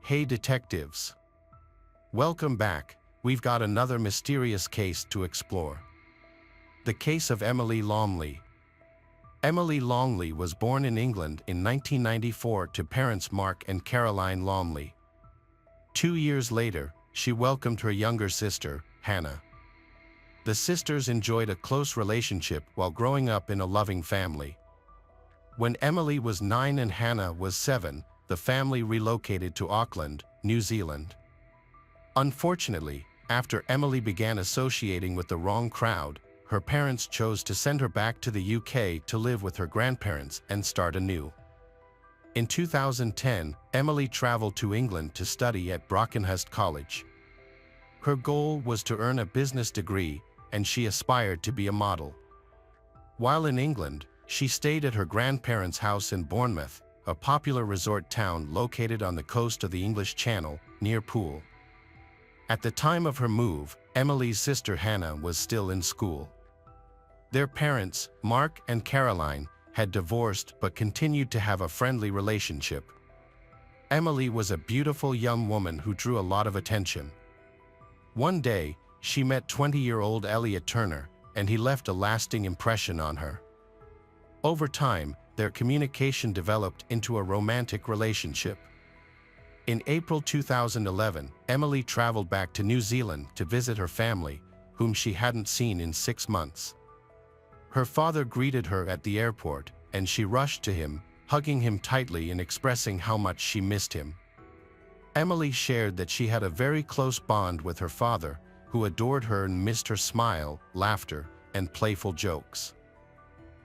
Hey detectives! Welcome back. We've got another mysterious case to explore. The case of Emily Longley. Emily Longley was born in England in 1994 to parents Mark and Caroline Longley. 2 years later, she welcomed her younger sister, Hannah. The sisters enjoyed a close relationship while growing up in a loving family. When Emily was 9 and Hannah was 7, the family relocated to Auckland, New Zealand. Unfortunately, after Emily began associating with the wrong crowd, her parents chose to send her back to the UK to live with her grandparents and start anew. In 2010, Emily traveled to England to study at Brockenhurst College. Her goal was to earn a business degree, and she aspired to be a model. While in England, she stayed at her grandparents' house in Bournemouth, a popular resort town located on the coast of the English Channel, near Poole. At the time of her move, Emily's sister Hannah was still in school. Their parents, Mark and Caroline, had divorced but continued to have a friendly relationship. Emily was a beautiful young woman who drew a lot of attention. One day, she met 20-year-old Elliot Turner, and he left a lasting impression on her. Over time, their communication developed into a romantic relationship. In April 2011, Emily traveled back to New Zealand to visit her family, whom she hadn't seen in 6 months. Her father greeted her at the airport, and she rushed to him, hugging him tightly and expressing how much she missed him. Emily shared that she had a very close bond with her father, who adored her and missed her smile, laughter, and playful jokes.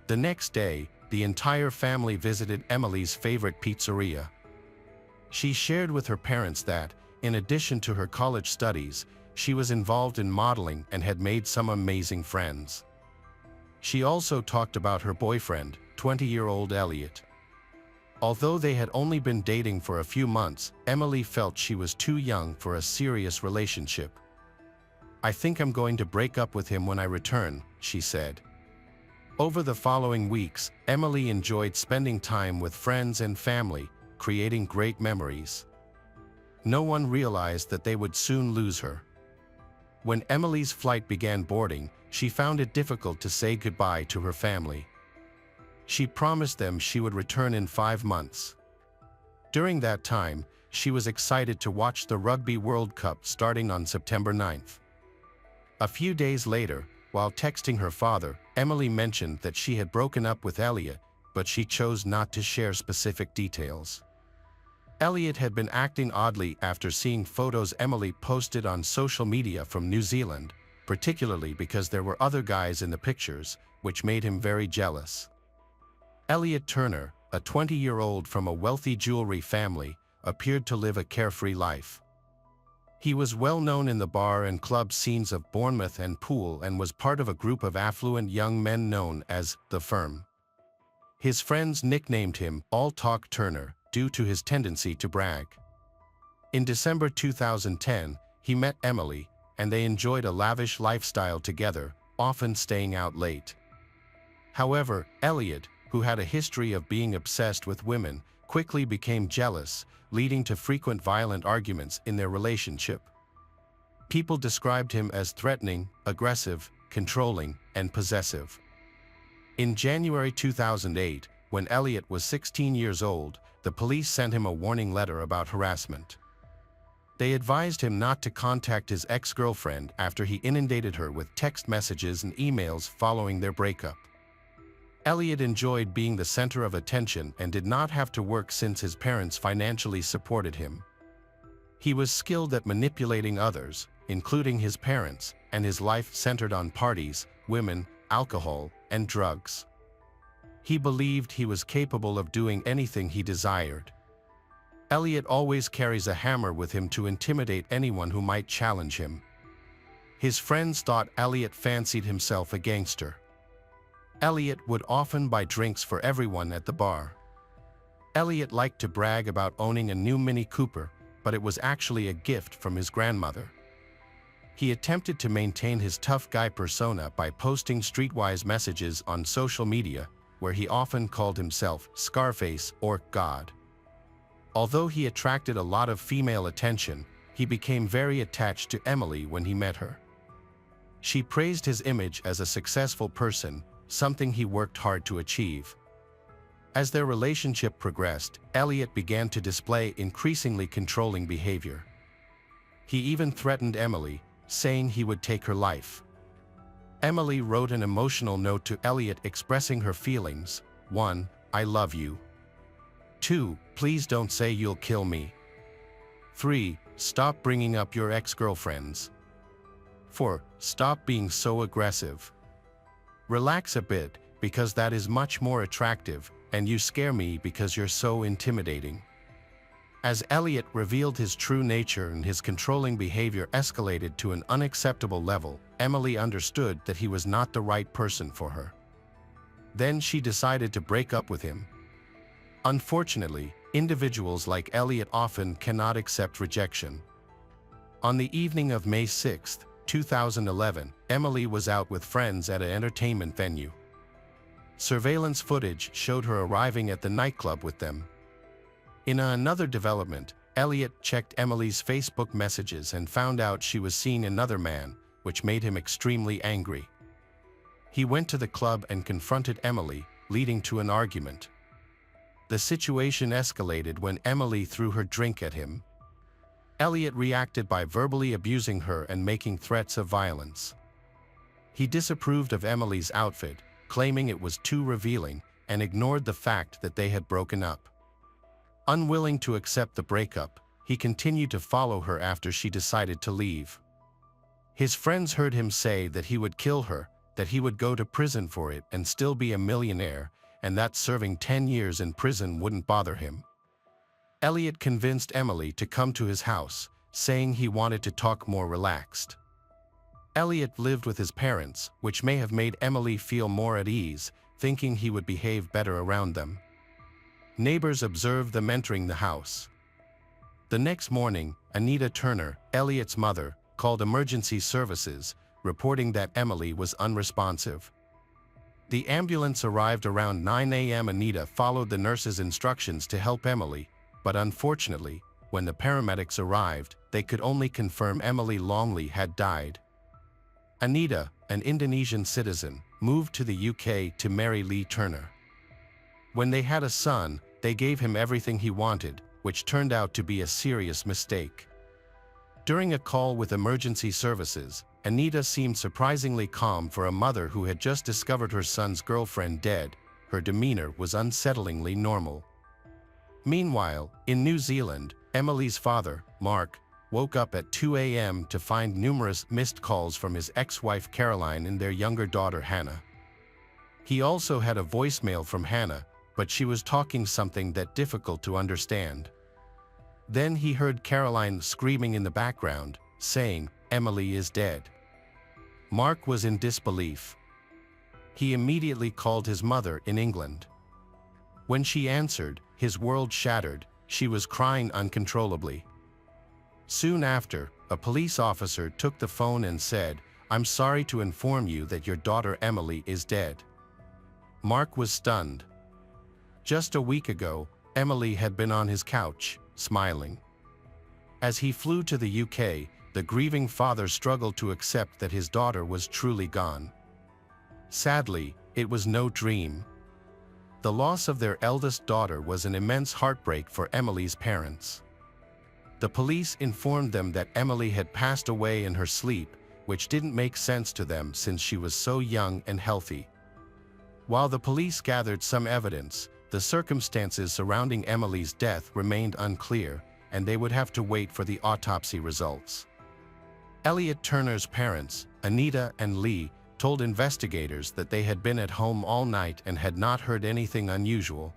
The next day, the entire family visited Emily's favorite pizzeria. She shared with her parents that, in addition to her college studies, she was involved in modeling and had made some amazing friends. She also talked about her boyfriend, 20-year-old Elliot. Although they had only been dating for a few months, Emily felt she was too young for a serious relationship. "I think I'm going to break up with him when I return," she said. Over the following weeks, Emily enjoyed spending time with friends and family, creating great memories. No one realized that they would soon lose her. When Emily's flight began boarding, she found it difficult to say goodbye to her family. She promised them she would return in 5 months. During that time, she was excited to watch the Rugby World Cup starting on September 9th. A few days later, while texting her father, Emily mentioned that she had broken up with Elliot, but she chose not to share specific details. Elliot had been acting oddly after seeing photos Emily posted on social media from New Zealand, particularly because there were other guys in the pictures, which made him very jealous. Elliot Turner, a 20-year-old from a wealthy jewelry family, appeared to live a carefree life. He was well known in the bar and club scenes of Bournemouth and Poole and was part of a group of affluent young men known as the Firm. His friends nicknamed him All Talk Turner due to his tendency to brag. In December 2010, he met Emily, and they enjoyed a lavish lifestyle together, often staying out late. However, Elliot, who had a history of being obsessed with women, quickly became jealous, leading to frequent violent arguments in their relationship. People described him as threatening, aggressive, controlling, and possessive. In January 2008, when Elliot was 16 years old, the police sent him a warning letter about harassment. They advised him not to contact his ex-girlfriend after he inundated her with text messages and emails following their breakup. Elliot enjoyed being the center of attention and did not have to work since his parents financially supported him. He was skilled at manipulating others, including his parents, and his life centered on parties, women, alcohol, and drugs. He believed he was capable of doing anything he desired. Elliot always carries a hammer with him to intimidate anyone who might challenge him. His friends thought Elliot fancied himself a gangster. Elliot would often buy drinks for everyone at the bar. Elliot liked to brag about owning a new Mini Cooper, but it was actually a gift from his grandmother. He attempted to maintain his tough guy persona by posting streetwise messages on social media, where he often called himself Scarface or God. Although he attracted a lot of female attention, he became very attached to Emily when he met her. She praised his image as a successful person, something he worked hard to achieve. As their relationship progressed, Elliot began to display increasingly controlling behavior. He even threatened Emily, saying he would take her life. Emily wrote an emotional note to Elliot expressing her feelings. 1. I love you. 2. Please don't say you'll kill me. 3. Stop bringing up your ex-girlfriends. 4. Stop being so aggressive. Relax a bit, because that is much more attractive, and you scare me because you're so intimidating. As Elliot revealed his true nature and his controlling behavior escalated to an unacceptable level, Emily understood that he was not the right person for her. Then she decided to break up with him. Unfortunately, individuals like Elliot often cannot accept rejection. On the evening of May 6, 2011, Emily was out with friends at an entertainment venue. Surveillance footage showed her arriving at the nightclub with them. In another development, Elliot checked Emily's Facebook messages and found out she was seeing another man, which made him extremely angry. He went to the club and confronted Emily, leading to an argument. The situation escalated when Emily threw her drink at him. Elliot reacted by verbally abusing her and making threats of violence. He disapproved of Emily's outfit, claiming it was too revealing, and ignored the fact that they had broken up. Unwilling to accept the breakup, he continued to follow her after she decided to leave. His friends heard him say that he would kill her, that he would go to prison for it and still be a millionaire, and that serving 10 years in prison wouldn't bother him. Elliot convinced Emily to come to his house, saying he wanted to talk more relaxed. Elliot lived with his parents, which may have made Emily feel more at ease, thinking he would behave better around them. Neighbors observed them entering the house. The next morning, Elliot Turner, Elliot's mother, called emergency services, reporting that Emily was unresponsive. The ambulance arrived around 9 a.m. Anita followed the nurse's instructions to help Emily, but unfortunately, when the paramedics arrived, they could only confirm Emily Longley had died. Anita, an Indonesian citizen, moved to the UK to marry Lee Turner. When they had a son, they gave him everything he wanted, which turned out to be a serious mistake. During a call with emergency services, Anita seemed surprisingly calm for a mother who had just discovered her son's girlfriend dead. Her demeanor was unsettlingly normal. Meanwhile, in New Zealand, Emily's father, Mark, woke up at 2 a.m. to find numerous missed calls from his ex-wife Caroline and their younger daughter Hannah. He also had a voicemail from Hannah, but she was talking something that difficult to understand. Then he heard Caroline screaming in the background, saying, "Emily is dead." Mark was in disbelief. He immediately called his mother in England. When she answered, his world shattered. She was crying uncontrollably. Soon after, a police officer took the phone and said, "I'm sorry to inform you that your daughter Emily is dead." Mark was stunned. Just a week ago, Emily had been on his couch, smiling. As he flew to the UK, the grieving father struggled to accept that his daughter was truly gone. Sadly, it was no dream. The loss of their eldest daughter was an immense heartbreak for Emily's parents. The police informed them that Emily had passed away in her sleep, which didn't make sense to them since she was so young and healthy. While the police gathered some evidence, the circumstances surrounding Emily's death remained unclear, and they would have to wait for the autopsy results. Elliot Turner's parents, Anita and Lee, told investigators that they had been at home all night and had not heard anything unusual.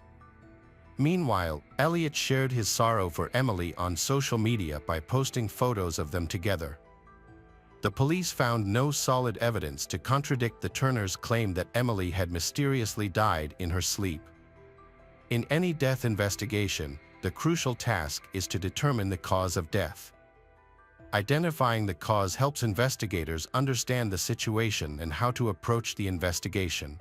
Meanwhile, Elliot shared his sorrow for Emily on social media by posting photos of them together. The police found no solid evidence to contradict the Turners' claim that Emily had mysteriously died in her sleep. In any death investigation, the crucial task is to determine the cause of death. Identifying the cause helps investigators understand the situation and how to approach the investigation.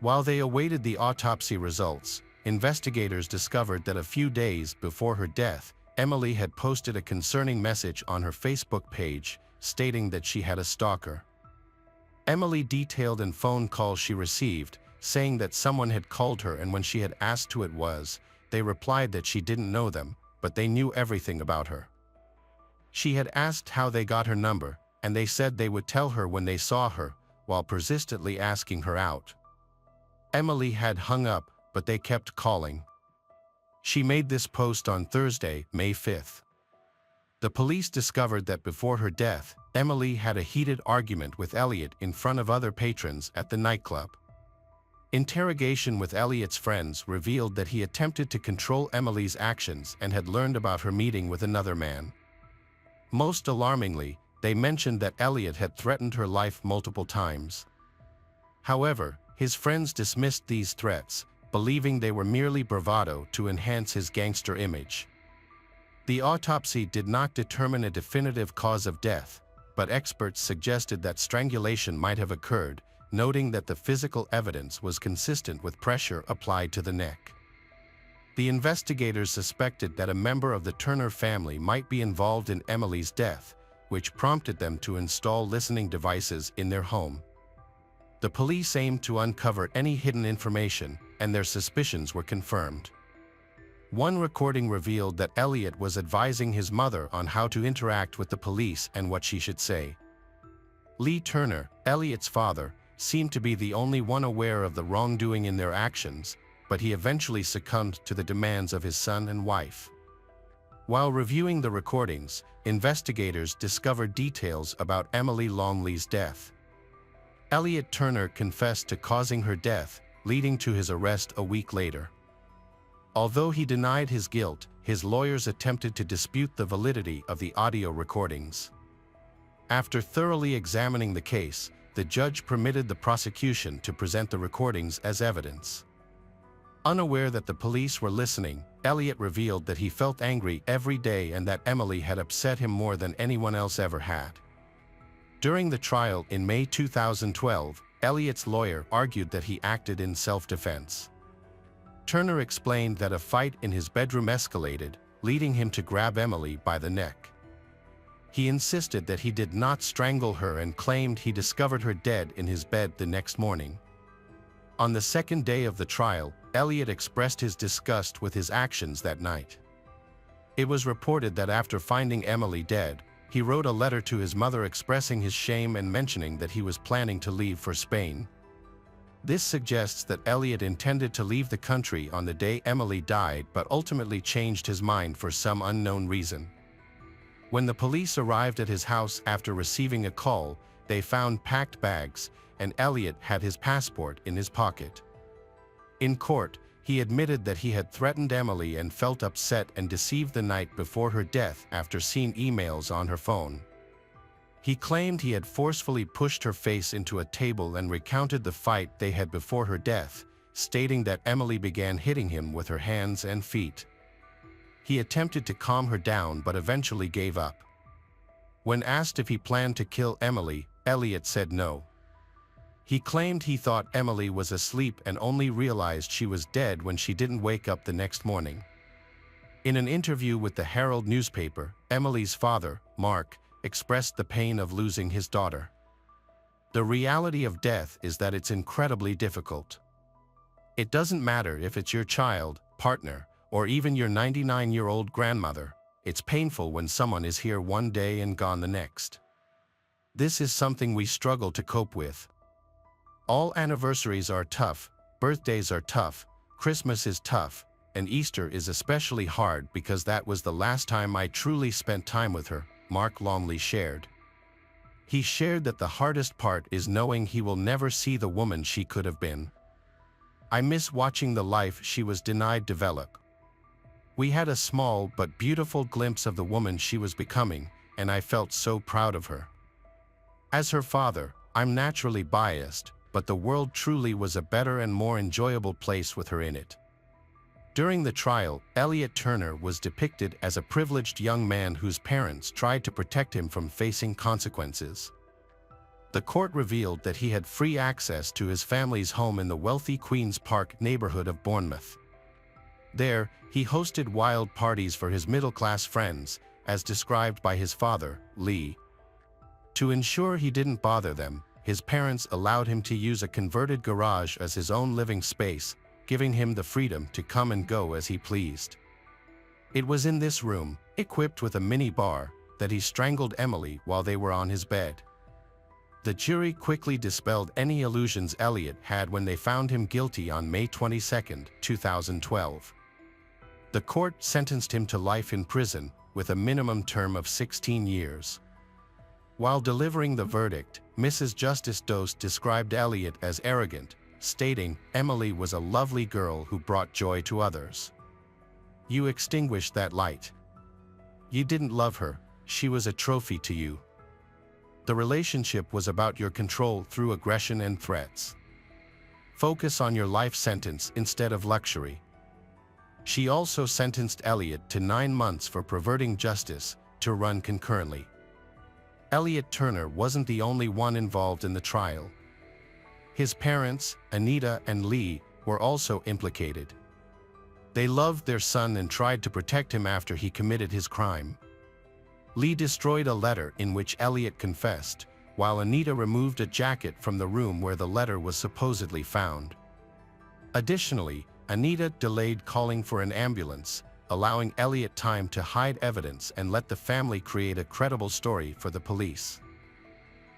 While they awaited the autopsy results, investigators discovered that a few days before her death, Emily had posted a concerning message on her Facebook page, stating that she had a stalker. Emily detailed in phone calls she received, saying that someone had called her, and when she had asked who it was, they replied that she didn't know them, but they knew everything about her. She had asked how they got her number, and they said they would tell her when they saw her, while persistently asking her out. Emily had hung up, but they kept calling. She made this post on Thursday, May 5th. The police discovered that before her death, Emily had a heated argument with Elliot in front of other patrons at the nightclub. Interrogation with Elliot's friends revealed that he attempted to control Emily's actions and had learned about her meeting with another man. Most alarmingly, they mentioned that Elliot had threatened her life multiple times. However, his friends dismissed these threats, believing they were merely bravado to enhance his gangster image. The autopsy did not determine a definitive cause of death, but experts suggested that strangulation might have occurred, noting that the physical evidence was consistent with pressure applied to the neck. The investigators suspected that a member of the Turner family might be involved in Emily's death, which prompted them to install listening devices in their home. The police aimed to uncover any hidden information, and their suspicions were confirmed. One recording revealed that Elliot was advising his mother on how to interact with the police and what she should say. Lee Turner, Elliot's father, seemed to be the only one aware of the wrongdoing in their actions, but he eventually succumbed to the demands of his son and wife. While reviewing the recordings, investigators discovered details about Emily Longley's death. Elliot Turner confessed to causing her death, leading to his arrest a week later. Although he denied his guilt, his lawyers attempted to dispute the validity of the audio recordings. After thoroughly examining the case, the judge permitted the prosecution to present the recordings as evidence. Unaware that the police were listening, Elliot revealed that he felt angry every day and that Emily had upset him more than anyone else ever had. During the trial in May 2012, Elliot's lawyer argued that he acted in self-defense. Turner explained that a fight in his bedroom escalated, leading him to grab Emily by the neck. He insisted that he did not strangle her and claimed he discovered her dead in his bed the next morning. On the second day of the trial, Elliot expressed his disgust with his actions that night. It was reported that after finding Emily dead, he wrote a letter to his mother expressing his shame and mentioning that he was planning to leave for Spain. This suggests that Elliot intended to leave the country on the day Emily died but ultimately changed his mind for some unknown reason. When the police arrived at his house after receiving a call, they found packed bags, and Elliot had his passport in his pocket. In court, he admitted that he had threatened Emily and felt upset and deceived the night before her death after seeing emails on her phone. He claimed he had forcefully pushed her face into a table and recounted the fight they had before her death, stating that Emily began hitting him with her hands and feet. He attempted to calm her down but eventually gave up. When asked if he planned to kill Emily, Elliot said no. He claimed he thought Emily was asleep and only realized she was dead when she didn't wake up the next morning. In an interview with the Herald newspaper, Emily's father, Mark, expressed the pain of losing his daughter. The reality of death is that it's incredibly difficult. It doesn't matter if it's your child, partner, or even your 99-year-old grandmother, it's painful when someone is here one day and gone the next. This is something we struggle to cope with. All anniversaries are tough, birthdays are tough, Christmas is tough, and Easter is especially hard because that was the last time I truly spent time with her, Mark Longley shared. He shared that the hardest part is knowing he will never see the woman she could have been. I miss watching the life she was denied develop. We had a small but beautiful glimpse of the woman she was becoming, and I felt so proud of her. As her father, I'm naturally biased, but the world truly was a better and more enjoyable place with her in it. During the trial, Elliot Turner was depicted as a privileged young man whose parents tried to protect him from facing consequences. The court revealed that he had free access to his family's home in the wealthy Queen's Park neighborhood of Bournemouth. There, he hosted wild parties for his middle-class friends, as described by his father, Lee. To ensure he didn't bother them, his parents allowed him to use a converted garage as his own living space, giving him the freedom to come and go as he pleased. It was in this room, equipped with a mini bar, that he strangled Emily while they were on his bed. The jury quickly dispelled any illusions Elliot had when they found him guilty on May 22, 2012. The court sentenced him to life in prison, with a minimum term of 16 years. While delivering the verdict, Mrs. Justice Dost described Elliot as arrogant, stating, "Emily was a lovely girl who brought joy to others. You extinguished that light. You didn't love her, she was a trophy to you. The relationship was about your control through aggression and threats. Focus on your life sentence instead of luxury." She also sentenced Elliot to 9 months for perverting justice, to run concurrently. Elliot Turner wasn't the only one involved in the trial. His parents, Anita and Lee, were also implicated. They loved their son and tried to protect him after he committed his crime. Lee destroyed a letter in which Elliot confessed, while Anita removed a jacket from the room where the letter was supposedly found. Additionally, Anita delayed calling for an ambulance, allowing Elliot time to hide evidence and let the family create a credible story for the police.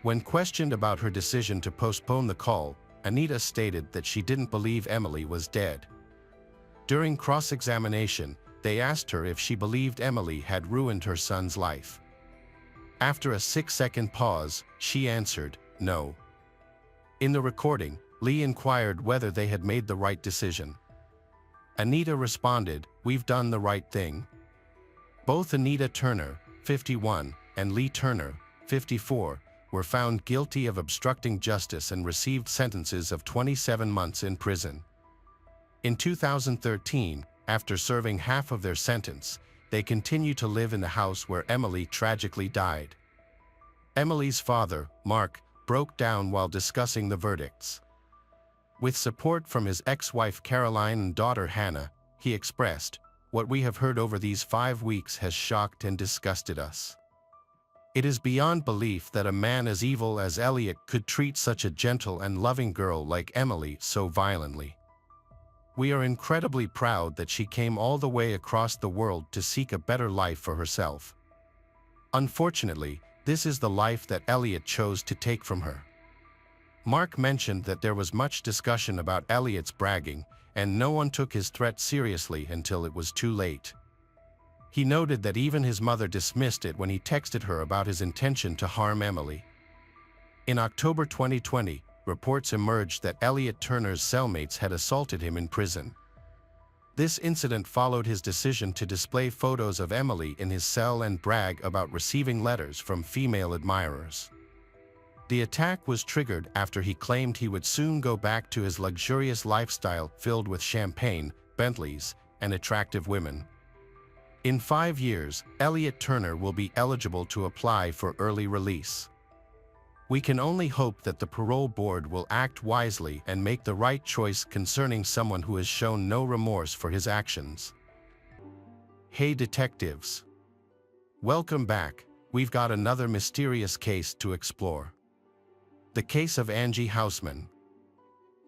When questioned about her decision to postpone the call, Anita stated that she didn't believe Emily was dead. During cross-examination, they asked her if she believed Emily had ruined her son's life. After a 6-second pause, she answered, "No." In the recording, Lee inquired whether they had made the right decision. Anita responded, "We've done the right thing." Both Anita Turner, 51, and Lee Turner, 54, were found guilty of obstructing justice and received sentences of 27 months in prison. In 2013, after serving half of their sentence, they continue to live in the house where Emily tragically died. Emily's father, Mark, broke down while discussing the verdicts. With support from his ex-wife Caroline and daughter Hannah, he expressed, "What we have heard over these 5 weeks has shocked and disgusted us. It is beyond belief that a man as evil as Elliot could treat such a gentle and loving girl like Emily so violently. We are incredibly proud that she came all the way across the world to seek a better life for herself. Unfortunately, this is the life that Elliot chose to take from her." Mark mentioned that there was much discussion about Elliot's bragging, and no one took his threat seriously until it was too late. He noted that even his mother dismissed it when he texted her about his intention to harm Emily. In October 2020, reports emerged that Elliot Turner's cellmates had assaulted him in prison. This incident followed his decision to display photos of Emily in his cell and brag about receiving letters from female admirers. The attack was triggered after he claimed he would soon go back to his luxurious lifestyle filled with champagne, Bentleys, and attractive women. In 5 years, Elliot Turner will be eligible to apply for early release. We can only hope that the parole board will act wisely and make the right choice concerning someone who has shown no remorse for his actions. Hey detectives! Welcome back. We've got another mysterious case to explore. The case of Angie Houseman.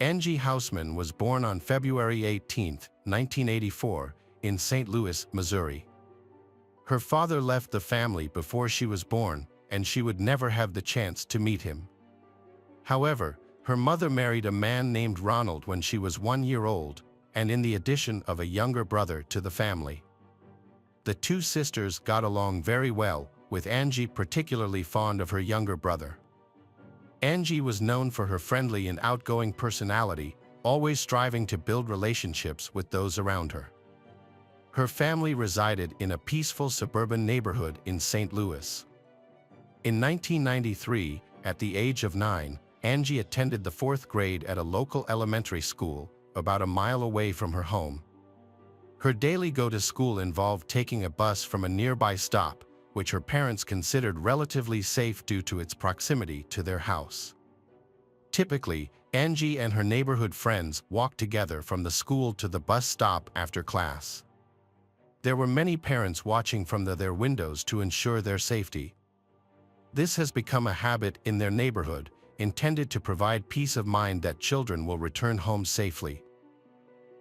Angie Houseman was born on February 18, 1984, in St. Louis, Missouri. Her father left the family before she was born, and she would never have the chance to meet him. However, her mother married a man named Ronald when she was 1 year old, and in the addition of a younger brother to the family. The two sisters got along very well, with Angie particularly fond of her younger brother. Angie was known for her friendly and outgoing personality, always striving to build relationships with those around her. Her family resided in a peaceful suburban neighborhood in St. Louis. In 1993, at the age of 9, Angie attended the 4th grade at a local elementary school, about a mile away from her home. Her daily go-to-school involved taking a bus from a nearby stop, which her parents considered relatively safe due to its proximity to their house. Typically, Angie and her neighborhood friends walked together from the school to the bus stop after class. There were many parents watching from their windows to ensure their safety. This has become a habit in their neighborhood, intended to provide peace of mind that children will return home safely.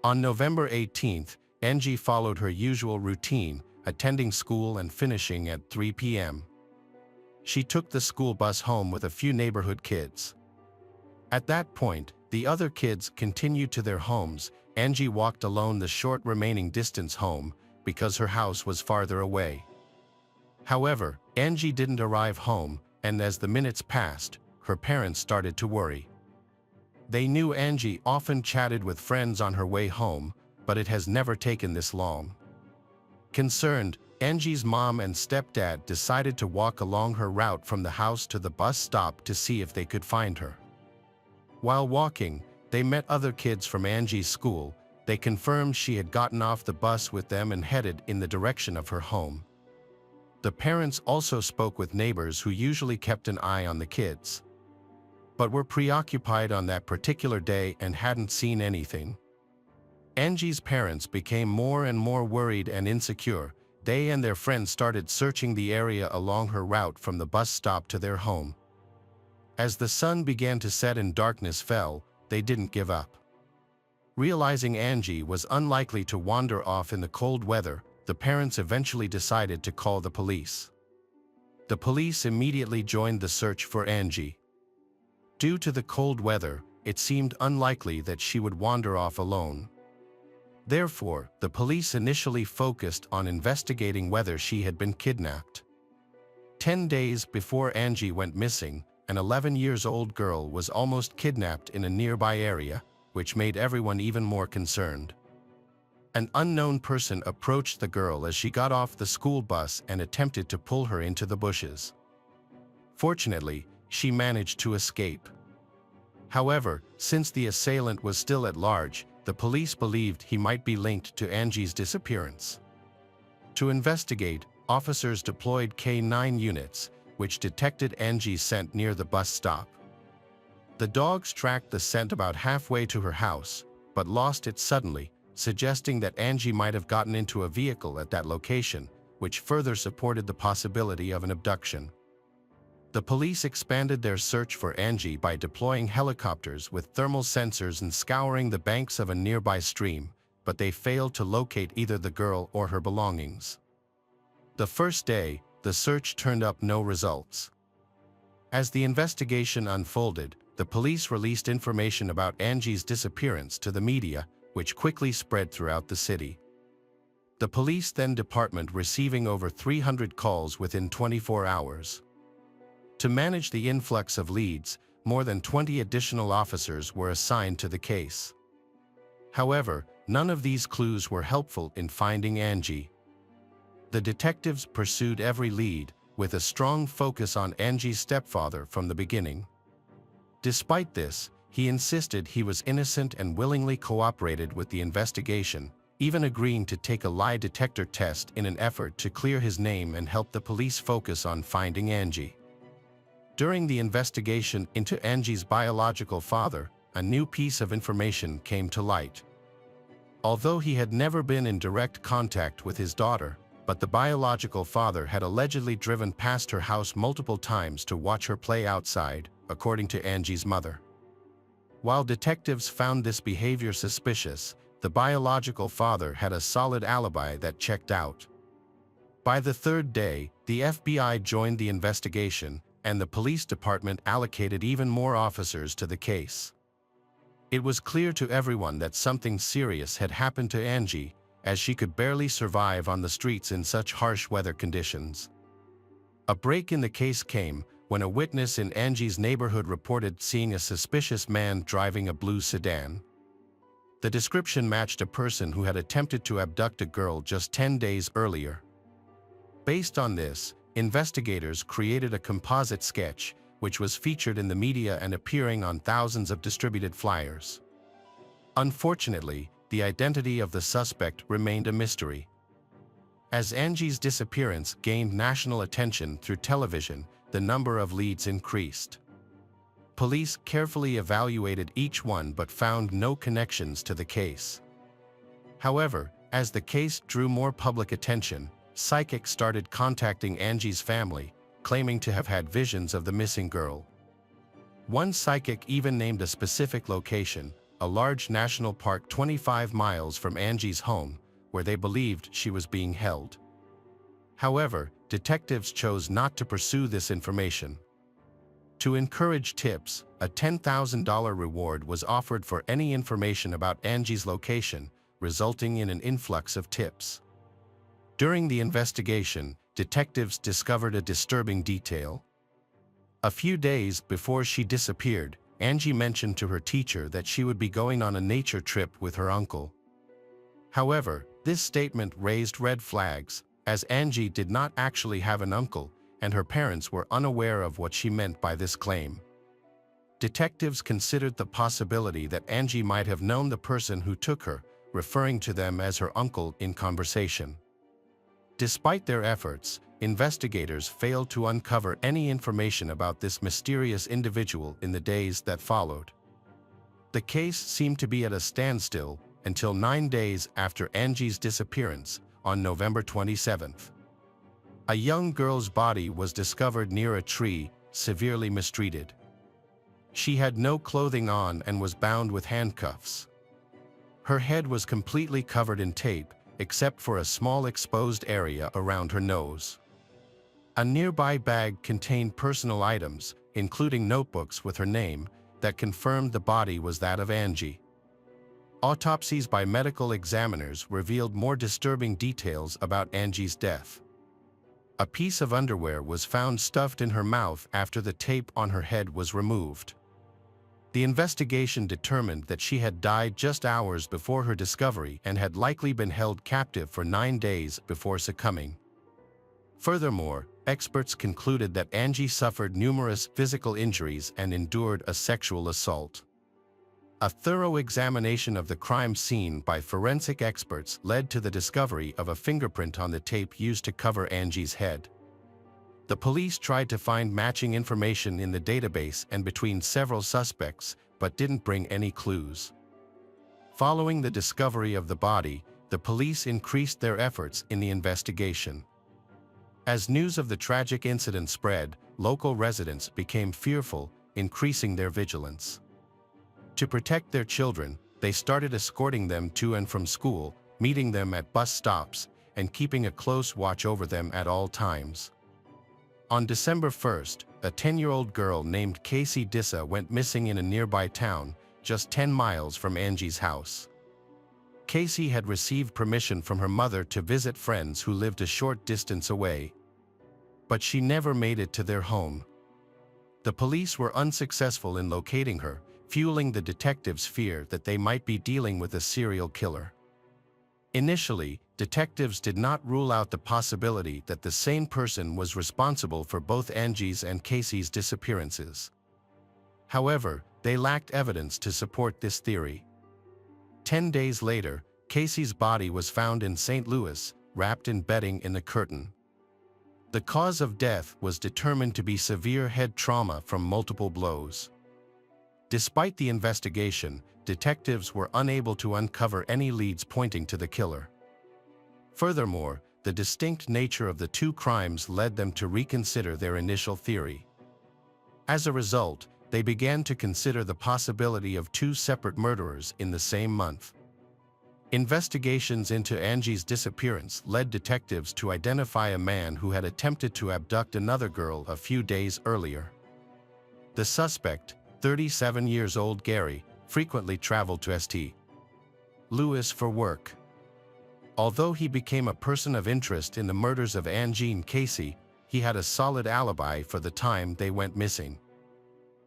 On November 18th, Angie followed her usual routine, attending school and finishing at 3 p.m. She took the school bus home with a few neighborhood kids. At that point, the other kids continued to their homes. Angie walked alone the short remaining distance home because her house was farther away. However, Angie didn't arrive home, and as the minutes passed, her parents started to worry. They knew Angie often chatted with friends on her way home, but it has never taken this long. Concerned, Angie's mom and stepdad decided to walk along her route from the house to the bus stop to see if they could find her. While walking, they met other kids from Angie's school. They confirmed she had gotten off the bus with them and headed in the direction of her home. The parents also spoke with neighbors who usually kept an eye on the kids, but were preoccupied on that particular day and hadn't seen anything. Angie's parents became more and more worried and insecure. They and their friends started searching the area along her route from the bus stop to their home. As the sun began to set and darkness fell, they didn't give up. Realizing Angie was unlikely to wander off in the cold weather, the parents eventually decided to call the police. The police immediately joined the search for Angie. Due to the cold weather, it seemed unlikely that she would wander off alone. Therefore, the police initially focused on investigating whether she had been kidnapped. 10 days before Angie went missing, an 11-year-old girl was almost kidnapped in a nearby area, which made everyone even more concerned. An unknown person approached the girl as she got off the school bus and attempted to pull her into the bushes. Fortunately, she managed to escape. However, since the assailant was still at large, the police believed he might be linked to Angie's disappearance. To investigate, officers deployed K9 units, which detected Angie's scent near the bus stop. The dogs tracked the scent about halfway to her house, but lost it suddenly, suggesting that Angie might have gotten into a vehicle at that location, which further supported the possibility of an abduction. The police expanded their search for Angie by deploying helicopters with thermal sensors and scouring the banks of a nearby stream, but they failed to locate either the girl or her belongings. The first day, the search turned up no results. As the investigation unfolded, the police released information about Angie's disappearance to the media, which quickly spread throughout the city. The police department receiving over 300 calls within 24 hours. To manage the influx of leads, more than 20 additional officers were assigned to the case. However, none of these clues were helpful in finding Angie. The detectives pursued every lead, with a strong focus on Angie's stepfather from the beginning. Despite this, he insisted he was innocent and willingly cooperated with the investigation, even agreeing to take a lie detector test in an effort to clear his name and help the police focus on finding Angie. During the investigation into Angie's biological father, a new piece of information came to light. Although he had never been in direct contact with his daughter, but the biological father had allegedly driven past her house multiple times to watch her play outside, according to Angie's mother. While detectives found this behavior suspicious, the biological father had a solid alibi that checked out. By the third day, the FBI joined the investigation, and the police department allocated even more officers to the case. It was clear to everyone that something serious had happened to Angie, as she could barely survive on the streets in such harsh weather conditions. A break in the case came when a witness in Angie's neighborhood reported seeing a suspicious man driving a blue sedan. The description matched a person who had attempted to abduct a girl just 10 days earlier. Based on this, investigators created a composite sketch, which was featured in the media and appearing on thousands of distributed flyers. Unfortunately, the identity of the suspect remained a mystery. As Angie's disappearance gained national attention through television, the number of leads increased. Police carefully evaluated each one but found no connections to the case. However, as the case drew more public attention, psychics started contacting Angie's family, claiming to have had visions of the missing girl. One psychic even named a specific location, a large national park 25 miles from Angie's home, where they believed she was being held. However, detectives chose not to pursue this information. To encourage tips, a $10,000 reward was offered for any information about Angie's location, resulting in an influx of tips. During the investigation, detectives discovered a disturbing detail. A few days before she disappeared, Angie mentioned to her teacher that she would be going on a nature trip with her uncle. However, this statement raised red flags, as Angie did not actually have an uncle, and her parents were unaware of what she meant by this claim. Detectives considered the possibility that Angie might have known the person who took her, referring to them as her uncle in conversation. Despite their efforts, investigators failed to uncover any information about this mysterious individual in the days that followed. The case seemed to be at a standstill until 9 days after Angie's disappearance, on November 27th. A young girl's body was discovered near a tree, severely mistreated. She had no clothing on and was bound with handcuffs. Her head was completely covered in tape, except for a small exposed area around her nose. A nearby bag contained personal items, including notebooks with her name, that confirmed the body was that of Angie. Autopsies by medical examiners revealed more disturbing details about Angie's death. A piece of underwear was found stuffed in her mouth after the tape on her head was removed. The investigation determined that she had died just hours before her discovery and had likely been held captive for 9 days before succumbing. Furthermore, experts concluded that Angie suffered numerous physical injuries and endured a sexual assault. A thorough examination of the crime scene by forensic experts led to the discovery of a fingerprint on the tape used to cover Angie's head. The police tried to find matching information in the database and between several suspects, but didn't bring any clues. Following the discovery of the body, the police increased their efforts in the investigation. As news of the tragic incident spread, local residents became fearful, increasing their vigilance. To protect their children, they started escorting them to and from school, meeting them at bus stops, and keeping a close watch over them at all times. On December 1st, a 10-year-old girl named Casey Dissa went missing in a nearby town, just 10 miles from Angie's house. Casey had received permission from her mother to visit friends who lived a short distance away. But she never made it to their home. The police were unsuccessful in locating her, fueling the detectives' fear that they might be dealing with a serial killer. Initially, detectives did not rule out the possibility that the same person was responsible for both Angie's and Casey's disappearances. However, they lacked evidence to support this theory. 10 days later, Casey's body was found in St. Louis, wrapped in bedding in a curtain. The cause of death was determined to be severe head trauma from multiple blows. Despite the investigation, detectives were unable to uncover any leads pointing to the killer. Furthermore, the distinct nature of the two crimes led them to reconsider their initial theory. As a result, they began to consider the possibility of two separate murderers in the same month. Investigations into Angie's disappearance led detectives to identify a man who had attempted to abduct another girl a few days earlier. The suspect, 37-year-old Gary, frequently traveled to St. Louis for work. Although he became a person of interest in the murders of Angie and Casey, he had a solid alibi for the time they went missing.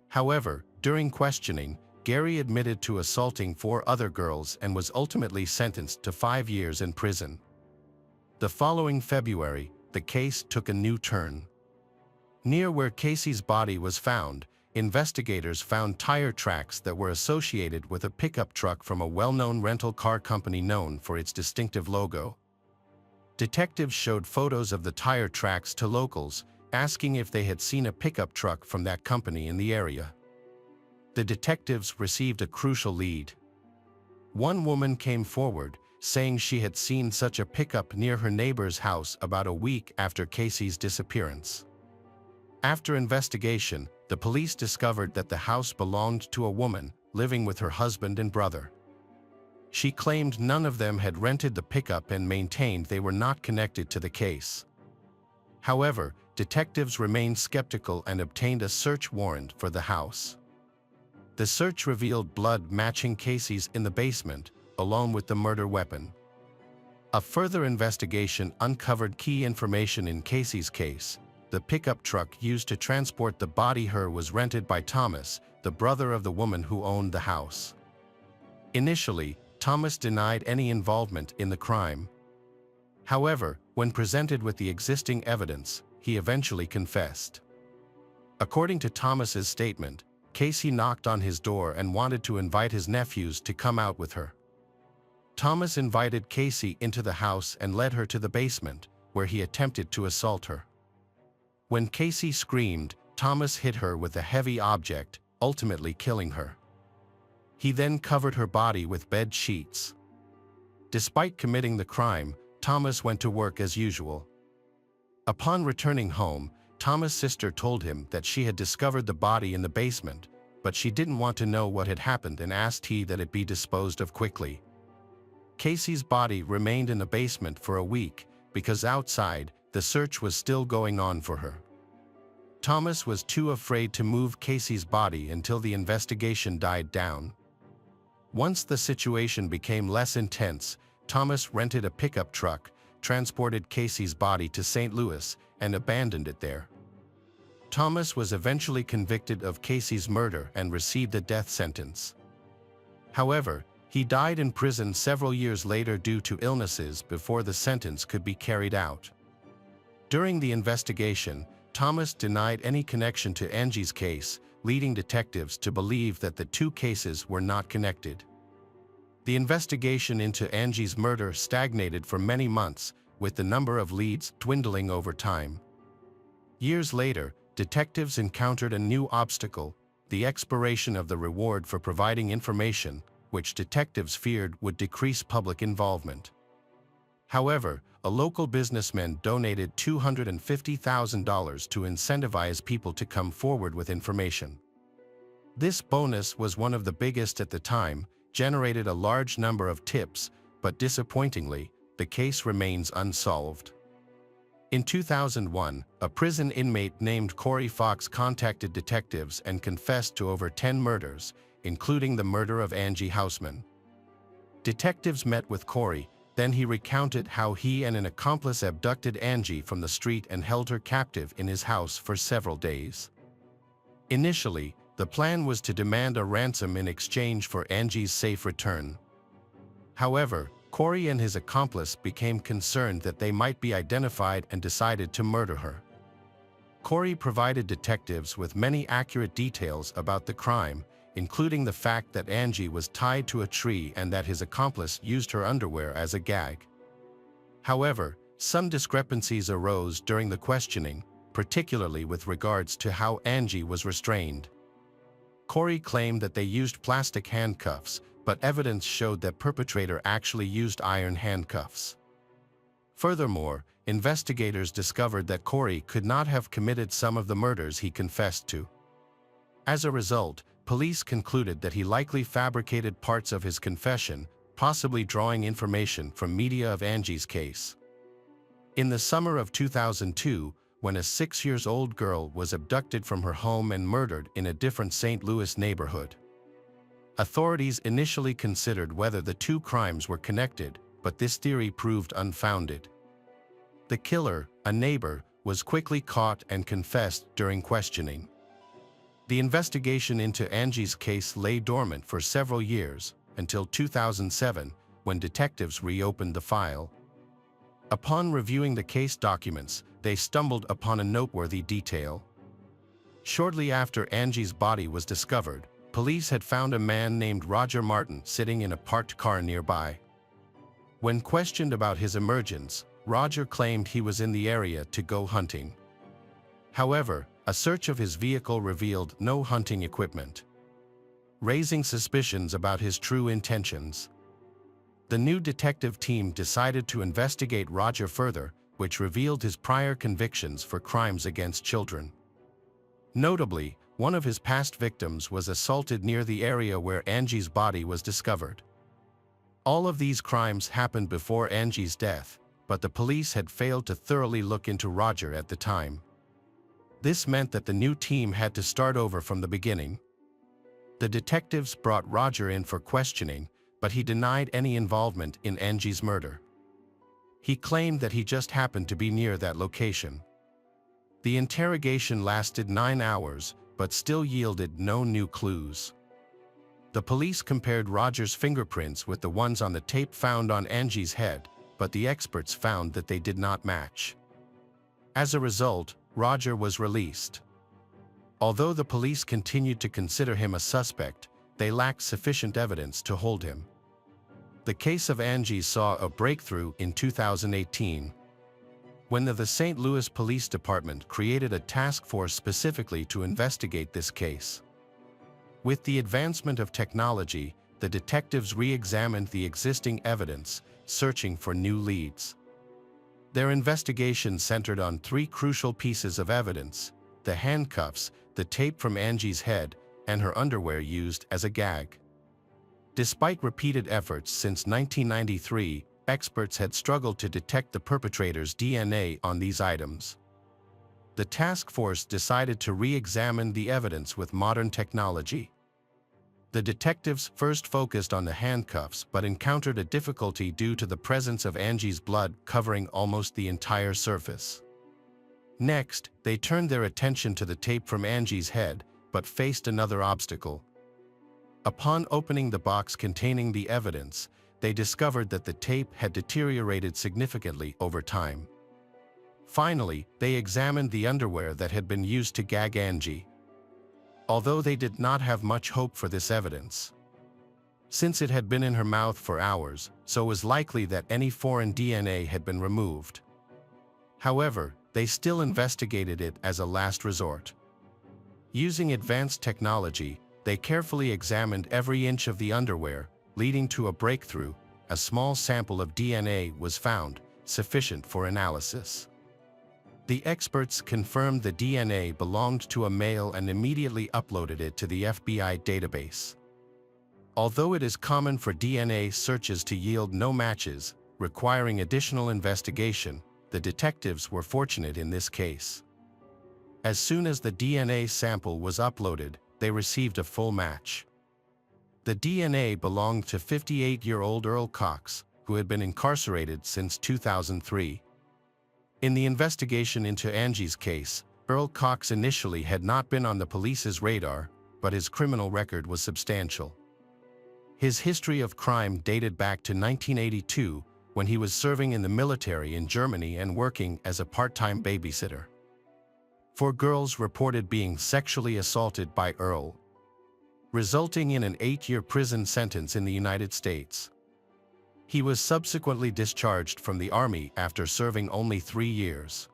However, during questioning, Gary admitted to assaulting 4 other girls and was ultimately sentenced to 5 years in prison. The following February, the case took a new turn. Near where Casey's body was found, investigators found tire tracks that were associated with a pickup truck from a well-known rental car company known for its distinctive logo. Detectives showed photos of the tire tracks to locals, asking if they had seen a pickup truck from that company in the area. the detectives received a crucial lead. One woman came forward, saying she had seen such a pickup near her neighbor's house about a week after Casey's disappearance. After investigation, the police discovered that the house belonged to a woman living with her husband and brother. She claimed none of them had rented the pickup and maintained they were not connected to the case. However, detectives remained skeptical and obtained a search warrant for the house. The search revealed blood matching Casey's in the basement, along with the murder weapon. A further investigation uncovered key information in Casey's case. The pickup truck used to transport the body was rented by Thomas, the brother of the woman who owned the house. Initially, Thomas denied any involvement in the crime. However, when presented with the existing evidence, he eventually confessed. According to Thomas's statement, Casey knocked on his door and wanted to invite his nephews to come out with her. Thomas invited Casey into the house and led her to the basement, where he attempted to assault her. When Casey screamed, Thomas hit her with a heavy object, ultimately killing her. He then covered her body with bed sheets. Despite committing the crime, Thomas went to work as usual. Upon returning home, Thomas' sister told him that she had discovered the body in the basement, but she didn't want to know what had happened and asked that it be disposed of quickly. Casey's body remained in the basement for a week, because outside, the search was still going on for her. Thomas was too afraid to move Casey's body until the investigation died down. Once the situation became less intense, Thomas rented a pickup truck, transported Casey's body to St. Louis, and abandoned it there. Thomas was eventually convicted of Casey's murder and received a death sentence. However, he died in prison several years later due to illnesses before the sentence could be carried out. During the investigation, Thomas denied any connection to Angie's case, leading detectives to believe that the two cases were not connected. The investigation into Angie's murder stagnated for many months, with the number of leads dwindling over time. Years later, detectives encountered a new obstacle: the expiration of the reward for providing information, which detectives feared would decrease public involvement. However, a local businessman donated $250,000 to incentivize people to come forward with information. This bonus was one of the biggest at the time, generated a large number of tips, but disappointingly, the case remains unsolved. In 2001, a prison inmate named Corey Fox contacted detectives and confessed to over 10 murders, including the murder of Angie Houseman. Detectives met with Corey, then he recounted how he and an accomplice abducted Angie from the street and held her captive in his house for several days. Initially, the plan was to demand a ransom in exchange for Angie's safe return. However, Corey and his accomplice became concerned that they might be identified and decided to murder her. Corey provided detectives with many accurate details about the crime, including the fact that Angie was tied to a tree and that his accomplice used her underwear as a gag. However, some discrepancies arose during the questioning, particularly with regards to how Angie was restrained. Corey claimed that they used plastic handcuffs, but evidence showed that the perpetrator actually used iron handcuffs. Furthermore, investigators discovered that Corey could not have committed some of the murders he confessed to. As a result, police concluded that he likely fabricated parts of his confession, possibly drawing information from media of Angie's case. In the summer of 2002, when a 6-year-old girl was abducted from her home and murdered in a different St. Louis neighborhood. Authorities initially considered whether the two crimes were connected, but this theory proved unfounded. The killer, a neighbor, was quickly caught and confessed during questioning. The investigation into Angie's case lay dormant for several years, until 2007, when detectives reopened the file. Upon reviewing the case documents, they stumbled upon a noteworthy detail. Shortly after Angie's body was discovered, police had found a man named Roger Martin sitting in a parked car nearby. When questioned about his emergence, Roger claimed he was in the area to go hunting. However, a search of his vehicle revealed no hunting equipment. raising suspicions about his true intentions. The new detective team decided to investigate Roger further, which revealed his prior convictions for crimes against children. Notably, one of his past victims was assaulted near the area where Angie's body was discovered. All of these crimes happened before Angie's death, but the police had failed to thoroughly look into Roger at the time. This meant that the new team had to start over from the beginning. The detectives brought Roger in for questioning, but he denied any involvement in Angie's murder. He claimed that he just happened to be near that location. The interrogation lasted 9 hours, but still yielded no new clues. The police compared Roger's fingerprints with the ones on the tape found on Angie's head, but the experts found that they did not match. As a result, Roger was released. Although the police continued to consider him a suspect, they lacked sufficient evidence to hold him. The case of Angie saw a breakthrough in 2018, when the St. Louis Police Department created a task force specifically to investigate this case. With the advancement of technology, the detectives re-examined the existing evidence, searching for new leads. Their investigation centered on 3 crucial pieces of evidence: the handcuffs, the tape from Angie's head, and her underwear used as a gag. Despite repeated efforts since 1993, experts had struggled to detect the perpetrator's DNA on these items. The task force decided to re-examine the evidence with modern technology. The detectives first focused on the handcuffs but encountered a difficulty due to the presence of Angie's blood covering almost the entire surface. Next, they turned their attention to the tape from Angie's head, but faced another obstacle. Upon opening the box containing the evidence, they discovered that the tape had deteriorated significantly over time. Finally, they examined the underwear that had been used to gag Angie. Although they did not have much hope for this evidence, since it had been in her mouth for hours, so it was likely that any foreign DNA had been removed. However, they still investigated it as a last resort. Using advanced technology, they carefully examined every inch of the underwear, leading to a breakthrough. A small sample of DNA was found, sufficient for analysis. The experts confirmed the DNA belonged to a male and immediately uploaded it to the FBI database. Although it is common for DNA searches to yield no matches, requiring additional investigation, the detectives were fortunate in this case. As soon as the DNA sample was uploaded, they received a full match. The DNA belonged to 58-year-old Earl Cox, who had been incarcerated since 2003. In the investigation into Angie's case, Earl Cox initially had not been on the police's radar, but his criminal record was substantial. His history of crime dated back to 1982, when he was serving in the military in Germany and working as a part-time babysitter for girls reported being sexually assaulted by Earl, resulting in an 8-year prison sentence in the United States. He was subsequently discharged from the Army after serving only 3 years.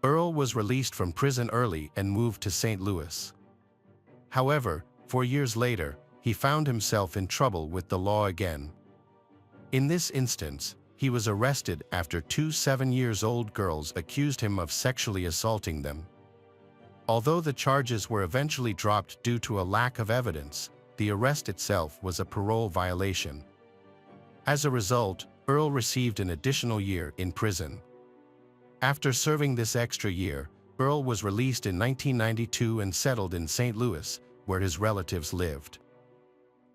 Earl was released from prison early and moved to St. Louis. However, 4 years later, he found himself in trouble with the law again. In this instance, he was arrested after 2 7-year-old girls accused him of sexually assaulting them. Although the charges were eventually dropped due to a lack of evidence, the arrest itself was a parole violation. As a result, Earl received an additional year in prison. After serving this extra year, Earl was released in 1992 and settled in St. Louis, where his relatives lived.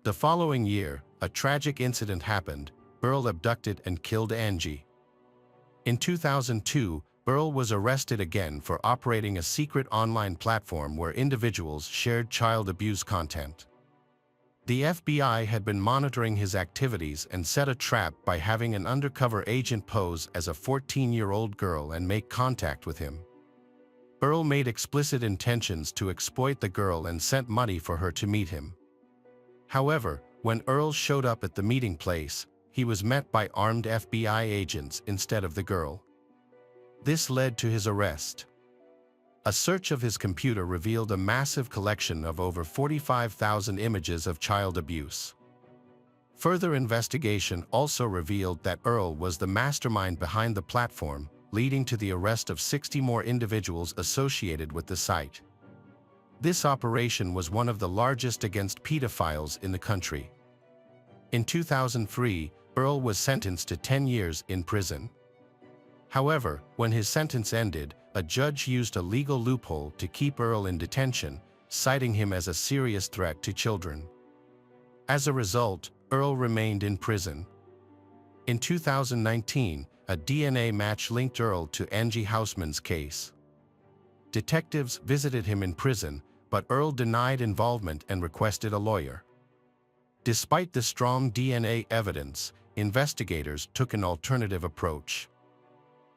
The following year, a tragic incident happened. Earl abducted and killed Angie. In 2002, Earl was arrested again for operating a secret online platform where individuals shared child abuse content. The FBI had been monitoring his activities and set a trap by having an undercover agent pose as a 14-year-old girl and make contact with him. Earl made explicit intentions to exploit the girl and sent money for her to meet him. However, when Earl showed up at the meeting place, he was met by armed FBI agents instead of the girl. This led to his arrest. A search of his computer revealed a massive collection of over 45,000 images of child abuse. Further investigation also revealed that Earl was the mastermind behind the platform, leading to the arrest of 60 more individuals associated with the site. This operation was one of the largest against pedophiles in the country. In 2003, Earl was sentenced to 10 years in prison. However, when his sentence ended, a judge used a legal loophole to keep Earl in detention, citing him as a serious threat to children. As a result, Earl remained in prison. In 2019, a DNA match linked Earl to Angie Hausman's case. Detectives visited him in prison, but Earl denied involvement and requested a lawyer. Despite the strong DNA evidence, investigators took an alternative approach.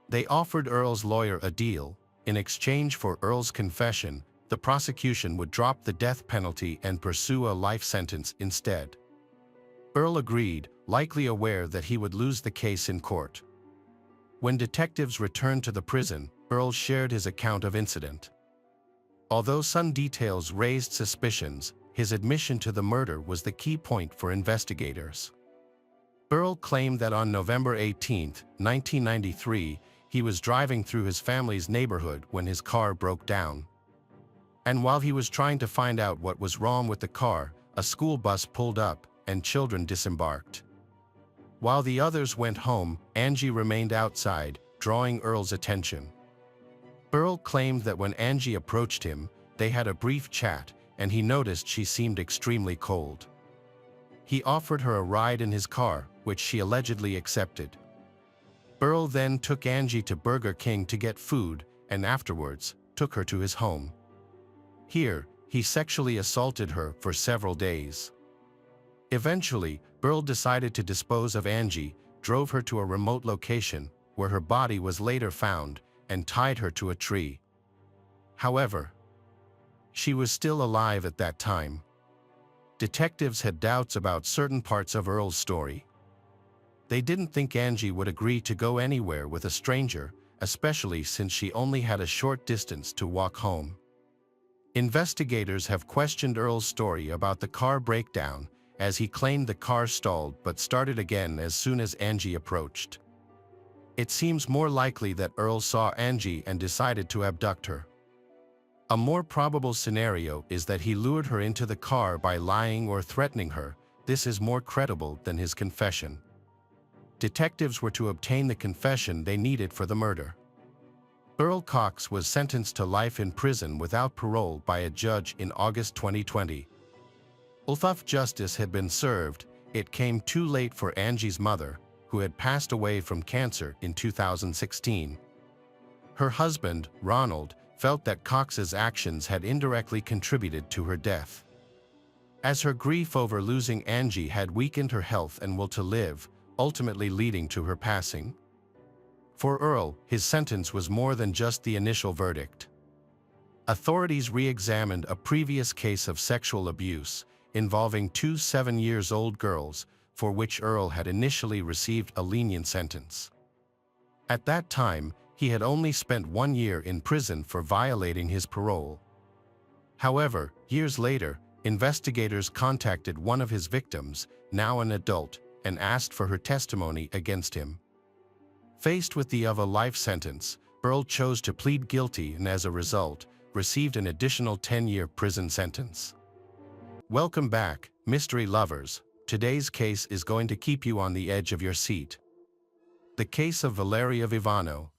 They offered Earl's lawyer a deal. In exchange for Earl's confession, the prosecution would drop the death penalty and pursue a life sentence instead. Earl agreed, likely aware that he would lose the case in court. When detectives returned to the prison, Earl shared his account of incident. Although some details raised suspicions, his admission to the murder was the key point for investigators. Earl claimed that on November 18, 1993, he was driving through his family's neighborhood when his car broke down. And while he was trying to find out what was wrong with the car, a school bus pulled up and children disembarked. While the others went home, Angie remained outside, drawing Earl's attention. Earl claimed that when Angie approached him, they had a brief chat, and he noticed she seemed extremely cold. He offered her a ride in his car, which she allegedly accepted. Earl then took Angie to Burger King to get food, and afterwards, took her to his home. Here, he sexually assaulted her for several days. Eventually, Earl decided to dispose of Angie, drove her to a remote location, where her body was later found, and tied her to a tree. However, she was still alive at that time. Detectives had doubts about certain parts of Earl's story. They didn't think Angie would agree to go anywhere with a stranger, especially since she only had a short distance to walk home. Investigators have questioned Earl's story about the car breakdown, as he claimed the car stalled but started again as soon as Angie approached. It seems more likely that Earl saw Angie and decided to abduct her. A more probable scenario is that he lured her into the car by lying or threatening her. This is more credible than his confession. Detectives were to obtain the confession they needed for the murder. Earl Cox was sentenced to life in prison without parole by a judge in August 2020. Although justice had been served, it came too late for Angie's mother, who had passed away from cancer in 2016. Her husband, Ronald, felt that Cox's actions had indirectly contributed to her death. As her grief over losing Angie had weakened her health and will to live, ultimately leading to her passing. For Earl, his sentence was more than just the initial verdict. Authorities re-examined a previous case of sexual abuse involving two 7-year-old girls, for which Earl had initially received a lenient sentence. At that time, he had only spent 1 year in prison for violating his parole. However, years later, investigators contacted one of his victims, now an adult, and asked for her testimony against him. Faced with the of a life sentence, Earl chose to plead guilty and as a result, received an additional 10-year prison sentence. Welcome back, mystery lovers. Today's case is going to keep you on the edge of your seat. The case of Valeria Vivano.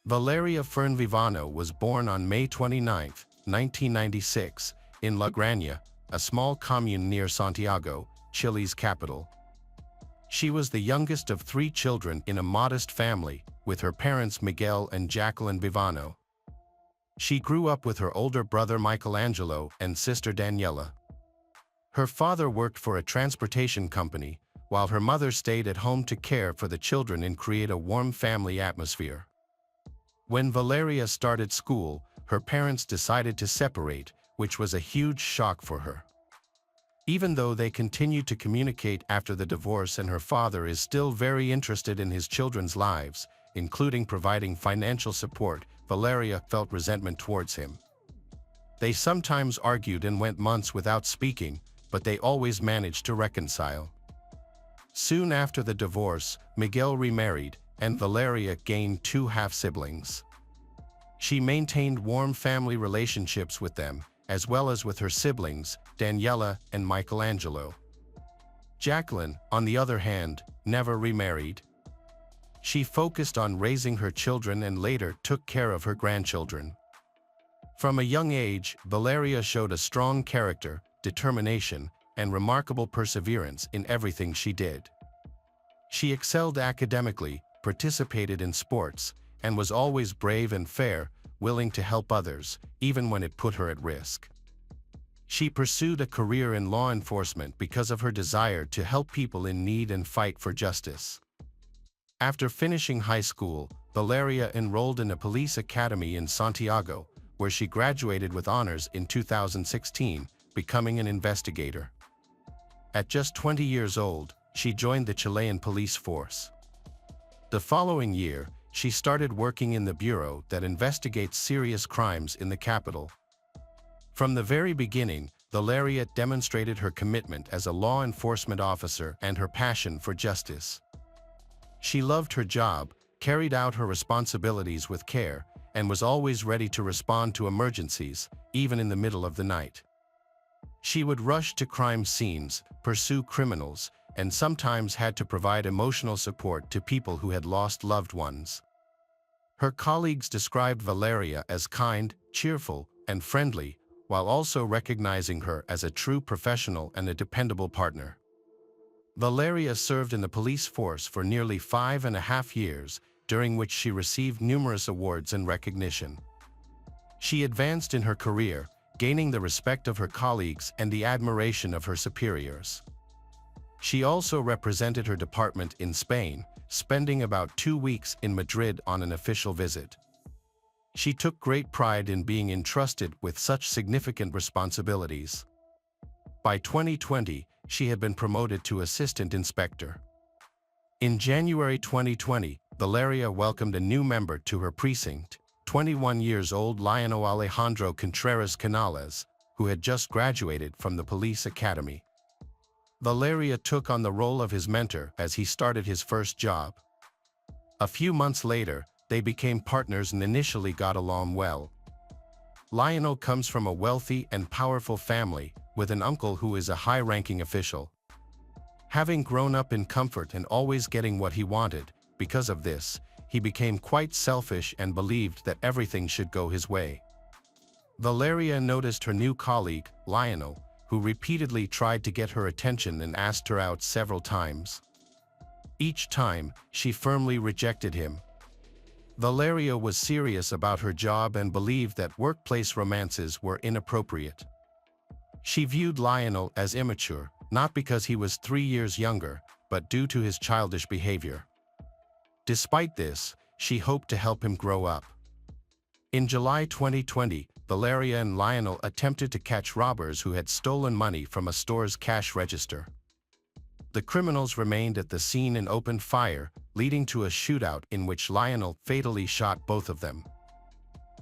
Valeria Fern Vivano was born on May 29, 1996, in La Granja, a small commune near Santiago, Chile's capital. She was the youngest of 3 children in a modest family, with her parents Miguel and Jacqueline Vivano. She grew up with her older brother Michelangelo and sister Daniela. Her father worked for a transportation company, while her mother stayed at home to care for the children and create a warm family atmosphere. When Valeria started school, her parents decided to separate, which was a huge shock for her. Even though they continued to communicate after the divorce and her father is still very interested in his children's lives, including providing financial support, Valeria felt resentment towards him. They sometimes argued and went months without speaking, but they always managed to reconcile. Soon after the divorce, Miguel remarried, and Valeria gained two half-siblings. She maintained warm family relationships with them, as well as with her siblings, Daniela and Michelangelo. Jacqueline, on the other hand, never remarried. She focused on raising her children and later took care of her grandchildren. From a young age, Valeria showed a strong character, determination, and remarkable perseverance in everything she did. She excelled academically, participated in sports, and was always brave and fair, willing to help others, even when it put her at risk. She pursued a career in law enforcement because of her desire to help people in need and fight for justice. After finishing high school, Valeria enrolled in a police academy in Santiago, where she graduated with honors in 2016, becoming an investigator. At just 20 years old, she joined the Chilean police force. The following year, she started working in the bureau that investigates serious crimes in the capital. From the very beginning, Valeria demonstrated her commitment as a law enforcement officer and her passion for justice. She loved her job, carried out her responsibilities with care, and was always ready to respond to emergencies, even in the middle of the night. She would rush to crime scenes, pursue criminals, and sometimes had to provide emotional support to people who had lost loved ones. Her colleagues described Valeria as kind, cheerful, and friendly, while also recognizing her as a true professional and a dependable partner. Valeria served in the police force for nearly 5.5 years, during which she received numerous awards and recognition. She advanced in her career, gaining the respect of her colleagues and the admiration of her superiors. She also represented her department in Spain, spending about 2 weeks in Madrid on an official visit. She took great pride in being entrusted with such significant responsibilities. By 2020, she had been promoted to assistant inspector. In January 2020, Valeria welcomed a new member to her precinct, 21 years old Lionel Alejandro Contreras Canales, who had just graduated from the police academy. Valeria took on the role of his mentor as he started his first job. A few months later, they became partners and initially got along well. Lionel comes from a wealthy and powerful family, with an uncle who is a high-ranking official. Having grown up in comfort and always getting what he wanted, because of this, he became quite selfish and believed that everything should go his way. Valeria noticed her new colleague, Lionel, who repeatedly tried to get her attention and asked her out several times. Each time, she firmly rejected him. Valeria was serious about her job and believed that workplace romances were inappropriate. She viewed Lionel as immature, not because he was 3 years younger, but due to his childish behavior. Despite this, she hoped to help him grow up. In July 2020, Valeria and Lionel attempted to catch robbers who had stolen money from a store's cash register. The criminals remained at the scene and opened fire, leading to a shootout in which Lionel fatally shot both of them.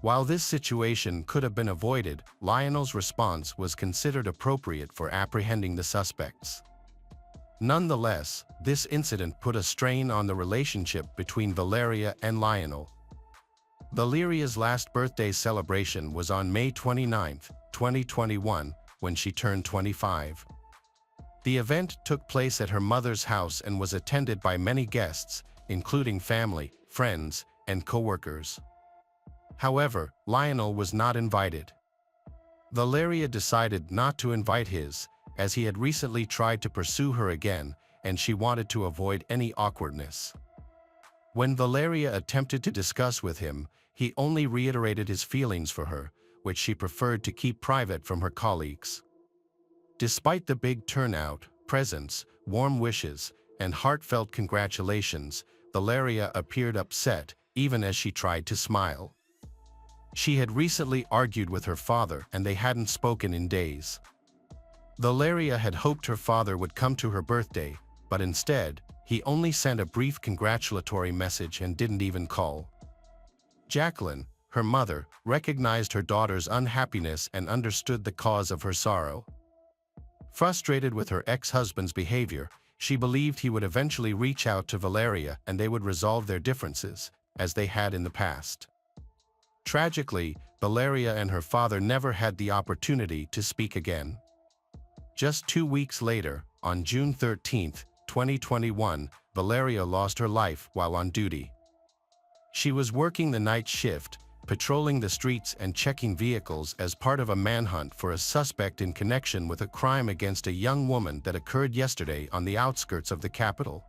While this situation could have been avoided, Lionel's response was considered appropriate for apprehending the suspects. Nonetheless, this incident put a strain on the relationship between Valeria and Lionel. Valeria's last birthday celebration was on May 29, 2021, when she turned 25. The event took place at her mother's house and was attended by many guests, including family, friends, and co-workers. However, Lionel was not invited. Valeria decided not to invite his, as he had recently tried to pursue her again, and she wanted to avoid any awkwardness. When Valeria attempted to discuss with him, he only reiterated his feelings for her, which she preferred to keep private from her colleagues. Despite the big turnout, presents, warm wishes, and heartfelt congratulations, Valeria appeared upset, even as she tried to smile. She had recently argued with her father and they hadn't spoken in days. Valeria had hoped her father would come to her birthday, but instead, he only sent a brief congratulatory message and didn't even call. Jacqueline, her mother, recognized her daughter's unhappiness and understood the cause of her sorrow. Frustrated with her ex-husband's behavior, she believed he would eventually reach out to Valeria and they would resolve their differences, as they had in the past. Tragically, Valeria and her father never had the opportunity to speak again. Just 2 weeks later, on June 13, 2021, Valeria lost her life while on duty. She was working the night shift, patrolling the streets and checking vehicles as part of a manhunt for a suspect in connection with a crime against a young woman that occurred yesterday on the outskirts of the capital.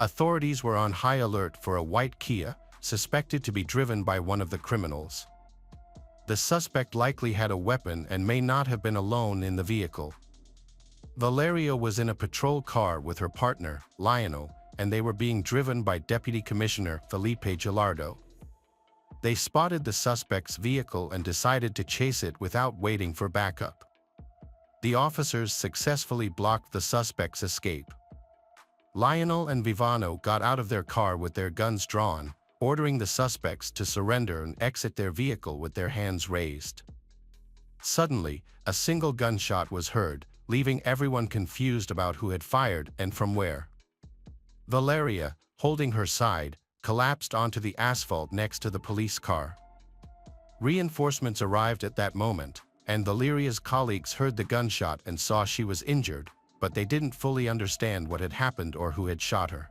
Authorities were on high alert for a white Kia, suspected to be driven by one of the criminals. The suspect likely had a weapon and may not have been alone in the vehicle. Valeria was in a patrol car with her partner, Lionel, and they were being driven by Deputy Commissioner Felipe Gilardo. They spotted the suspect's vehicle and decided to chase it without waiting for backup. The officers successfully blocked the suspect's escape. Lionel and Vivano got out of their car with their guns drawn, ordering the suspects to surrender and exit their vehicle with their hands raised. Suddenly, a single gunshot was heard, leaving everyone confused about who had fired and from where. Valeria, holding her side, collapsed onto the asphalt next to the police car. Reinforcements arrived at that moment, and Valeria's colleagues heard the gunshot and saw she was injured, but they didn't fully understand what had happened or who had shot her.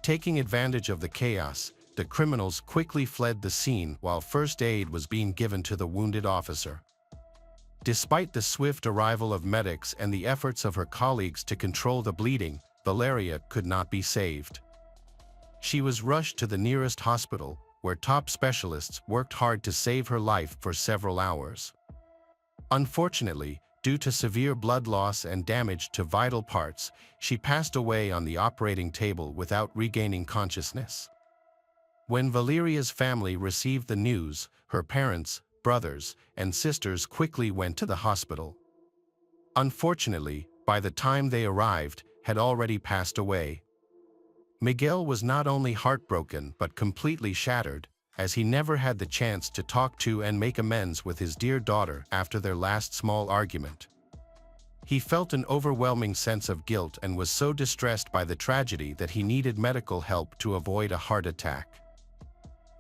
Taking advantage of the chaos, the criminals quickly fled the scene while first aid was being given to the wounded officer. Despite the swift arrival of medics and the efforts of her colleagues to control the bleeding, Valeria could not be saved. She was rushed to the nearest hospital, where top specialists worked hard to save her life for several hours. Unfortunately, due to severe blood loss and damage to vital parts, she passed away on the operating table without regaining consciousness. When Valeria's family received the news, her parents, brothers, and sisters quickly went to the hospital. Unfortunately, by the time they arrived, had already passed away. Miguel was not only heartbroken but completely shattered, as he never had the chance to talk to and make amends with his dear daughter after their last small argument. He felt an overwhelming sense of guilt and was so distressed by the tragedy that he needed medical help to avoid a heart attack.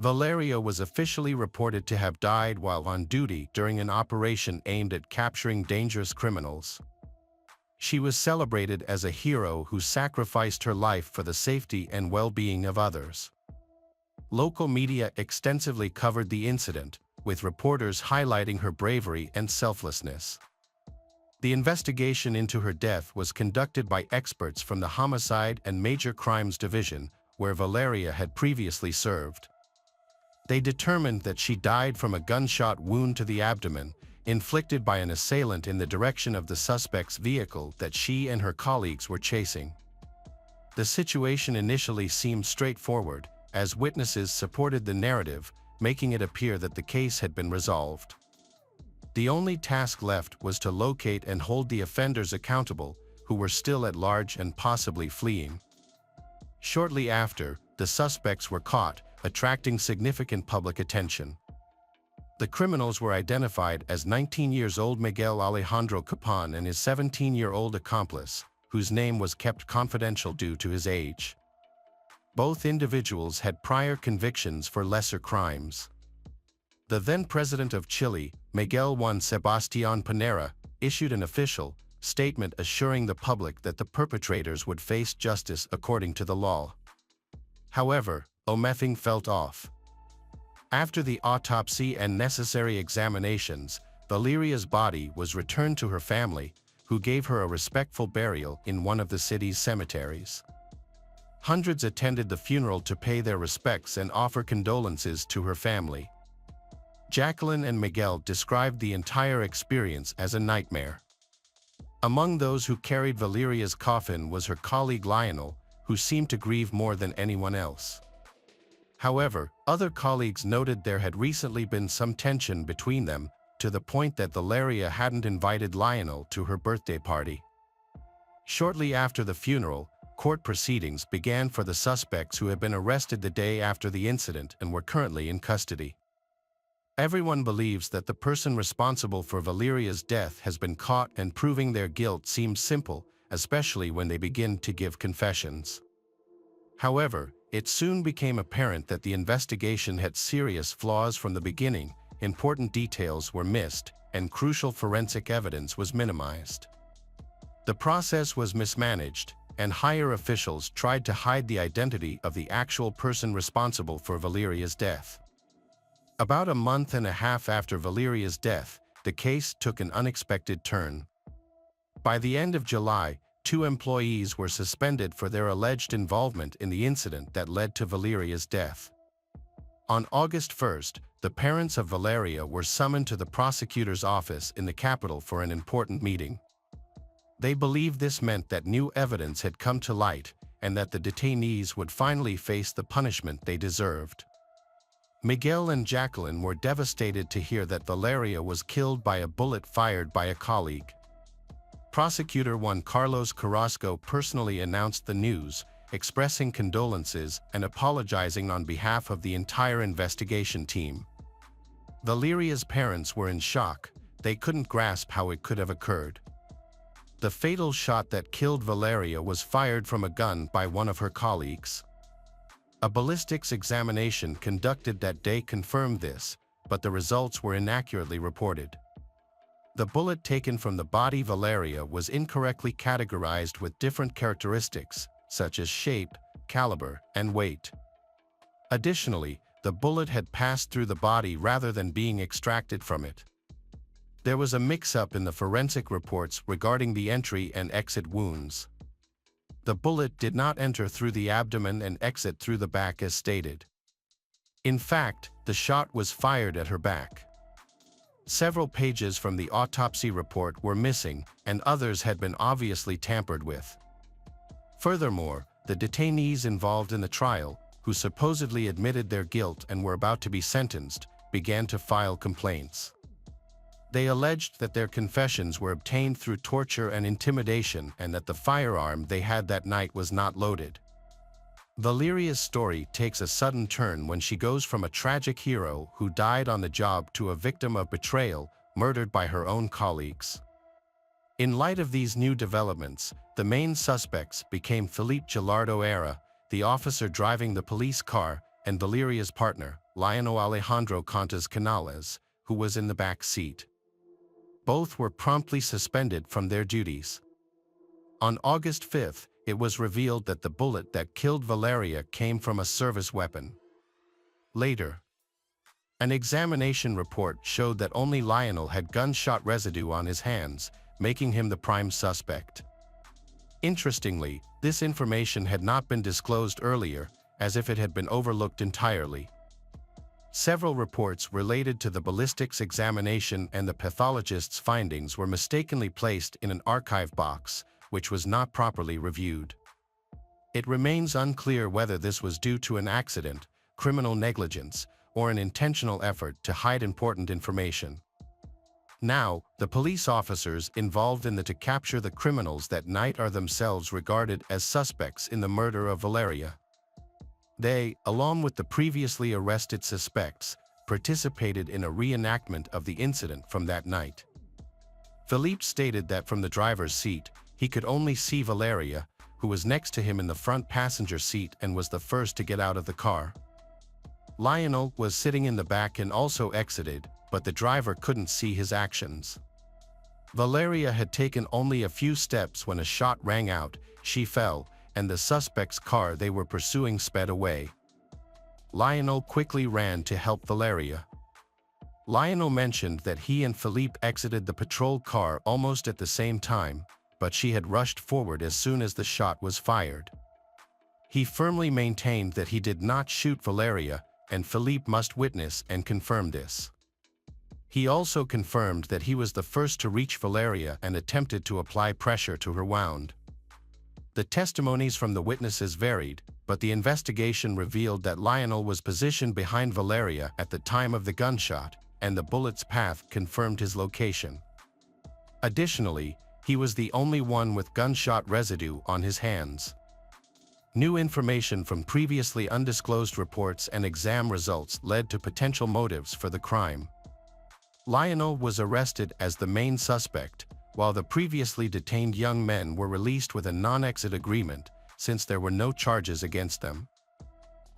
Valeria was officially reported to have died while on duty during an operation aimed at capturing dangerous criminals. She was celebrated as a hero who sacrificed her life for the safety and well-being of others. Local media extensively covered the incident, with reporters highlighting her bravery and selflessness. The investigation into her death was conducted by experts from the Homicide and Major Crimes Division, where Valeria had previously served. They determined that she died from a gunshot wound to the abdomen, inflicted by an assailant in the direction of the suspect's vehicle that she and her colleagues were chasing. The situation initially seemed straightforward, as witnesses supported the narrative, making it appear that the case had been resolved. The only task left was to locate and hold the offenders accountable, who were still at large and possibly fleeing. Shortly after, the suspects were caught, attracting significant public attention. The criminals were identified as 19-year-old Miguel Alejandro Capon and his 17-year-old accomplice, whose name was kept confidential due to his age. Both individuals had prior convictions for lesser crimes. The then president of Chile, Miguel Juan Sebastián Pinera, issued an official statement assuring the public that the perpetrators would face justice according to the law. However, nothing felt off. After the autopsy and necessary examinations, Valeria's body was returned to her family, who gave her a respectful burial in one of the city's cemeteries. Hundreds attended the funeral to pay their respects and offer condolences to her family. Jacqueline and Miguel described the entire experience as a nightmare. Among those who carried Valeria's coffin was her colleague Lionel, who seemed to grieve more than anyone else. However, other colleagues noted there had recently been some tension between them, to the point that Valeria hadn't invited Lionel to her birthday party. Shortly after the funeral, court proceedings began for the suspects who had been arrested the day after the incident and were currently in custody. Everyone believes that the person responsible for Valeria's death has been caught, and proving their guilt seems simple, especially when they begin to give confessions. However, it soon became apparent that the investigation had serious flaws from the beginning. Important details were missed, and crucial forensic evidence was minimized. The process was mismanaged, and higher officials tried to hide the identity of the actual person responsible for Valeria's death. About a month and a half after Valeria's death, the case took an unexpected turn. By the end of July, 2 employees were suspended for their alleged involvement in the incident that led to Valeria's death. On August 1st, the parents of Valeria were summoned to the prosecutor's office in the capital for an important meeting. They believed this meant that new evidence had come to light, and that the detainees would finally face the punishment they deserved. Miguel and Jacqueline were devastated to hear that Valeria was killed by a bullet fired by a colleague. Prosecutor Juan Carlos Carrasco personally announced the news, expressing condolences and apologizing on behalf of the entire investigation team. Valeria's parents were in shock. They couldn't grasp how it could have occurred. The fatal shot that killed Valeria was fired from a gun by one of her colleagues. A ballistics examination conducted that day confirmed this, but the results were inaccurately reported. The bullet taken from the body Valeria was incorrectly categorized with different characteristics, such as shape, caliber, and weight. Additionally, the bullet had passed through the body rather than being extracted from it. There was a mix-up in the forensic reports regarding the entry and exit wounds. The bullet did not enter through the abdomen and exit through the back as stated. In fact, the shot was fired at her back. Several pages from the autopsy report were missing, and others had been obviously tampered with. Furthermore, the detainees involved in the trial, who supposedly admitted their guilt and were about to be sentenced, began to file complaints. They alleged that their confessions were obtained through torture and intimidation, and that the firearm they had that night was not loaded. Valeria's story takes a sudden turn when she goes from a tragic hero who died on the job to a victim of betrayal, murdered by her own colleagues. In light of these new developments, the main suspects became Felipe Gilardo Era, the officer driving the police car, and Valeria's partner, Lionel Alejandro Contas Canales, who was in the back seat. Both were promptly suspended from their duties. On August 5th, it was revealed that the bullet that killed Valeria came from a service weapon. Later, an examination report showed that only Lionel had gunshot residue on his hands, making him the prime suspect. Interestingly, this information had not been disclosed earlier, as if it had been overlooked entirely. Several reports related to the ballistics examination and the pathologist's findings were mistakenly placed in an archive box, which was not properly reviewed. It remains unclear whether this was due to an accident, criminal negligence, or an intentional effort to hide important information. Now, the police officers involved in to capture the criminals that night are themselves regarded as suspects in the murder of Valeria. They, along with the previously arrested suspects, participated in a reenactment of the incident from that night. Felipe stated that from the driver's seat, he could only see Valeria, who was next to him in the front passenger seat and was the first to get out of the car. Lionel was sitting in the back and also exited, but the driver couldn't see his actions. Valeria had taken only a few steps when a shot rang out, she fell, and the suspect's car they were pursuing sped away. Lionel quickly ran to help Valeria. Lionel mentioned that he and Felipe exited the patrol car almost at the same time, but she had rushed forward as soon as the shot was fired. He firmly maintained that he did not shoot Valeria, and Felipe must witness and confirm this. He also confirmed that he was the first to reach Valeria and attempted to apply pressure to her wound. The testimonies from the witnesses varied, but the investigation revealed that Lionel was positioned behind Valeria at the time of the gunshot, and the bullet's path confirmed his location. Additionally, he was the only one with gunshot residue on his hands. New information from previously undisclosed reports and exam results led to potential motives for the crime. Lionel was arrested as the main suspect, while the previously detained young men were released with a non-exit agreement, since there were no charges against them.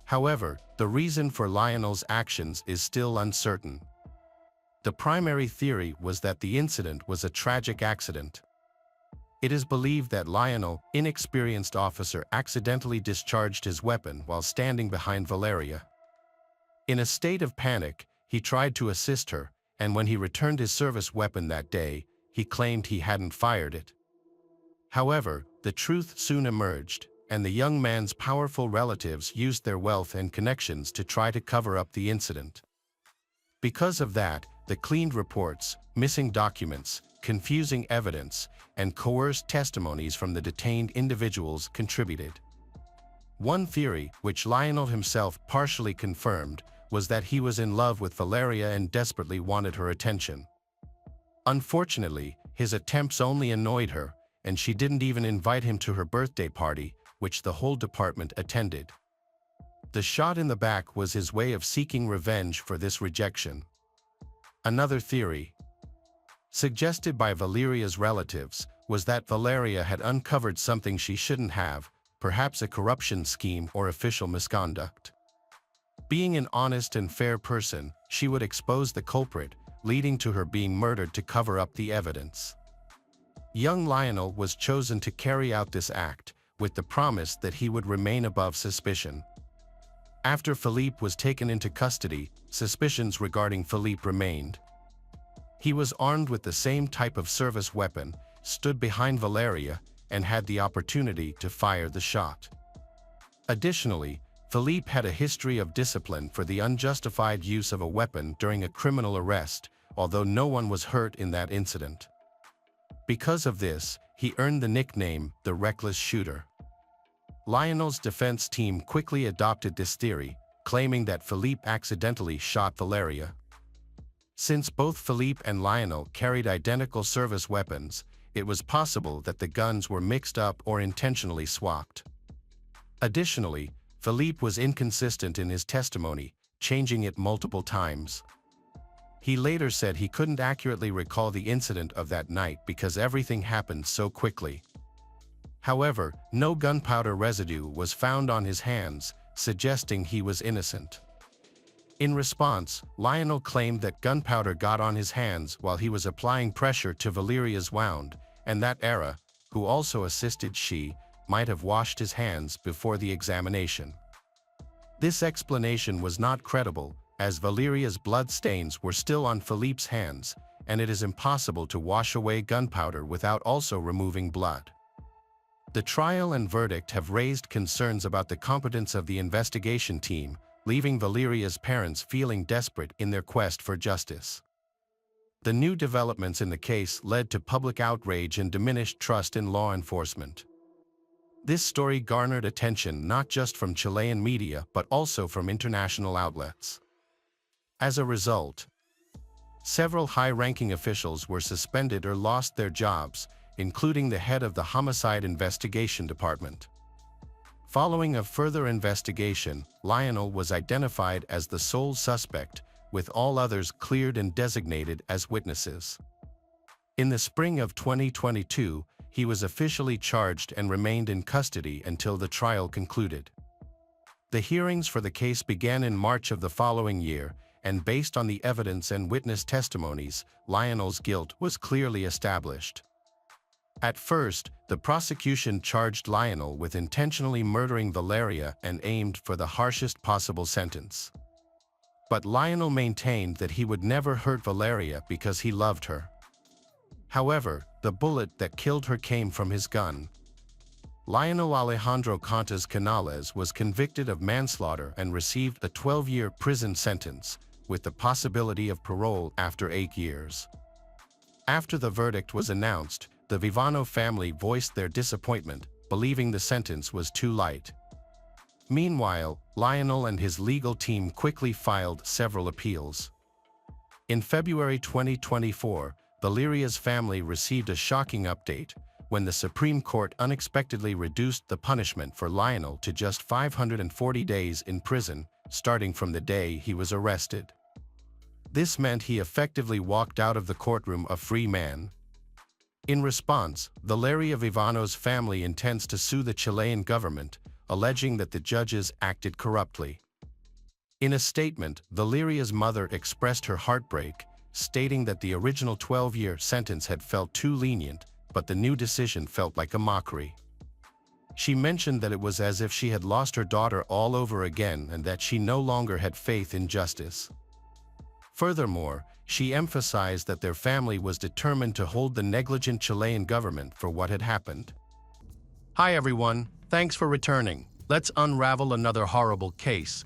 However, the reason for Lionel's actions is still uncertain. The primary theory was that the incident was a tragic accident. It is believed that Lionel, inexperienced officer, accidentally discharged his weapon while standing behind Valeria. In a state of panic, he tried to assist her, and when he returned his service weapon that day, he claimed he hadn't fired it. However, the truth soon emerged, and the young man's powerful relatives used their wealth and connections to try to cover up the incident. Because of that, the cleaned reports, missing documents, confusing evidence, and coerced testimonies from the detained individuals contributed. One theory, which Lionel himself partially confirmed, was that he was in love with Valeria and desperately wanted her attention. Unfortunately, his attempts only annoyed her, and she didn't even invite him to her birthday party, which the whole department attended. The shot in the back was his way of seeking revenge for this rejection. Another theory, suggested by Valeria's relatives, was that Valeria had uncovered something she shouldn't have, perhaps a corruption scheme or official misconduct. Being an honest and fair person, she would expose the culprit, leading to her being murdered to cover up the evidence. Young Lionel was chosen to carry out this act, with the promise that he would remain above suspicion. After Philippe was taken into custody, suspicions regarding Philippe remained. He was armed with the same type of service weapon, stood behind Valeria, and had the opportunity to fire the shot. Additionally, Philippe had a history of discipline for the unjustified use of a weapon during a criminal arrest, although no one was hurt in that incident. Because of this, he earned the nickname the Reckless Shooter. Lionel's defense team quickly adopted this theory, claiming that Philippe accidentally shot Valeria. Since both Philippe and Lionel carried identical service weapons, it was possible that the guns were mixed up or intentionally swapped. Additionally, Philippe was inconsistent in his testimony, changing it multiple times. He later said he couldn't accurately recall the incident of that night because everything happened so quickly. However, no gunpowder residue was found on his hands, suggesting he was innocent. In response, Lionel claimed that gunpowder got on his hands while he was applying pressure to Valeria's wound, and that Era, who also assisted she, might have washed his hands before the examination. This explanation was not credible, as Valeria's blood stains were still on Philippe's hands, and it is impossible to wash away gunpowder without also removing blood. The trial and verdict have raised concerns about the competence of the investigation team, leaving Valeria's parents feeling desperate in their quest for justice. The new developments in the case led to public outrage and diminished trust in law enforcement. This story garnered attention not just from Chilean media but also from international outlets. As a result, several high-ranking officials were suspended or lost their jobs, including the head of the Homicide Investigation Department. Following a further investigation, Lionel was identified as the sole suspect, with all others cleared and designated as witnesses. In the spring of 2022, he was officially charged and remained in custody until the trial concluded. The hearings for the case began in March of the following year, and based on the evidence and witness testimonies, Lionel's guilt was clearly established. At first, the prosecution charged Lionel with intentionally murdering Valeria and aimed for the harshest possible sentence. But Lionel maintained that he would never hurt Valeria because he loved her. However, the bullet that killed her came from his gun. Lionel Alejandro Contas Canales was convicted of manslaughter and received a 12-year prison sentence, with the possibility of parole after 8 years. After the verdict was announced, the Vivano family voiced their disappointment, believing the sentence was too light. Meanwhile, Lionel and his legal team quickly filed several appeals. In February 2024, Valeria's family received a shocking update, when the Supreme Court unexpectedly reduced the punishment for Lionel to just 540 days in prison, starting from the day he was arrested. This meant he effectively walked out of the courtroom a free man. In response, the Larry of Ivano's family intends to sue the Chilean government, alleging that the judges acted corruptly. In a statement, Valeria's mother expressed her heartbreak, stating that the original 12-year sentence had felt too lenient, but the new decision felt like a mockery. She mentioned that it was as if she had lost her daughter all over again and that she no longer had faith in justice. Furthermore, she emphasized that their family was determined to hold the negligent Chilean government for what had happened. Hi everyone, thanks for returning. Let's unravel another horrible case.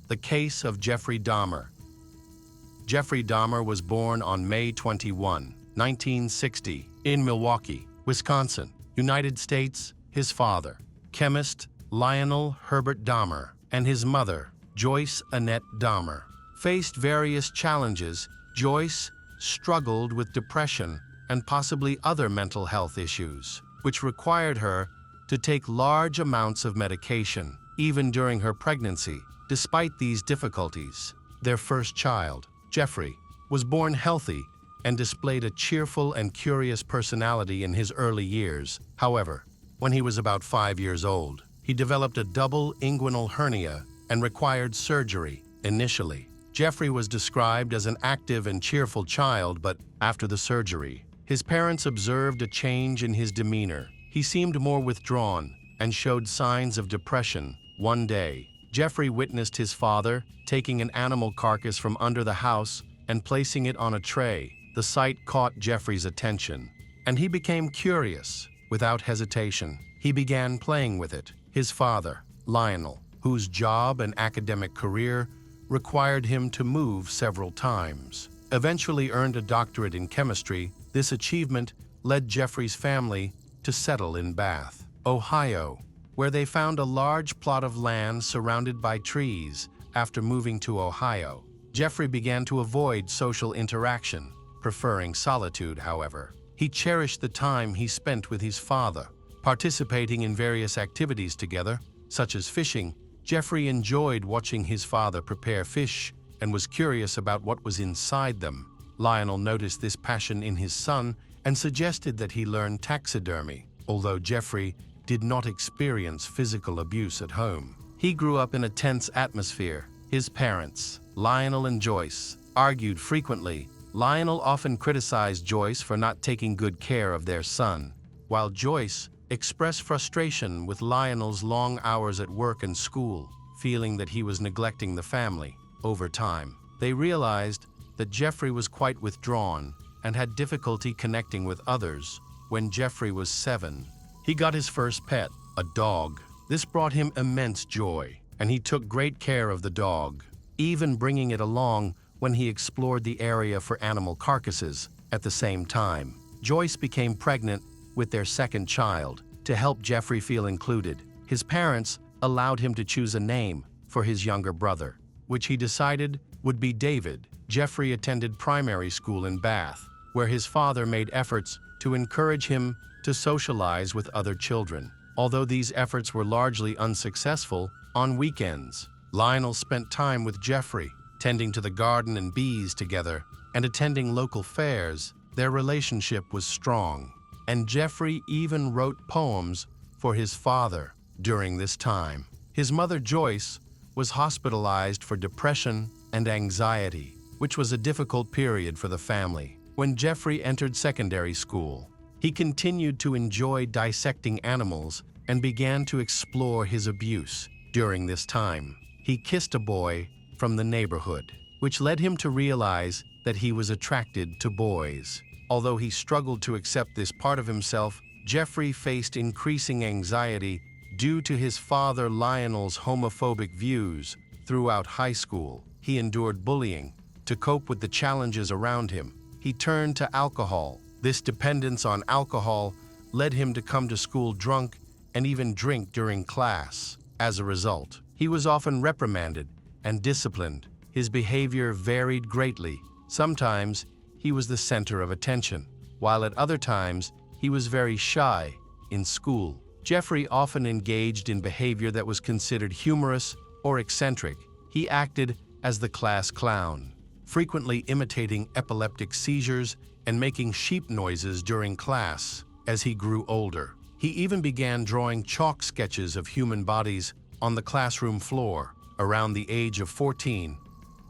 The case of Jeffrey Dahmer. Jeffrey Dahmer was born on May 21, 1960, in Milwaukee, Wisconsin, United States. His father, chemist Lionel Herbert Dahmer, and his mother, Joyce Annette Dahmer, faced various challenges. Joyce struggled with depression and possibly other mental health issues, which required her to take large amounts of medication, even during her pregnancy. Despite these difficulties, their first child, Jeffrey, was born healthy and displayed a cheerful and curious personality in his early years. However, when he was about 5 years old, he developed a double inguinal hernia and required surgery. Initially, Jeffrey was described as an active and cheerful child, but after the surgery, his parents observed a change in his demeanor. He seemed more withdrawn and showed signs of depression. One day, Jeffrey witnessed his father taking an animal carcass from under the house and placing it on a tray. The sight caught Jeffrey's attention, and he became curious. Without hesitation, he began playing with it. His father, Lionel, whose job and academic career required him to move several times, eventually earned a doctorate in chemistry. This achievement led Jeffrey's family to settle in Bath, Ohio, where they found a large plot of land surrounded by trees. After moving to Ohio, Jeffrey began to avoid social interaction, preferring solitude. However, he cherished the time he spent with his father, participating in various activities together, such as fishing. Jeffrey enjoyed watching his father prepare fish and was curious about what was inside them. Lionel noticed this passion in his son and suggested that he learn taxidermy. Although Jeffrey did not experience physical abuse at home, he grew up in a tense atmosphere. His parents, Lionel and Joyce, argued frequently. Lionel often criticized Joyce for not taking good care of their son, while Joyce expressed frustration with Lionel's long hours at work and school, feeling that he was neglecting the family. Over time, they realized that Jeffrey was quite withdrawn and had difficulty connecting with others. When Jeffrey was 7, he got his first pet, a dog. This brought him immense joy, and he took great care of the dog, even bringing it along when he explored the area for animal carcasses. At the same time, Joyce became pregnant with their second child. To help Jeffrey feel included, his parents allowed him to choose a name for his younger brother, which he decided would be David. Jeffrey attended primary school in Bath, where his father made efforts to encourage him to socialize with other children. Although these efforts were largely unsuccessful, on weekends, Lionel spent time with Jeffrey, tending to the garden and bees together, and attending local fairs. Their relationship was strong, and Jeffrey even wrote poems for his father during this time. His mother, Joyce, was hospitalized for depression and anxiety, which was a difficult period for the family. When Jeffrey entered secondary school, he continued to enjoy dissecting animals and began to explore his abuse. During this time, he kissed a boy from the neighborhood, which led him to realize that he was attracted to boys. Although he struggled to accept this part of himself, Jeffrey faced increasing anxiety due to his father Lionel's homophobic views. Throughout high school, he endured bullying. To cope with the challenges around him, he turned to alcohol. This dependence on alcohol led him to come to school drunk and even drink during class. As a result, he was often reprimanded and disciplined. His behavior varied greatly. Sometimes he was the center of attention, while at other times he was very shy in school. Jeffrey often engaged in behavior that was considered humorous or eccentric. He acted as the class clown, frequently imitating epileptic seizures and making sheep noises during class. As he grew older, he even began drawing chalk sketches of human bodies on the classroom floor. Around the age of 14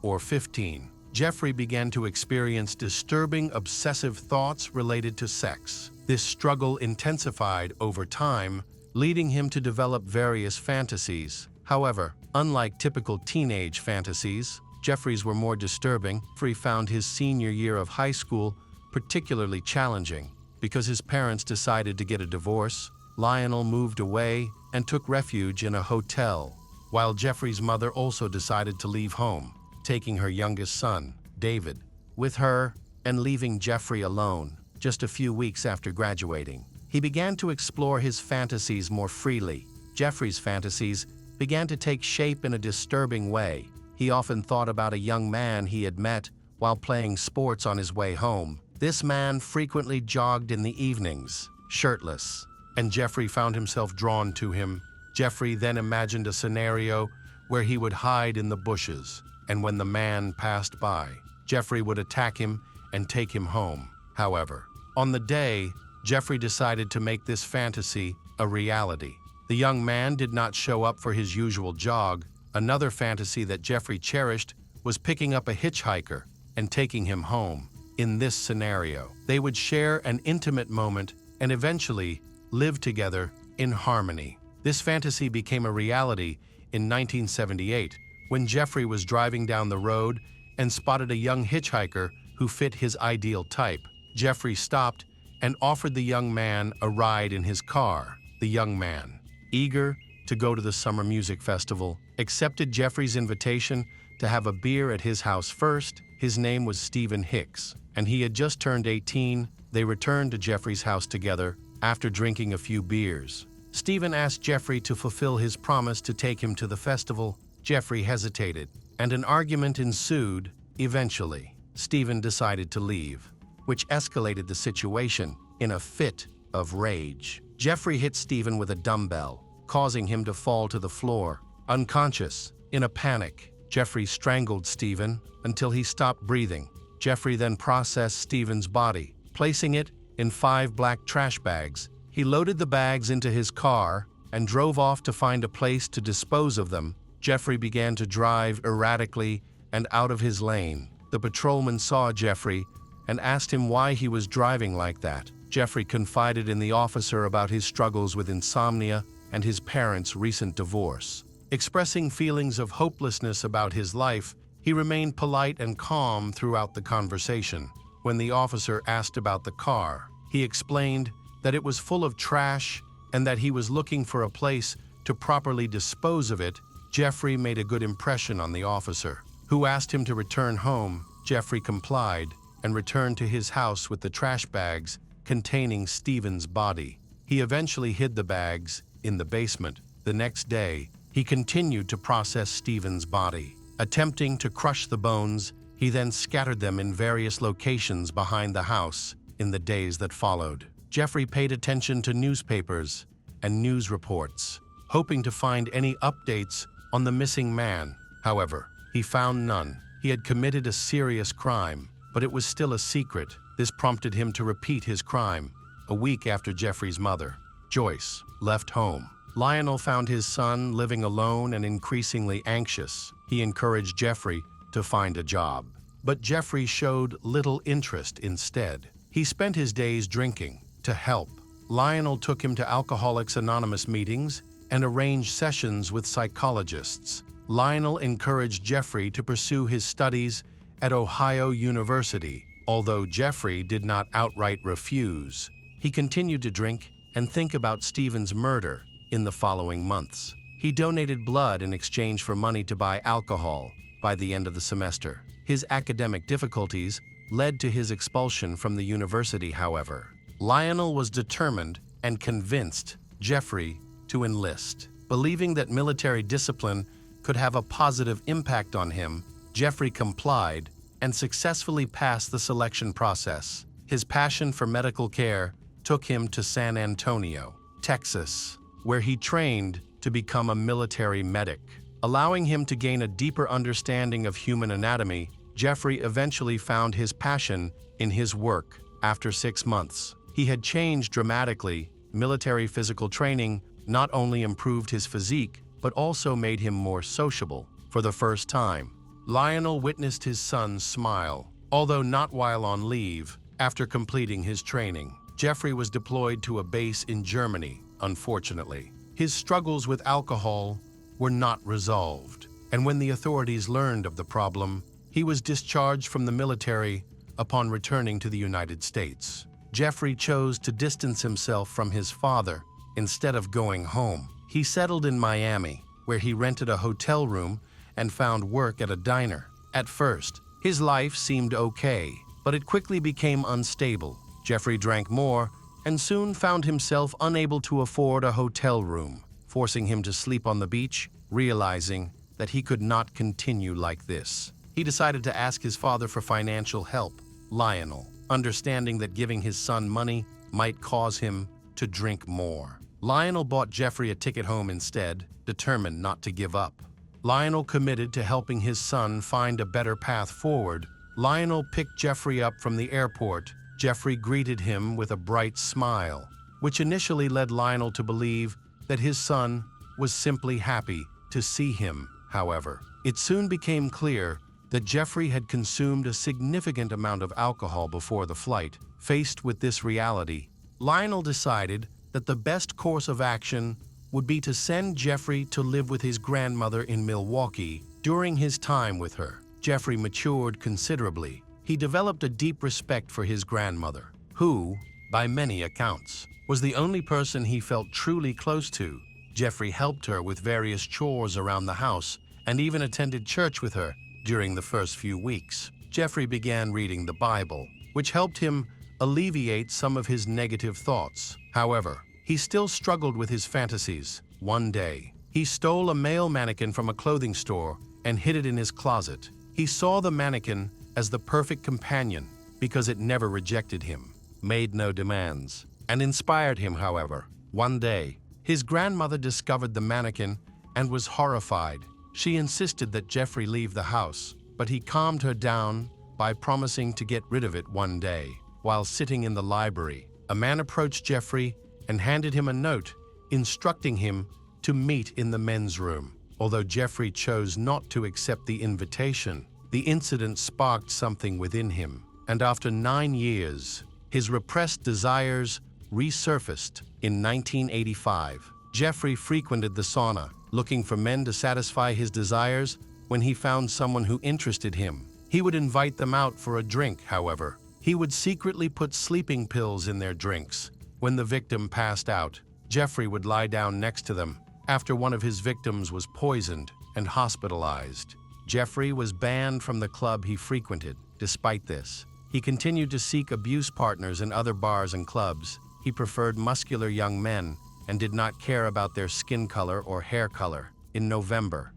or 15, Jeffrey began to experience disturbing obsessive thoughts related to sex. This struggle intensified over time, leading him to develop various fantasies. However, unlike typical teenage fantasies, Jeffrey's were more disturbing. Jeffrey found his senior year of high school particularly challenging. Because his parents decided to get a divorce, Lionel moved away and took refuge in a hotel, while Jeffrey's mother also decided to leave home, taking her youngest son, David, with her and leaving Jeffrey alone. Just a few weeks after graduating, he began to explore his fantasies more freely. Jeffrey's fantasies began to take shape in a disturbing way. He often thought about a young man he had met while playing sports on his way home. This man frequently jogged in the evenings, shirtless, and Jeffrey found himself drawn to him. Jeffrey then imagined a scenario where he would hide in the bushes, and when the man passed by, Jeffrey would attack him and take him home. However, on the day, Jeffrey decided to make this fantasy a reality. The young man did not show up for his usual jog. Another fantasy that Jeffrey cherished was picking up a hitchhiker and taking him home. In this scenario, they would share an intimate moment and eventually live together in harmony. This fantasy became a reality in 1978 when Jeffrey was driving down the road and spotted a young hitchhiker who fit his ideal type. Jeffrey stopped and offered the young man a ride in his car. The young man, eager to go to the summer music festival, accepted Jeffrey's invitation to have a beer at his house first. His name was Stephen Hicks, and he had just turned 18. They returned to Jeffrey's house together after drinking a few beers. Stephen asked Jeffrey to fulfill his promise to take him to the festival. Jeffrey hesitated, and an argument ensued. Eventually, Stephen decided to leave, which escalated the situation in a fit of rage. Jeffrey hit Stephen with a dumbbell, causing him to fall to the floor, unconscious. In a panic, Jeffrey strangled Stephen until he stopped breathing. Jeffrey then processed Stephen's body, placing it in 5 black trash bags. He loaded the bags into his car and drove off to find a place to dispose of them. Jeffrey began to drive erratically and out of his lane. The patrolman saw Jeffrey and asked him why he was driving like that. Jeffrey confided in the officer about his struggles with insomnia and his parents' recent divorce. Expressing feelings of hopelessness about his life, he remained polite and calm throughout the conversation. When the officer asked about the car, he explained that it was full of trash and that he was looking for a place to properly dispose of it. Jeffrey made a good impression on the officer, who asked him to return home. Jeffrey complied and returned to his house with the trash bags containing Stephen's body. He eventually hid the bags in the basement. The next day, he continued to process Stephen's body. Attempting to crush the bones, he then scattered them in various locations behind the house. In the days that followed, Jeffrey paid attention to newspapers and news reports, hoping to find any updates on the missing man. However, he found none. He had committed a serious crime, but it was still a secret. This prompted him to repeat his crime. A week after Jeffrey's mother, Joyce, left home, Lionel found his son living alone and increasingly anxious. He encouraged Jeffrey to find a job, but Jeffrey showed little interest instead. He spent his days drinking. To help, Lionel took him to Alcoholics Anonymous meetings and arranged sessions with psychologists. Lionel encouraged Jeffrey to pursue his studies at Ohio University. Although Jeffrey did not outright refuse, he continued to drink and think about Stephen's murder. In the following months, he donated blood in exchange for money to buy alcohol. By the end of the semester, his academic difficulties led to his expulsion from the university. However, Lionel was determined and convinced Jeffrey to enlist. Believing that military discipline could have a positive impact on him, Jeffrey complied and successfully passed the selection process. His passion for medical care took him to San Antonio, Texas, where he trained to become a military medic. Allowing him to gain a deeper understanding of human anatomy, Jeffrey eventually found his passion in his work. After 6 months, he had changed dramatically. Military physical training not only improved his physique, but also made him more sociable. For the first time, Lionel witnessed his son smile, although not while on leave. After completing his training, Jeffrey was deployed to a base in Germany. Unfortunately, his struggles with alcohol were not resolved, and when the authorities learned of the problem, he was discharged from the military upon returning to the United States. Jeffrey chose to distance himself from his father instead of going home. He settled in Miami, where he rented a hotel room and found work at a diner. At first, his life seemed okay, but it quickly became unstable. Jeffrey drank more and soon found himself unable to afford a hotel room, forcing him to sleep on the beach. Realizing that he could not continue like this, he decided to ask his father for financial help. Lionel, understanding that giving his son money might cause him to drink more, Lionel bought Jeffrey a ticket home instead, determined not to give up. Lionel committed to helping his son find a better path forward. Lionel picked Jeffrey up from the airport. Jeffrey greeted him with a bright smile, which initially led Lionel to believe that his son was simply happy to see him. However, it soon became clear that Jeffrey had consumed a significant amount of alcohol before the flight. Faced with this reality, Lionel decided that the best course of action would be to send Jeffrey to live with his grandmother in Milwaukee. During his time with her, Jeffrey matured considerably. He developed a deep respect for his grandmother, who, by many accounts, was the only person he felt truly close to. Jeffrey helped her with various chores around the house and even attended church with her during the first few weeks. Jeffrey began reading the Bible, which helped him alleviate some of his negative thoughts. However, he still struggled with his fantasies. One day, he stole a male mannequin from a clothing store and hid it in his closet. He saw the mannequin as the perfect companion because it never rejected him, made no demands, and inspired him. However, one day, his grandmother discovered the mannequin and was horrified. She insisted that Jeffrey leave the house, but he calmed her down by promising to get rid of it one day. While sitting in the library, a man approached Jeffrey and handed him a note instructing him to meet in the men's room. Although Jeffrey chose not to accept the invitation, the incident sparked something within him, and after 9 years, his repressed desires resurfaced. In 1985, Jeffrey frequented the sauna, looking for men to satisfy his desires. When he found someone who interested him, he would invite them out for a drink. However, he would secretly put sleeping pills in their drinks. When the victim passed out, Jeffrey would lie down next to them. After one of his victims was poisoned and hospitalized, Jeffrey was banned from the club he frequented. Despite this, he continued to seek abuse partners in other bars and clubs. He preferred muscular young men and did not care about their skin color or hair color. In November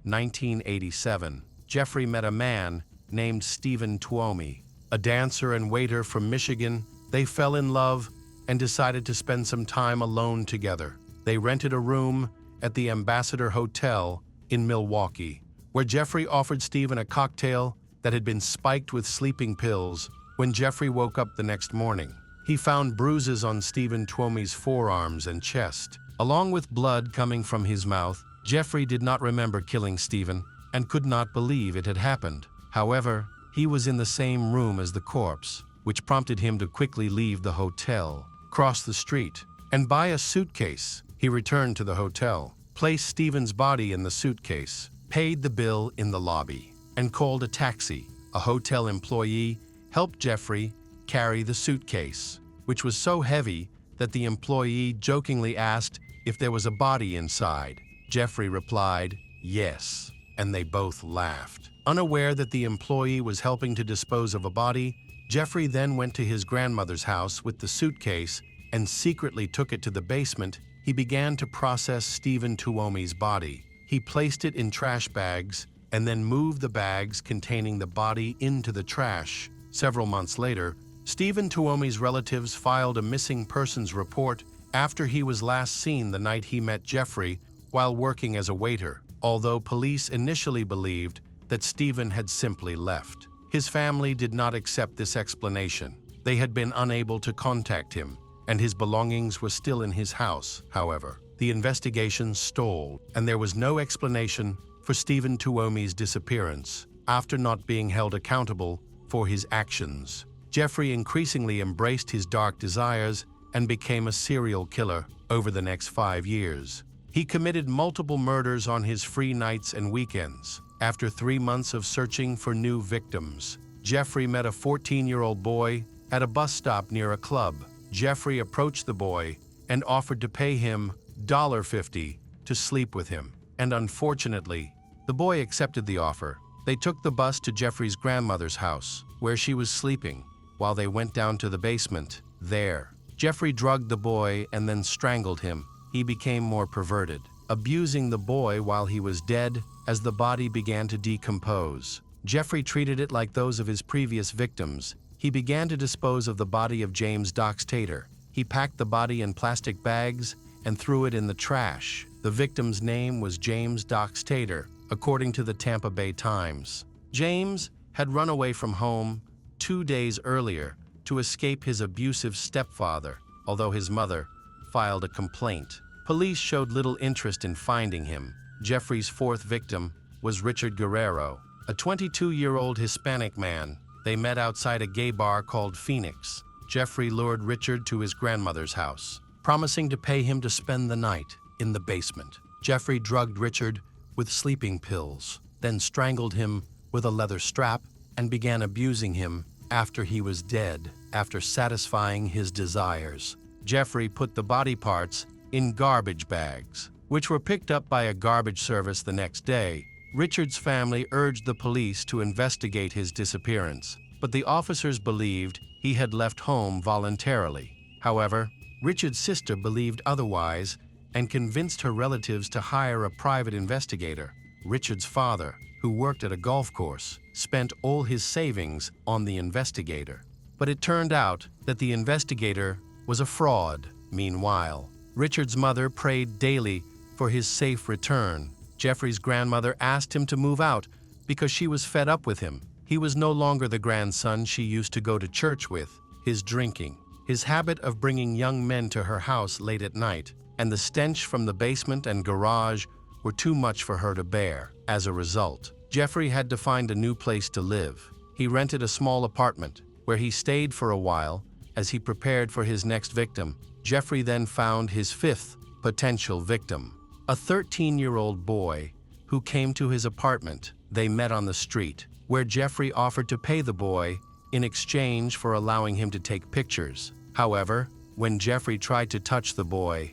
1987, Jeffrey met a man named Stephen Tuomi, a dancer and waiter from Michigan. They fell in love and decided to spend some time alone together. They rented a room at the Ambassador Hotel in Milwaukee, where Jeffrey offered Stephen a cocktail that had been spiked with sleeping pills. When Jeffrey woke up the next morning, he found bruises on Stephen Tuomi's forearms and chest, along with blood coming from his mouth. Jeffrey did not remember killing Stephen and could not believe it had happened. However, he was in the same room as the corpse, which prompted him to quickly leave the hotel, cross the street, and buy a suitcase. He returned to the hotel, placed Stephen's body in the suitcase, paid the bill in the lobby, and called a taxi. A hotel employee helped Jeffrey carry the suitcase, which was so heavy that the employee jokingly asked if there was a body inside. Jeffrey replied, "Yes," and they both laughed. Unaware that the employee was helping to dispose of a body, Jeffrey then went to his grandmother's house with the suitcase and secretly took it to the basement. He began to process Stephen Tuomi's body. He placed it in trash bags and then moved the bags containing the body into the trash. Several months later, Stephen Tuomi's relatives filed a missing persons report after he was last seen the night he met Jeffrey while working as a waiter, although police initially believed that Stephen had simply left. His family did not accept this explanation. They had been unable to contact him, and his belongings were still in his house. However, the investigation stalled, and there was no explanation for Stephen Tuomi's disappearance after not being held accountable for his actions. Jeffrey increasingly embraced his dark desires and became a serial killer over the next 5 years. He committed multiple murders on his free nights and weekends. After 3 months of searching for new victims, Jeffrey met a 14-year-old boy at a bus stop near a club. Jeffrey approached the boy and offered to pay him $50 to sleep with him. And unfortunately, the boy accepted the offer. They took the bus to Jeffrey's grandmother's house, where she was sleeping, while they went down to the basement. There, Jeffrey drugged the boy and then strangled him. He became more perverted, abusing the boy while he was dead as the body began to decompose. Jeffrey treated it like those of his previous victims. He began to dispose of the body of James Dox Tater. He packed the body in plastic bags and threw it in the trash. The victim's name was James Dox Tater, according to the Tampa Bay Times. James had run away from home 2 days earlier to escape his abusive stepfather, although his mother filed a complaint. Police showed little interest in finding him. Jeffrey's fourth victim was Richard Guerrero, a 22-year-old Hispanic man. They met outside a gay bar called Phoenix. Jeffrey lured Richard to his grandmother's house, promising to pay him to spend the night in the basement. Jeffrey drugged Richard with sleeping pills, then strangled him with a leather strap and began abusing him after he was dead. After satisfying his desires, Jeffrey put the body parts in garbage bags, which were picked up by a garbage service the next day. Richard's family urged the police to investigate his disappearance, but the officers believed he had left home voluntarily. However, Richard's sister believed otherwise and convinced her relatives to hire a private investigator. Richard's father, who worked at a golf course, spent all his savings on the investigator. But it turned out that the investigator was a fraud. Meanwhile, Richard's mother prayed daily for his safe return. Jeffrey's grandmother asked him to move out because she was fed up with him. He was no longer the grandson she used to go to church with. His drinking, his habit of bringing young men to her house late at night, and the stench from the basement and garage were too much for her to bear. As a result, Jeffrey had to find a new place to live. He rented a small apartment, where he stayed for a while as he prepared for his next victim. Jeffrey then found his fifth potential victim, a 13-year-old boy who came to his apartment. They met on the street, where Jeffrey offered to pay the boy in exchange for allowing him to take pictures. However, when Jeffrey tried to touch the boy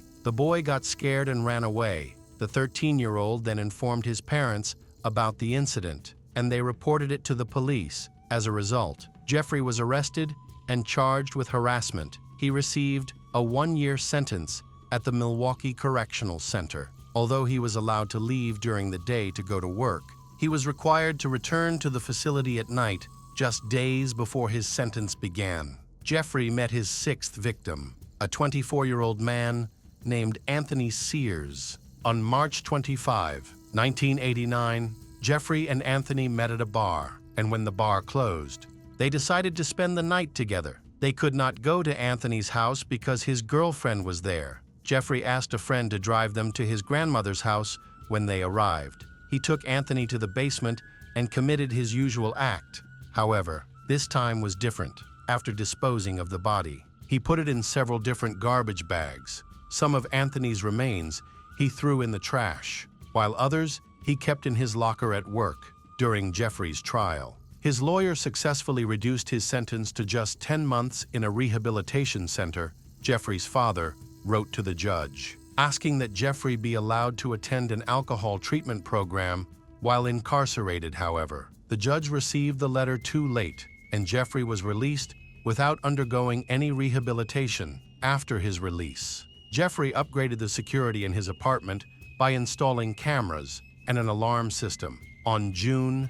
got scared and ran away. The 13-year-old then informed his parents about the incident, and they reported it to the police. As a result, Jeffrey was arrested and charged with harassment. He received a 1-year sentence at the Milwaukee Correctional Center. Although he was allowed to leave during the day to go to work, he was required to return to the facility at night just days before his sentence began. Jeffrey met his sixth victim, a 24-year-old man named Anthony Sears. On March 25, 1989, Jeffrey and Anthony met at a bar, and when the bar closed, they decided to spend the night together. They could not go to Anthony's house because his girlfriend was there. Jeffrey asked a friend to drive them to his grandmother's house when they arrived. He took Anthony to the basement and committed his usual act. However, this time was different. After disposing of the body, he put it in several different garbage bags. Some of Anthony's remains he threw in the trash, while others he kept in his locker at work. During Jeffrey's trial, his lawyer successfully reduced his sentence to just 10 months in a rehabilitation center. Jeffrey's father wrote to the judge, asking that Jeffrey be allowed to attend an alcohol treatment program while incarcerated. However, the judge received the letter too late, and Jeffrey was released without undergoing any rehabilitation. After his release, Jeffrey upgraded the security in his apartment by installing cameras and an alarm system. On June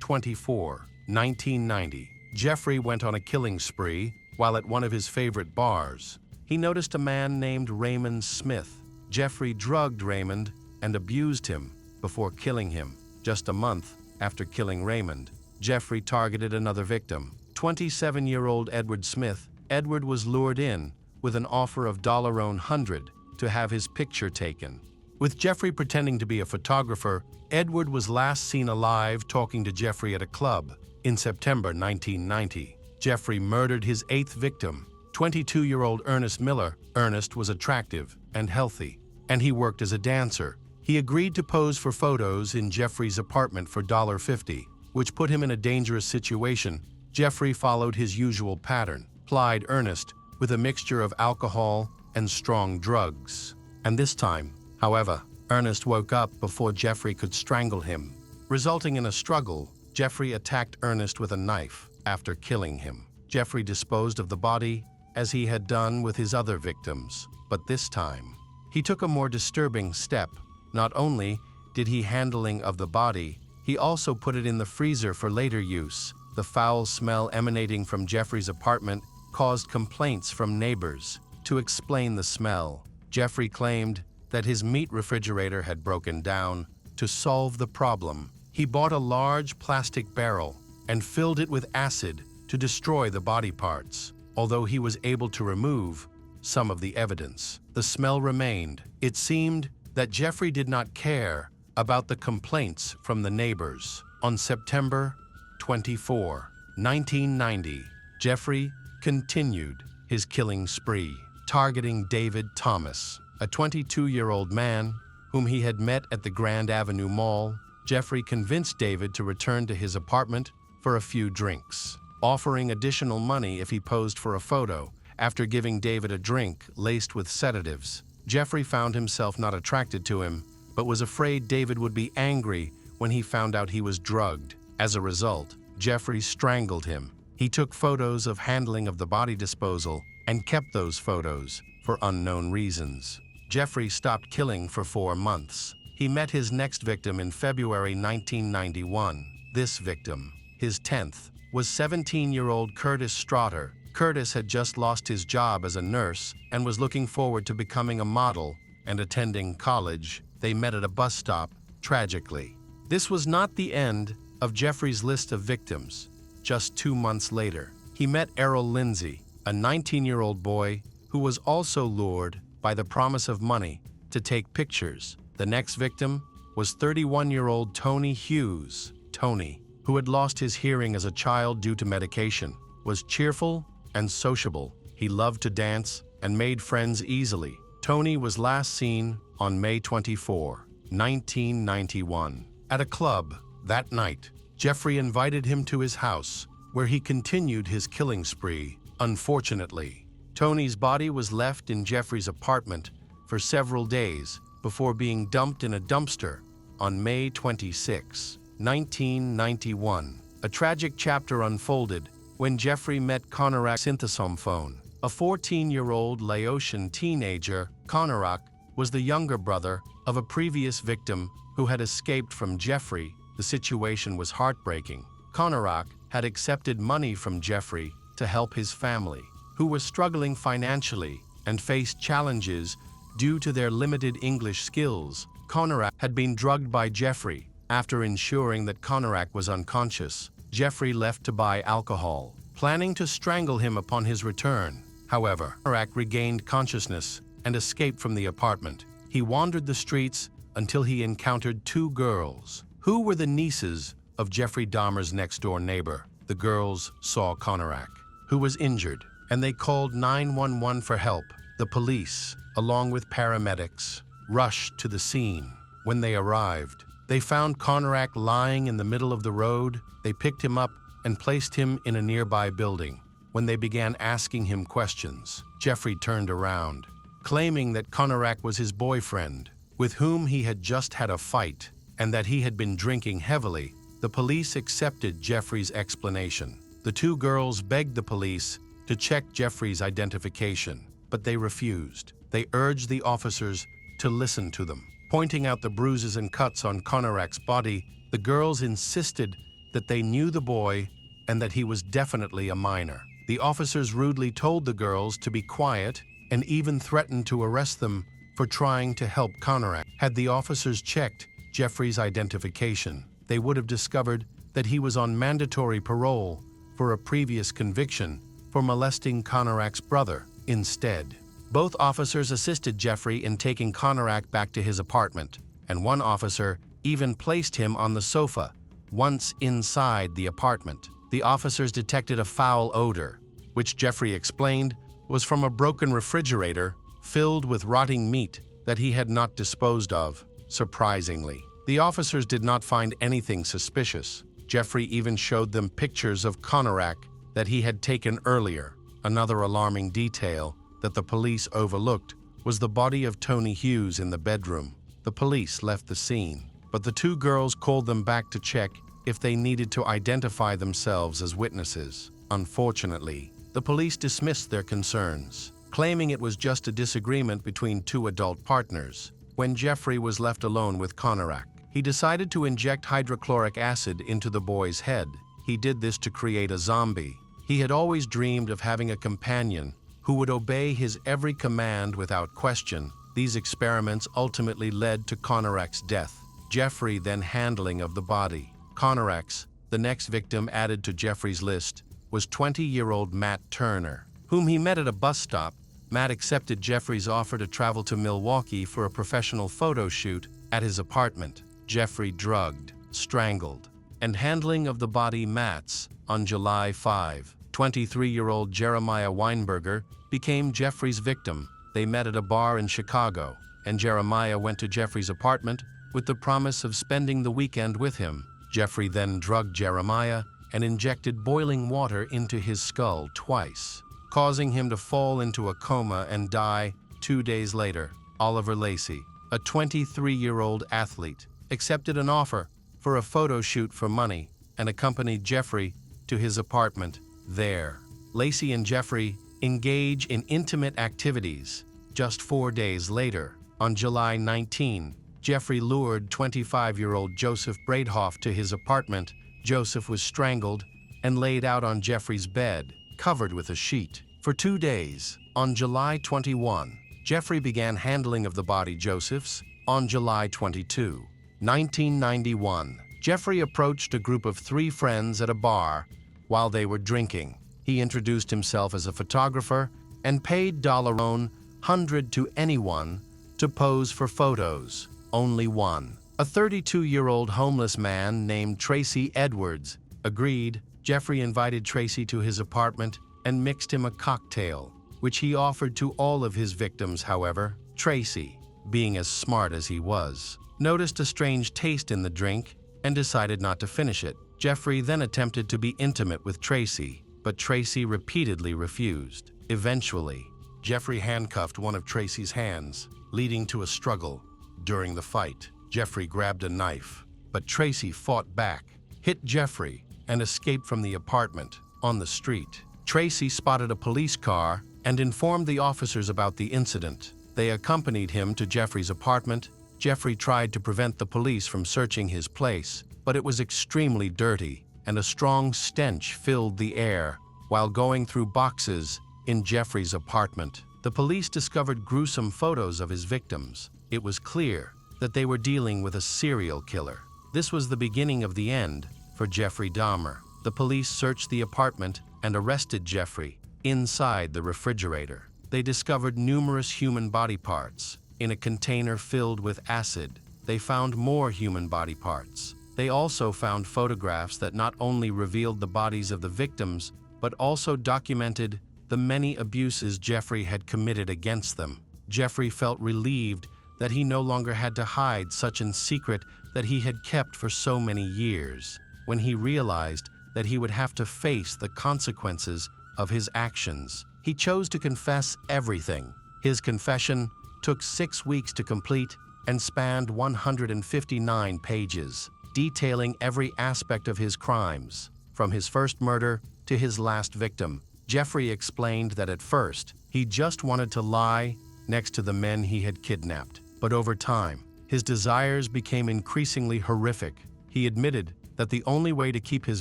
24, 1990, Jeffrey went on a killing spree while at one of his favorite bars. He noticed a man named Raymond Smith. Jeffrey drugged Raymond and abused him before killing him. Just a month after killing Raymond, Jeffrey targeted another victim, 27-year-old Edward Smith. Edward was lured in with an offer of $100 to have his picture taken. With Jeffrey pretending to be a photographer, Edward was last seen alive talking to Jeffrey at a club in September 1990. Jeffrey murdered his eighth victim, 22-year-old Ernest Miller. Ernest was attractive and healthy, and he worked as a dancer. He agreed to pose for photos in Jeffrey's apartment for $50, which put him in a dangerous situation. Jeffrey followed his usual pattern, plied Ernest with a mixture of alcohol and strong drugs. And this time, however, Ernest woke up before Jeffrey could strangle him. Resulting in a struggle, Jeffrey attacked Ernest with a knife. After killing him, Jeffrey disposed of the body as he had done with his other victims. But this time, he took a more disturbing step. Not only did he handling of the body, he also put it in the freezer for later use. The foul smell emanating from Jeffrey's apartment caused complaints from neighbors. To explain the smell, Jeffrey claimed that his meat refrigerator had broken down. To solve the problem, he bought a large plastic barrel and filled it with acid to destroy the body parts. Although he was able to remove some of the evidence, the smell remained. It seemed that Jeffrey did not care about the complaints from the neighbors. On September 24, 1990, Jeffrey continued his killing spree, targeting David Thomas, a 22-year-old man whom he had met at the Grand Avenue Mall. Jeffrey convinced David to return to his apartment for a few drinks, offering additional money if he posed for a photo. After giving David a drink laced with sedatives, Jeffrey found himself not attracted to him, but was afraid David would be angry when he found out he was drugged. As a result, Jeffrey strangled him. He took photos of handling of the body disposal and kept those photos for unknown reasons. Jeffrey stopped killing for 4 months. He met his next victim in February 1991. This victim, his 10th, was 17-year-old Curtis Straughter. Curtis had just lost his job as a nurse and was looking forward to becoming a model and attending college. They met at a bus stop, tragically. This was not the end of Jeffrey's list of victims. Just 2 months later, he met Errol Lindsay, a 19-year-old boy who was also lured by the promise of money to take pictures. The next victim was 31-year-old Tony Hughes. Tony, who had lost his hearing as a child due to medication, was cheerful and sociable. He loved to dance and made friends easily. Tony was last seen on May 24, 1991, at a club. That night, Jeffrey invited him to his house, where he continued his killing spree. Unfortunately, Tony's body was left in Jeffrey's apartment for several days before being dumped in a dumpster on May 26, 1991. A tragic chapter unfolded when Jeffrey met Conorak Synthesophone, a 14-year-old Laotian teenager. Conorak was the younger brother of a previous victim who had escaped from Jeffrey. The situation was heartbreaking. Conorak had accepted money from Jeffrey to help his family, who was struggling financially and faced challenges due to their limited English skills. Conorak had been drugged by Jeffrey. After ensuring that Conorak was unconscious, Jeffrey left to buy alcohol, planning to strangle him upon his return. However, Conorak regained consciousness and escaped from the apartment. He wandered the streets until he encountered 2 girls, who were the nieces of Jeffrey Dahmer's next-door neighbor. The girls saw Conorak, who was injured, and they called 911 for help. The police, along with paramedics, rushed to the scene. When they arrived, they found Conorak lying in the middle of the road. They picked him up and placed him in a nearby building. When they began asking him questions, Jeffrey turned around, claiming that Conorak was his boyfriend, with whom he had just had a fight, and that he had been drinking heavily. The police accepted Jeffrey's explanation. The 2 girls begged the police to check Jeffrey's identification, but they refused. They urged the officers to listen to them. Pointing out the bruises and cuts on Conorak's body, the girls insisted that they knew the boy and that he was definitely a minor. The officers rudely told the girls to be quiet and even threatened to arrest them for trying to help counteract. Had the officers checked Jeffrey's identification, they would have discovered that he was on mandatory parole for a previous conviction for molesting Conorac's brother instead. Both officers assisted Jeffrey in taking Conorac back to his apartment, and one officer even placed him on the sofa once inside the apartment. The officers detected a foul odor, which Jeffrey explained was from a broken refrigerator filled with rotting meat that he had not disposed of. Surprisingly, the officers did not find anything suspicious. Jeffrey even showed them pictures of Conorac that he had taken earlier. Another alarming detail that the police overlooked was the body of Tony Hughes in the bedroom. The police left the scene, but the two girls called them back to check if they needed to identify themselves as witnesses. Unfortunately, the police dismissed their concerns, claiming it was just a disagreement between two adult partners. When Jeffrey was left alone with Conorac, he decided to inject hydrochloric acid into the boy's head. He did this to create a zombie. He had always dreamed of having a companion who would obey his every command without question. These experiments ultimately led to Conorac's death. Jeffrey then handling of the body. Conorac's, the next victim added to Jeffrey's list, was 20-year-old Matt Turner, whom he met at a bus stop. Matt accepted Jeffrey's offer to travel to Milwaukee for a professional photo shoot at his apartment. Jeffrey drugged, strangled, and handling of the body Matt's. On July 5, 23-year-old Jeremiah Weinberger became Jeffrey's victim. They met at a bar in Chicago, and Jeremiah went to Jeffrey's apartment with the promise of spending the weekend with him. Jeffrey then drugged Jeremiah and injected boiling water into his skull twice, causing him to fall into a coma and die 2 days later. Oliver Lacey, a 23-year-old athlete, accepted an offer for a photo shoot for money and accompanied Jeffrey to his apartment. There, Lacey and Jeffrey engage in intimate activities. Just 4 days later, on July 19, Jeffrey lured 25-year-old Joseph Bradehoff to his apartment. Joseph was strangled and laid out on Jeffrey's bed, covered with a sheet. For 2 days, on July 21, Jeffrey began handling of the body Joseph's. On July 22, 1991, Jeffrey approached a group of 3 friends at a bar while they were drinking. He introduced himself as a photographer and paid $100 to anyone to pose for photos. Only one, a 32-year-old homeless man named Tracy Edwards, agreed. Jeffrey invited Tracy to his apartment and mixed him a cocktail, which he offered to all of his victims. However, Tracy, being as smart as he was, noticed a strange taste in the drink and decided not to finish it. Jeffrey then attempted to be intimate with Tracy, but Tracy repeatedly refused. Eventually, Jeffrey handcuffed one of Tracy's hands, leading to a struggle. During the fight, Jeffrey grabbed a knife, but Tracy fought back, hit Jeffrey, and escaped from the apartment. On the street, Tracy spotted a police car and informed the officers about the incident. They accompanied him to Jeffrey's apartment. Jeffrey tried to prevent the police from searching his place, but it was extremely dirty, and a strong stench filled the air. While going through boxes in Jeffrey's apartment, the police discovered gruesome photos of his victims. It was clear that they were dealing with a serial killer. This was the beginning of the end for Jeffrey Dahmer. The police searched the apartment and arrested Jeffrey inside the refrigerator. They discovered numerous human body parts. In a container filled with acid, they found more human body parts. They also found photographs that not only revealed the bodies of the victims, but also documented the many abuses Jeffrey had committed against them. Jeffrey felt relieved that he no longer had to hide such a secret that he had kept for so many years. When he realized that he would have to face the consequences of his actions, he chose to confess everything. His confession took 6 weeks to complete and spanned 159 pages, detailing every aspect of his crimes, from his first murder to his last victim. Jeffrey explained that at first, he just wanted to lie next to the men he had kidnapped. But over time, his desires became increasingly horrific. He admitted that the only way to keep his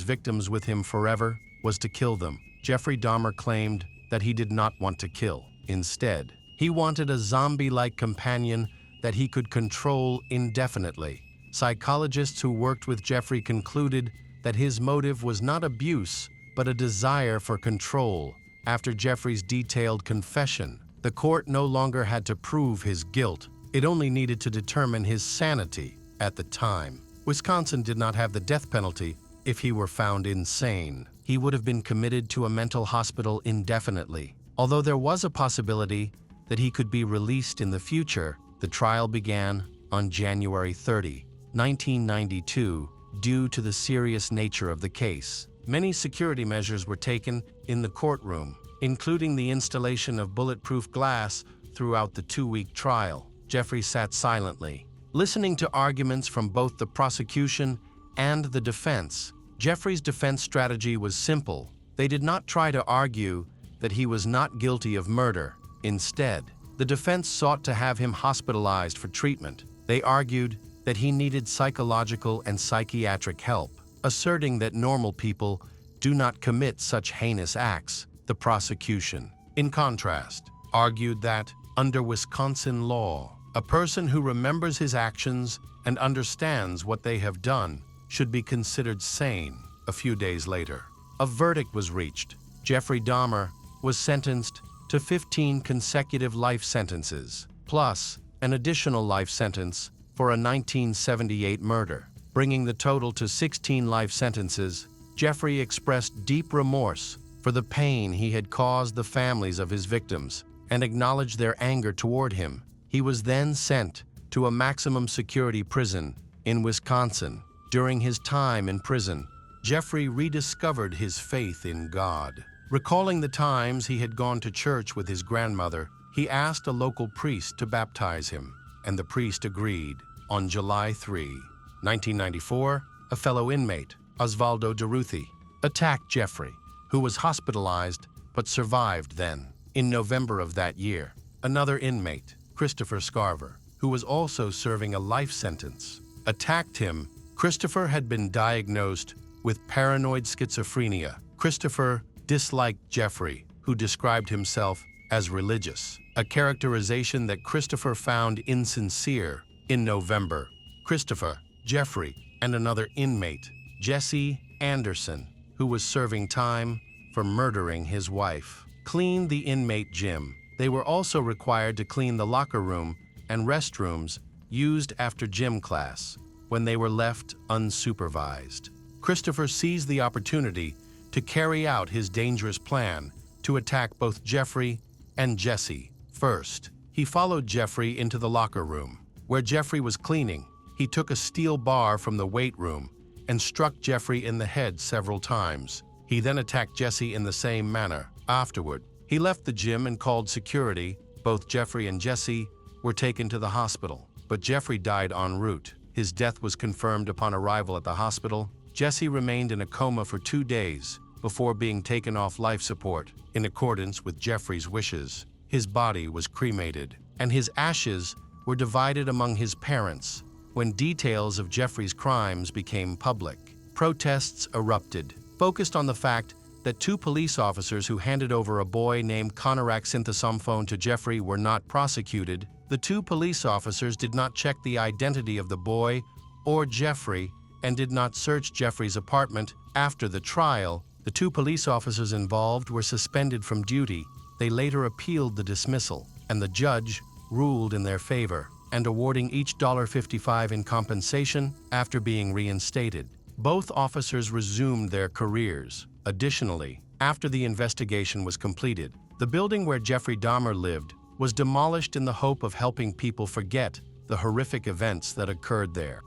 victims with him forever was to kill them. Jeffrey Dahmer claimed that he did not want to kill. Instead, he wanted a zombie-like companion that he could control indefinitely. Psychologists who worked with Jeffrey concluded that his motive was not abuse, but a desire for control. After Jeffrey's detailed confession, the court no longer had to prove his guilt. It only needed to determine his sanity. At the time, Wisconsin did not have the death penalty. If he were found insane, he would have been committed to a mental hospital indefinitely. Although there was a possibility that he could be released in the future, the trial began on January 30, 1992, due to the serious nature of the case. Many security measures were taken in the courtroom, including the installation of bulletproof glass throughout the 2-week trial. Jeffrey sat silently, listening to arguments from both the prosecution and the defense. Jeffrey's defense strategy was simple. They did not try to argue that he was not guilty of murder. Instead, the defense sought to have him hospitalized for treatment. They argued that he needed psychological and psychiatric help, asserting that normal people do not commit such heinous acts. The prosecution, in contrast, argued that, under Wisconsin law, a person who remembers his actions and understands what they have done should be considered sane. A few days later, a verdict was reached. Jeffrey Dahmer was sentenced to 15 consecutive life sentences, plus an additional life sentence for a 1978 murder, bringing the total to 16 life sentences. Jeffrey expressed deep remorse for the pain he had caused the families of his victims and acknowledged their anger toward him. He was then sent to a maximum security prison in Wisconsin. During his time in prison, Jeffrey rediscovered his faith in God. Recalling the times he had gone to church with his grandmother, he asked a local priest to baptize him, and the priest agreed. On July 3, 1994, a fellow inmate, Osvaldo DeRuthi, attacked Jeffrey, who was hospitalized but survived then. In November of that year, another inmate, Christopher Scarver, who was also serving a life sentence, attacked him. Christopher had been diagnosed with paranoid schizophrenia. Christopher disliked Jeffrey, who described himself as religious, a characterization that Christopher found insincere. In November, Christopher, Jeffrey, and another inmate, Jesse Anderson, who was serving time for murdering his wife, cleaned the inmate gym. They were also required to clean the locker room and restrooms used after gym class when they were left unsupervised. Christopher seized the opportunity to carry out his dangerous plan to attack both Jeffrey and Jesse. First, he followed Jeffrey into the locker room, where Jeffrey was cleaning. He took a steel bar from the weight room and struck Jeffrey in the head several times. He then attacked Jesse in the same manner. Afterward, he left the gym and called security. Both Jeffrey and Jesse were taken to the hospital, but Jeffrey died en route. His death was confirmed upon arrival at the hospital. Jesse remained in a coma for 2 days before being taken off life support. In accordance with Jeffrey's wishes, his body was cremated, and his ashes were divided among his parents. When details of Jeffrey's crimes became public, protests erupted, focused on the fact that 2 police officers who handed over a boy named Konarak Synthesomphone to Jeffrey were not prosecuted. The 2 police officers did not check the identity of the boy or Jeffrey and did not search Jeffrey's apartment. After the trial, the 2 police officers involved were suspended from duty. They later appealed the dismissal, and the judge ruled in their favor, and awarding each $55 in compensation after being reinstated. Both officers resumed their careers. Additionally, after the investigation was completed, the building where Jeffrey Dahmer lived was demolished in the hope of helping people forget the horrific events that occurred there.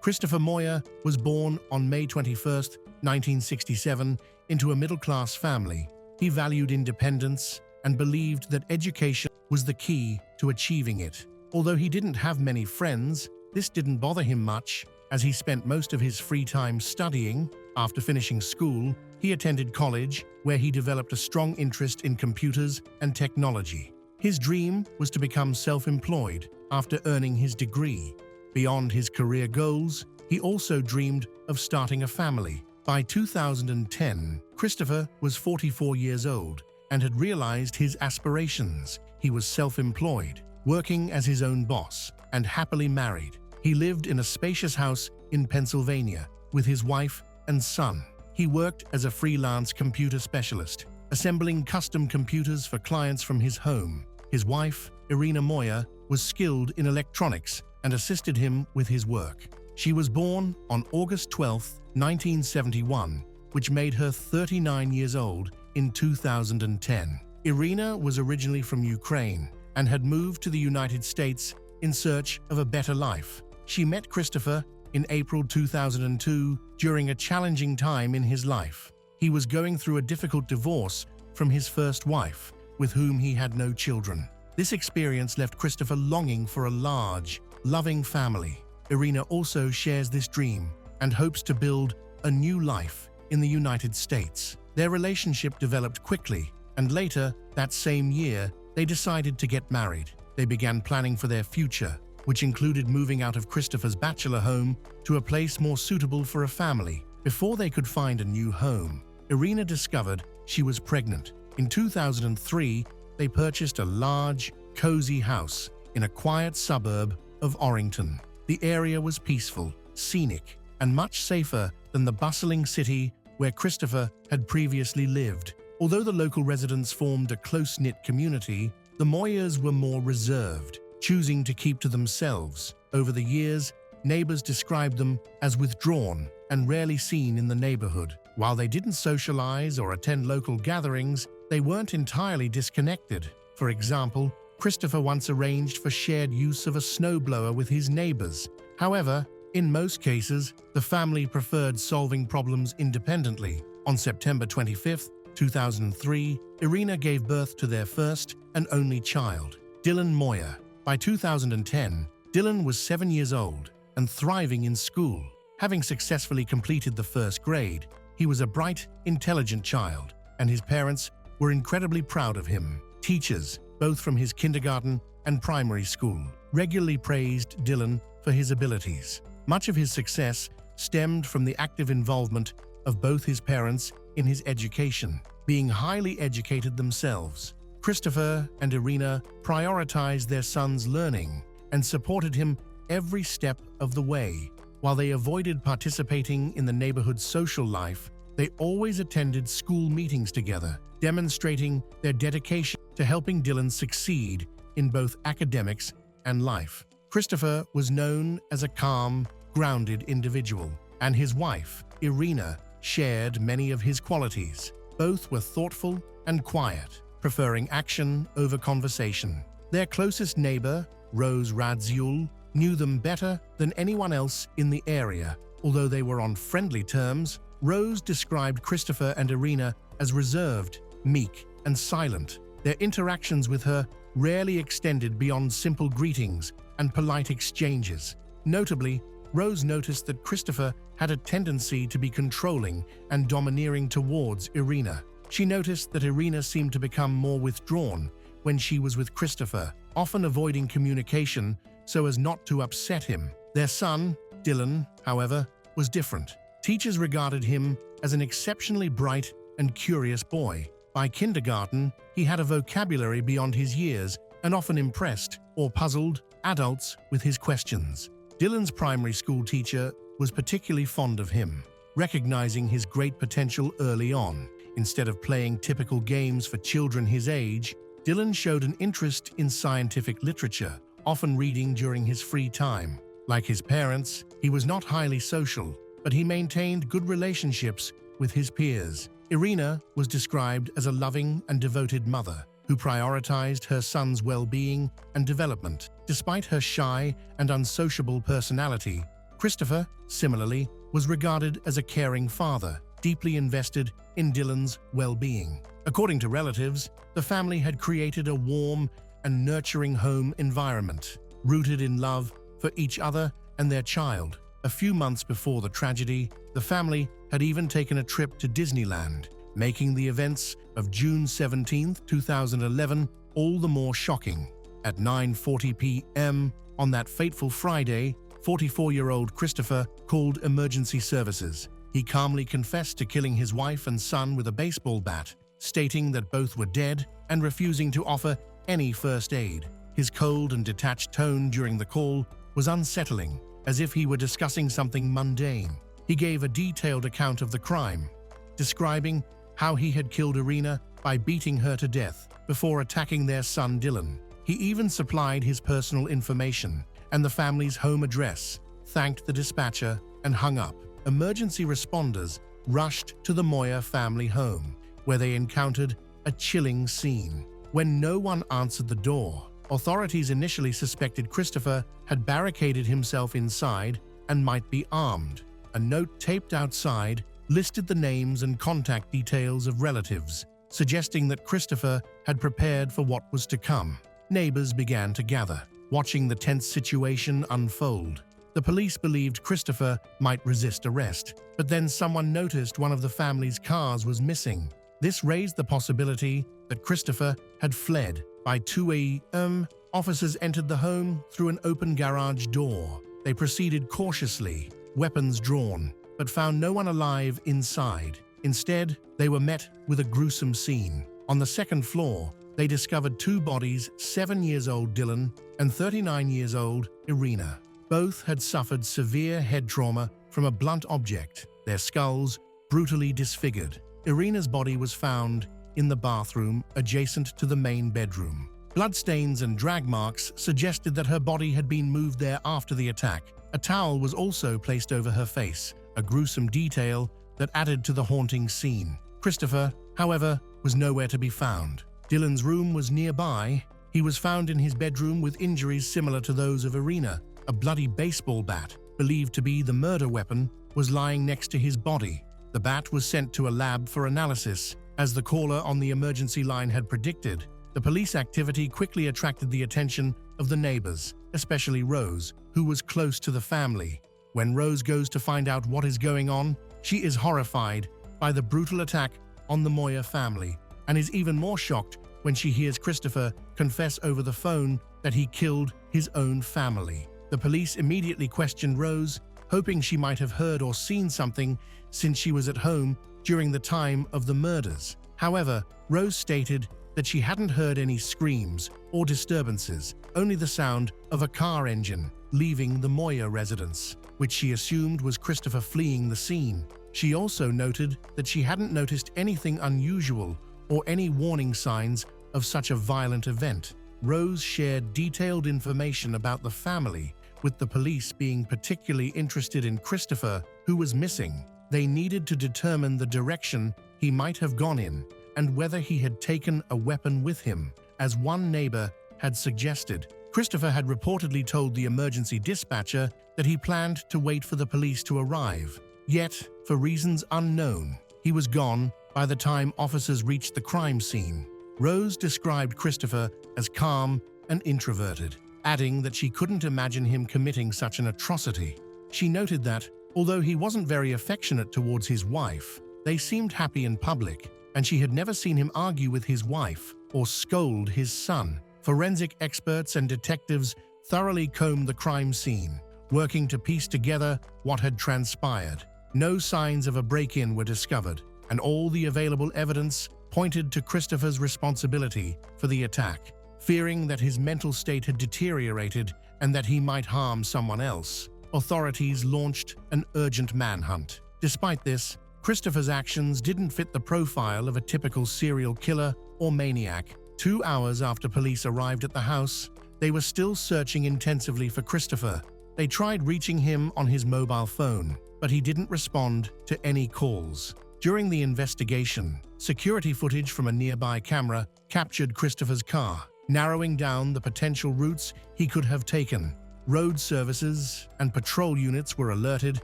Christopher Moyer was born on May 21, 1967, into a middle-class family. He valued independence and believed that education was the key to achieving it. Although he didn't have many friends, this didn't bother him much, as he spent most of his free time studying. After finishing school, he attended college, where he developed a strong interest in computers and technology. His dream was to become self-employed after earning his degree. Beyond his career goals, he also dreamed of starting a family. By 2010, Christopher was 44 years old and had realized his aspirations. He was self-employed, working as his own boss, and happily married. He lived in a spacious house in Pennsylvania with his wife and son. He worked as a freelance computer specialist, assembling custom computers for clients from his home. His wife, Irina Moya, was skilled in electronics and assisted him with his work. She was born on August 12, 1971, which made her 39 years old in 2010. Irina was originally from Ukraine and had moved to the United States in search of a better life. She met Christopher in April 2002 during a challenging time in his life. He was going through a difficult divorce from his first wife, with whom he had no children. This experience left Christopher longing for a large, loving family. Irina also shares this dream and hopes to build a new life in the United States. Their relationship developed quickly, and later that same year, they decided to get married. They began planning for their future, which included moving out of Christopher's bachelor home to a place more suitable for a family. Before they could find a new home, Irina discovered she was pregnant. In 2003, they purchased a large, cozy house in a quiet suburb of Orrington. The area was peaceful, scenic, and much safer than the bustling city where Christopher had previously lived. Although the local residents formed a close-knit community, the Moyas were more reserved, choosing to keep to themselves. Over the years, neighbors described them as withdrawn and rarely seen in the neighborhood. While they didn't socialize or attend local gatherings, they weren't entirely disconnected. For example, Christopher once arranged for shared use of a snowblower with his neighbors. However, in most cases, the family preferred solving problems independently. On September 25, 2003, Irina gave birth to their first and only child, Dylan Moya. By 2010, Dylan was 7 years old and thriving in school. Having successfully completed the first grade, he was a bright, intelligent child, and his parents were incredibly proud of him. Teachers, both from his kindergarten and primary school, regularly praised Dylan for his abilities. Much of his success stemmed from the active involvement of both his parents in his education. Being highly educated themselves, Christopher and Irina prioritized their son's learning and supported him every step of the way. While they avoided participating in the neighborhood's social life, they always attended school meetings together, demonstrating their dedication to helping Dylan succeed in both academics and life. Christopher was known as a calm, grounded individual, and his wife, Irina, shared many of his qualities. Both were thoughtful and quiet, preferring action over conversation. Their closest neighbor, Rose Radziul, knew them better than anyone else in the area. Although they were on friendly terms, Rose described Christopher and Irina as reserved, meek, and silent. Their interactions with her rarely extended beyond simple greetings and polite exchanges. Notably, Rose noticed that Christopher had a tendency to be controlling and domineering towards Irina. She noticed that Irina seemed to become more withdrawn when she was with Christopher, often avoiding communication so as not to upset him. Their son, Dylan, however, was different. Teachers regarded him as an exceptionally bright and curious boy. By kindergarten, he had a vocabulary beyond his years and often impressed or puzzled adults with his questions. Dylan's primary school teacher was particularly fond of him, recognizing his great potential early on. Instead of playing typical games for children his age, Dylan showed an interest in scientific literature, often reading during his free time. Like his parents, he was not highly social, but he maintained good relationships with his peers. Irina was described as a loving and devoted mother who prioritized her son's well-being and development. Despite her shy and unsociable personality, Christopher, similarly, was regarded as a caring father, deeply invested in Dylan's well-being. According to relatives, the family had created a warm and nurturing home environment, rooted in love for each other and their child. A few months before the tragedy, the family had even taken a trip to Disneyland, making the events of June 17, 2011 all the more shocking. At 9:40 p.m. on that fateful Friday, 44-year-old Christopher called emergency services. He calmly confessed to killing his wife and son with a baseball bat, stating that both were dead and refusing to offer any first aid. His cold and detached tone during the call was unsettling, as if he were discussing something mundane. He gave a detailed account of the crime, describing how he had killed Irina by beating her to death before attacking their son Dylan. He even supplied his personal information and the family's home address, thanked the dispatcher, and hung up. Emergency responders rushed to the Moya family home, where they encountered a chilling scene. When no one answered the door, authorities initially suspected Christopher had barricaded himself inside and might be armed. A note taped outside listed the names and contact details of relatives, suggesting that Christopher had prepared for what was to come. Neighbors began to gather, watching the tense situation unfold. The police believed Christopher might resist arrest, but then someone noticed one of the family's cars was missing. This raised the possibility that Christopher had fled. By 2 a.m., officers entered the home through an open garage door. They proceeded cautiously, weapons drawn, but found no one alive inside. Instead, they were met with a gruesome scene. On the second floor, they discovered two bodies, 7-year-old Dylan and 39-year-old Irina. Both had suffered severe head trauma from a blunt object, their skulls brutally disfigured. Irina's body was found in the bathroom adjacent to the main bedroom. Bloodstains and drag marks suggested that her body had been moved there after the attack. A towel was also placed over her face, a gruesome detail that added to the haunting scene. Christopher, however, was nowhere to be found. Dylan's room was nearby. He was found in his bedroom with injuries similar to those of Irina. A bloody baseball bat, believed to be the murder weapon, was lying next to his body. The bat was sent to a lab for analysis, as the caller on the emergency line had predicted. The police activity quickly attracted the attention of the neighbors, especially Rose, who was close to the family. When Rose goes to find out what is going on, she is horrified by the brutal attack on the Moya family, and is even more shocked when she hears Christopher confess over the phone that he killed his own family. The police immediately questioned Rose, hoping she might have heard or seen something since she was at home during the time of the murders. However, Rose stated that she hadn't heard any screams or disturbances, only the sound of a car engine leaving the Moya residence, which she assumed was Christopher fleeing the scene. She also noted that she hadn't noticed anything unusual or any warning signs of such a violent event. Rose shared detailed information about the family, with the police being particularly interested in Christopher, who was missing. They needed to determine the direction he might have gone in and whether he had taken a weapon with him, as one neighbor had suggested. Christopher had reportedly told the emergency dispatcher that he planned to wait for the police to arrive. Yet, for reasons unknown, he was gone by the time officers reached the crime scene. Rose described Christopher as calm and introverted, adding that she couldn't imagine him committing such an atrocity. She noted that, although he wasn't very affectionate towards his wife, they seemed happy in public, and she had never seen him argue with his wife or scold his son. Forensic experts and detectives thoroughly combed the crime scene, working to piece together what had transpired. No signs of a break-in were discovered, and all the available evidence pointed to Christopher's responsibility for the attack. Fearing that his mental state had deteriorated and that he might harm someone else, authorities launched an urgent manhunt. Despite this, Christopher's actions didn't fit the profile of a typical serial killer or maniac. 2 hours after police arrived at the house, they were still searching intensively for Christopher. They tried reaching him on his mobile phone, but he didn't respond to any calls. During the investigation, security footage from a nearby camera captured Christopher's car, narrowing down the potential routes he could have taken. Road services and patrol units were alerted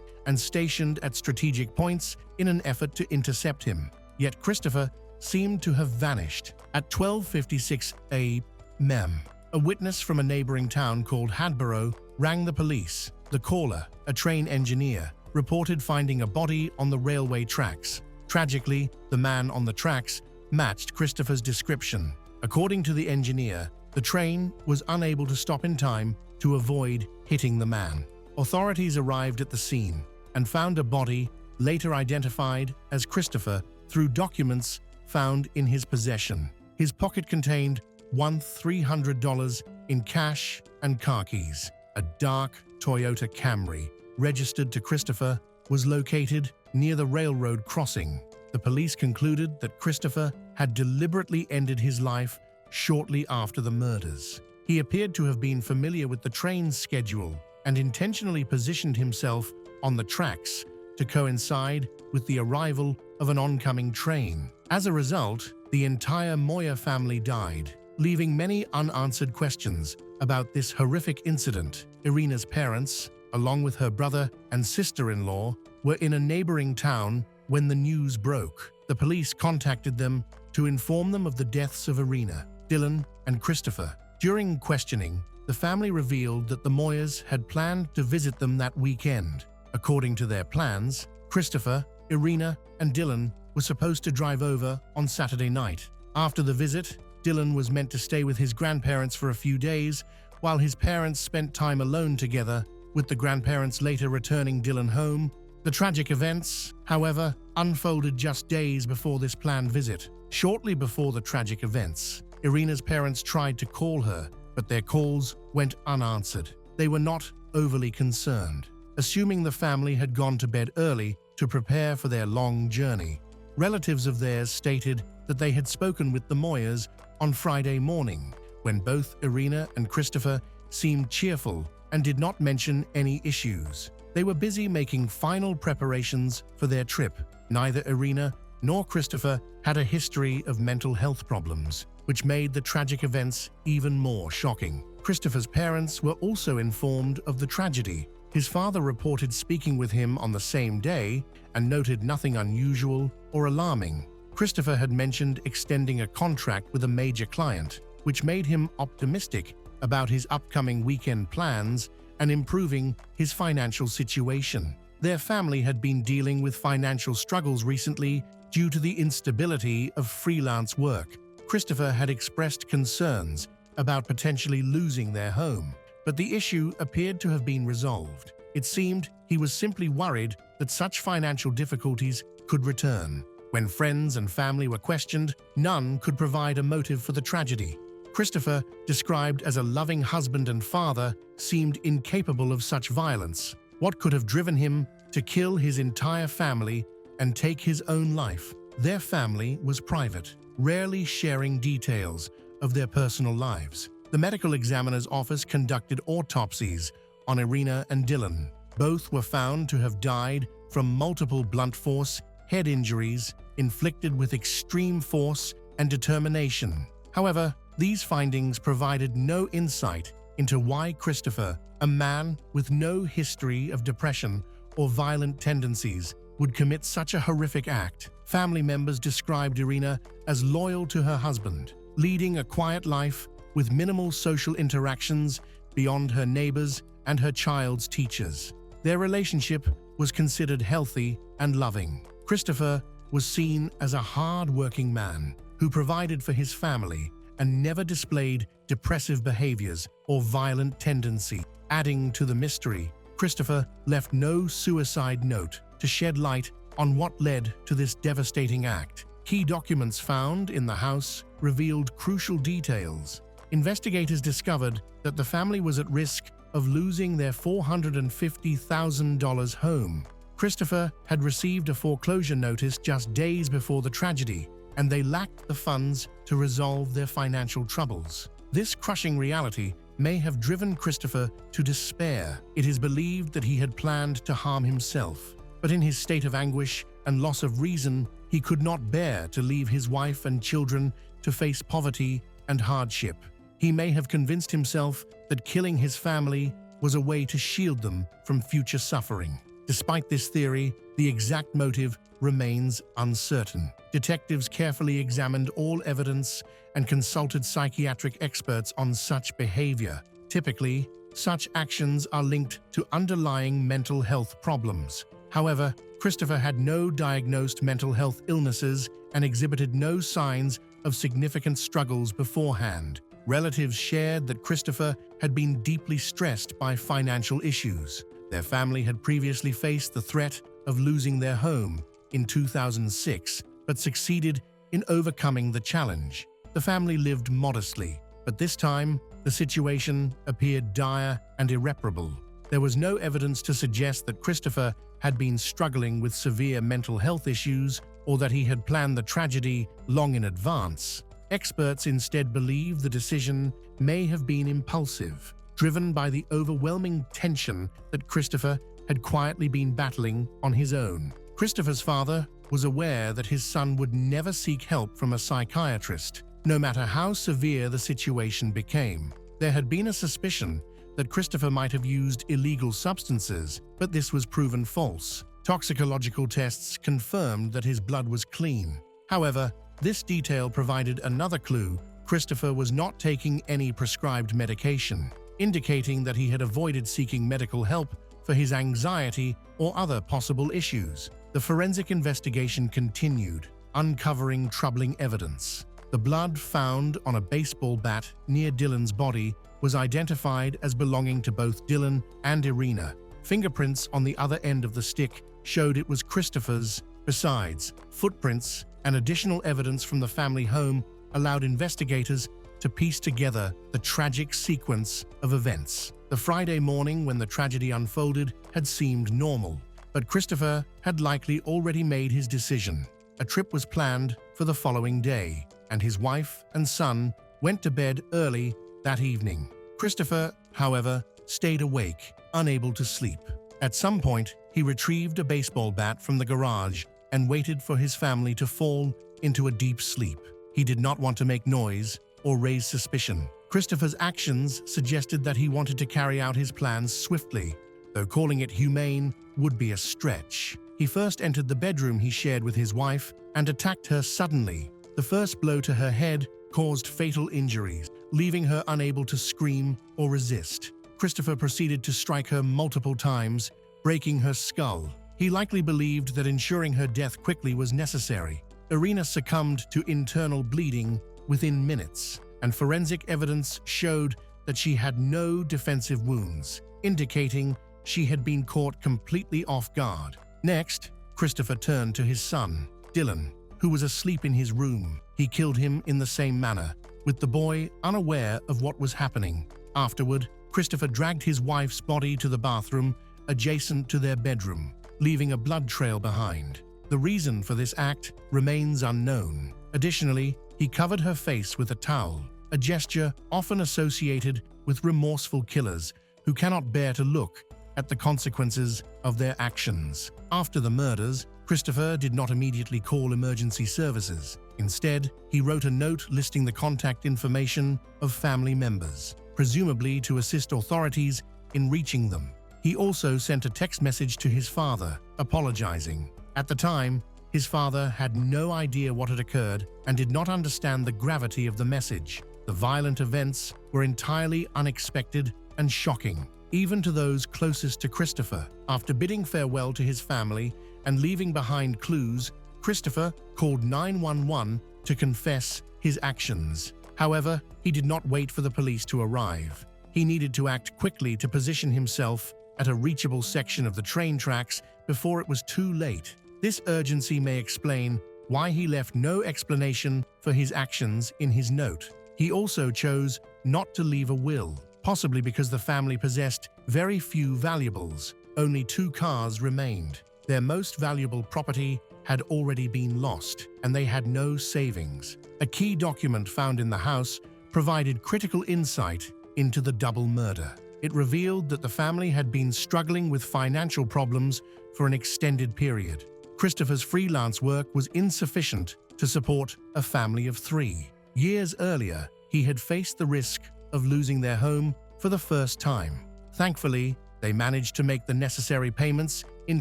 and stationed at strategic points in an effort to intercept him. Yet Christopher seemed to have vanished. At 12:56 a.m., a witness from a neighboring town called Hadborough rang the police. The caller, a train engineer, reported finding a body on the railway tracks. Tragically, the man on the tracks matched Christopher's description. According to the engineer, the train was unable to stop in time to avoid hitting the man. Authorities arrived at the scene and found a body, later identified as Christopher, through documents found in his possession. His pocket contained $300 in cash and car keys. A dark Toyota Camry, registered to Christopher, was located near the railroad crossing. The police concluded that Christopher had deliberately ended his life shortly after the murders. He appeared to have been familiar with the train's schedule and intentionally positioned himself on the tracks to coincide with the arrival of an oncoming train. As a result, the entire Moya family died, leaving many unanswered questions about this horrific incident. Irina's parents, along with her brother and sister-in-law, were in a neighboring town when the news broke. The police contacted them to inform them of the deaths of Irina, Dylan, and Christopher. During questioning, the family revealed that the Moyas had planned to visit them that weekend. According to their plans, Christopher, Irina, and Dylan were supposed to drive over on Saturday night. After the visit, Dylan was meant to stay with his grandparents for a few days, while his parents spent time alone together, with the grandparents later returning Dylan home. The tragic events, however, unfolded just days before this planned visit. Shortly before the tragic events, Irina's parents tried to call her, but their calls went unanswered. They were not overly concerned, assuming the family had gone to bed early to prepare for their long journey. Relatives of theirs stated that they had spoken with the Moyas on Friday morning, when both Irina and Christopher seemed cheerful and did not mention any issues. They were busy making final preparations for their trip. Neither Irina nor Christopher had a history of mental health problems, which made the tragic events even more shocking. Christopher's parents were also informed of the tragedy. His father reported speaking with him on the same day and noted nothing unusual or alarming. Christopher had mentioned extending a contract with a major client, which made him optimistic about his upcoming weekend plans and improving his financial situation. Their family had been dealing with financial struggles recently due to the instability of freelance work. Christopher had expressed concerns about potentially losing their home, but the issue appeared to have been resolved. It seemed he was simply worried that such financial difficulties could return. When friends and family were questioned, none could provide a motive for the tragedy. Christopher, described as a loving husband and father, seemed incapable of such violence. What could have driven him to kill his entire family and take his own life? Their family was private, rarely sharing details of their personal lives. The medical examiner's office conducted autopsies on Irina and Dylan. Both were found to have died from multiple blunt force head injuries inflicted with extreme force and determination. However, these findings provided no insight into why Christopher, a man with no history of depression or violent tendencies, would commit such a horrific act. Family members described Irina as loyal to her husband, leading a quiet life with minimal social interactions beyond her neighbors and her child's teachers. Their relationship was considered healthy and loving. Christopher was seen as a hard-working man who provided for his family and never displayed depressive behaviors or violent tendency. Adding to the mystery, Christopher left no suicide note to shed light on what led to this devastating act. Key documents found in the house revealed crucial details. Investigators discovered that the family was at risk of losing their $450,000 home. Christopher had received a foreclosure notice just days before the tragedy, and they lacked the funds to resolve their financial troubles. This crushing reality may have driven Christopher to despair. It is believed that he had planned to harm himself, but in his state of anguish and loss of reason, he could not bear to leave his wife and children to face poverty and hardship. He may have convinced himself that killing his family was a way to shield them from future suffering. Despite this theory, the exact motive remains uncertain. Detectives carefully examined all evidence and consulted psychiatric experts on such behavior. Typically, such actions are linked to underlying mental health problems. However, Christopher had no diagnosed mental health illnesses and exhibited no signs of significant struggles beforehand. Relatives shared that Christopher had been deeply stressed by financial issues. Their family had previously faced the threat of losing their home in 2006, but succeeded in overcoming the challenge. The family lived modestly, but this time, the situation appeared dire and irreparable. There was no evidence to suggest that Christopher had been struggling with severe mental health issues or that he had planned the tragedy long in advance. Experts instead believe the decision may have been impulsive, driven by the overwhelming tension that Christopher had quietly been battling on his own. Christopher's father was aware that his son would never seek help from a psychiatrist, no matter how severe the situation became. There had been a suspicion that Christopher might have used illegal substances, but this was proven false. Toxicological tests confirmed that his blood was clean. However, this detail provided another clue. Christopher was not taking any prescribed medication, indicating that he had avoided seeking medical help for his anxiety or other possible issues. The forensic investigation continued, uncovering troubling evidence. The blood found on a baseball bat near Dylan's body was identified as belonging to both Dylan and Irina. Fingerprints on the other end of the stick showed it was Christopher's. Besides, footprints and additional evidence from the family home allowed investigators to piece together the tragic sequence of events. The Friday morning when the tragedy unfolded had seemed normal, but Christopher had likely already made his decision. A trip was planned for the following day, and his wife and son went to bed early that evening. Christopher, however, stayed awake, unable to sleep. At some point, he retrieved a baseball bat from the garage and waited for his family to fall into a deep sleep. He did not want to make noise or raise suspicion. Christopher's actions suggested that he wanted to carry out his plans swiftly, though calling it humane would be a stretch. He first entered the bedroom he shared with his wife and attacked her suddenly. The first blow to her head caused fatal injuries, leaving her unable to scream or resist. Christopher proceeded to strike her multiple times, breaking her skull. He likely believed that ensuring her death quickly was necessary. Irina succumbed to internal bleeding within minutes, and forensic evidence showed that she had no defensive wounds, indicating she had been caught completely off guard. Next, Christopher turned to his son, Dylan, who was asleep in his room. He killed him in the same manner, with the boy unaware of what was happening. Afterward, Christopher dragged his wife's body to the bathroom adjacent to their bedroom, leaving a blood trail behind. The reason for this act remains unknown. Additionally, he covered her face with a towel, a gesture often associated with remorseful killers who cannot bear to look at the consequences of their actions. After the murders, Christopher did not immediately call emergency services. Instead, he wrote a note listing the contact information of family members, presumably to assist authorities in reaching them. He also sent a text message to his father, apologizing. At the time, his father had no idea what had occurred and did not understand the gravity of the message. The violent events were entirely unexpected and shocking, even to those closest to Christopher. After bidding farewell to his family and leaving behind clues, Christopher called 911 to confess his actions. However, he did not wait for the police to arrive. He needed to act quickly to position himself at a reachable section of the train tracks before it was too late. This urgency may explain why he left no explanation for his actions in his note. He also chose not to leave a will, possibly because the family possessed very few valuables. Only 2 cars remained. Their most valuable property had already been lost, and they had no savings. A key document found in the house provided critical insight into the double murder. It revealed that the family had been struggling with financial problems for an extended period. Christopher's freelance work was insufficient to support a family of 3. Years earlier, he had faced the risk of losing their home for the first time. Thankfully, they managed to make the necessary payments in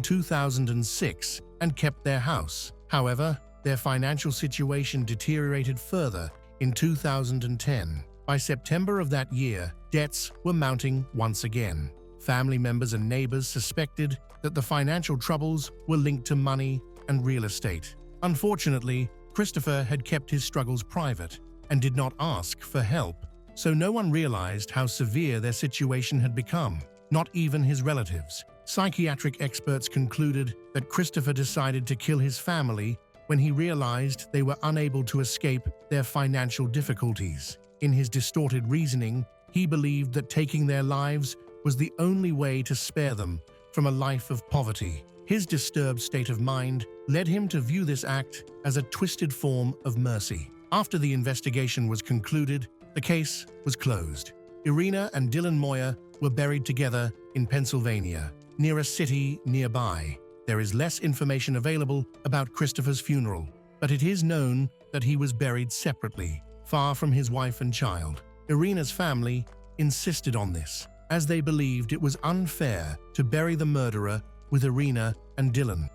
2006 and kept their house. However, their financial situation deteriorated further in 2010. By September of that year, debts were mounting once again. Family members and neighbors suspected that the financial troubles were linked to money and real estate. Unfortunately, Christopher had kept his struggles private and did not ask for help, so no one realized how severe their situation had become, not even his relatives. Psychiatric experts concluded that Christopher decided to kill his family when he realized they were unable to escape their financial difficulties. In his distorted reasoning, he believed that taking their lives was the only way to spare them from a life of poverty. His disturbed state of mind led him to view this act as a twisted form of mercy. After the investigation was concluded, the case was closed. Irina and Dylan Moyer were buried together in Pennsylvania, near a city nearby. There is less information available about Christopher's funeral, but it is known that he was buried separately, far from his wife and child. Irina's family insisted on this, as they believed it was unfair to bury the murderer with Irina and Dylan.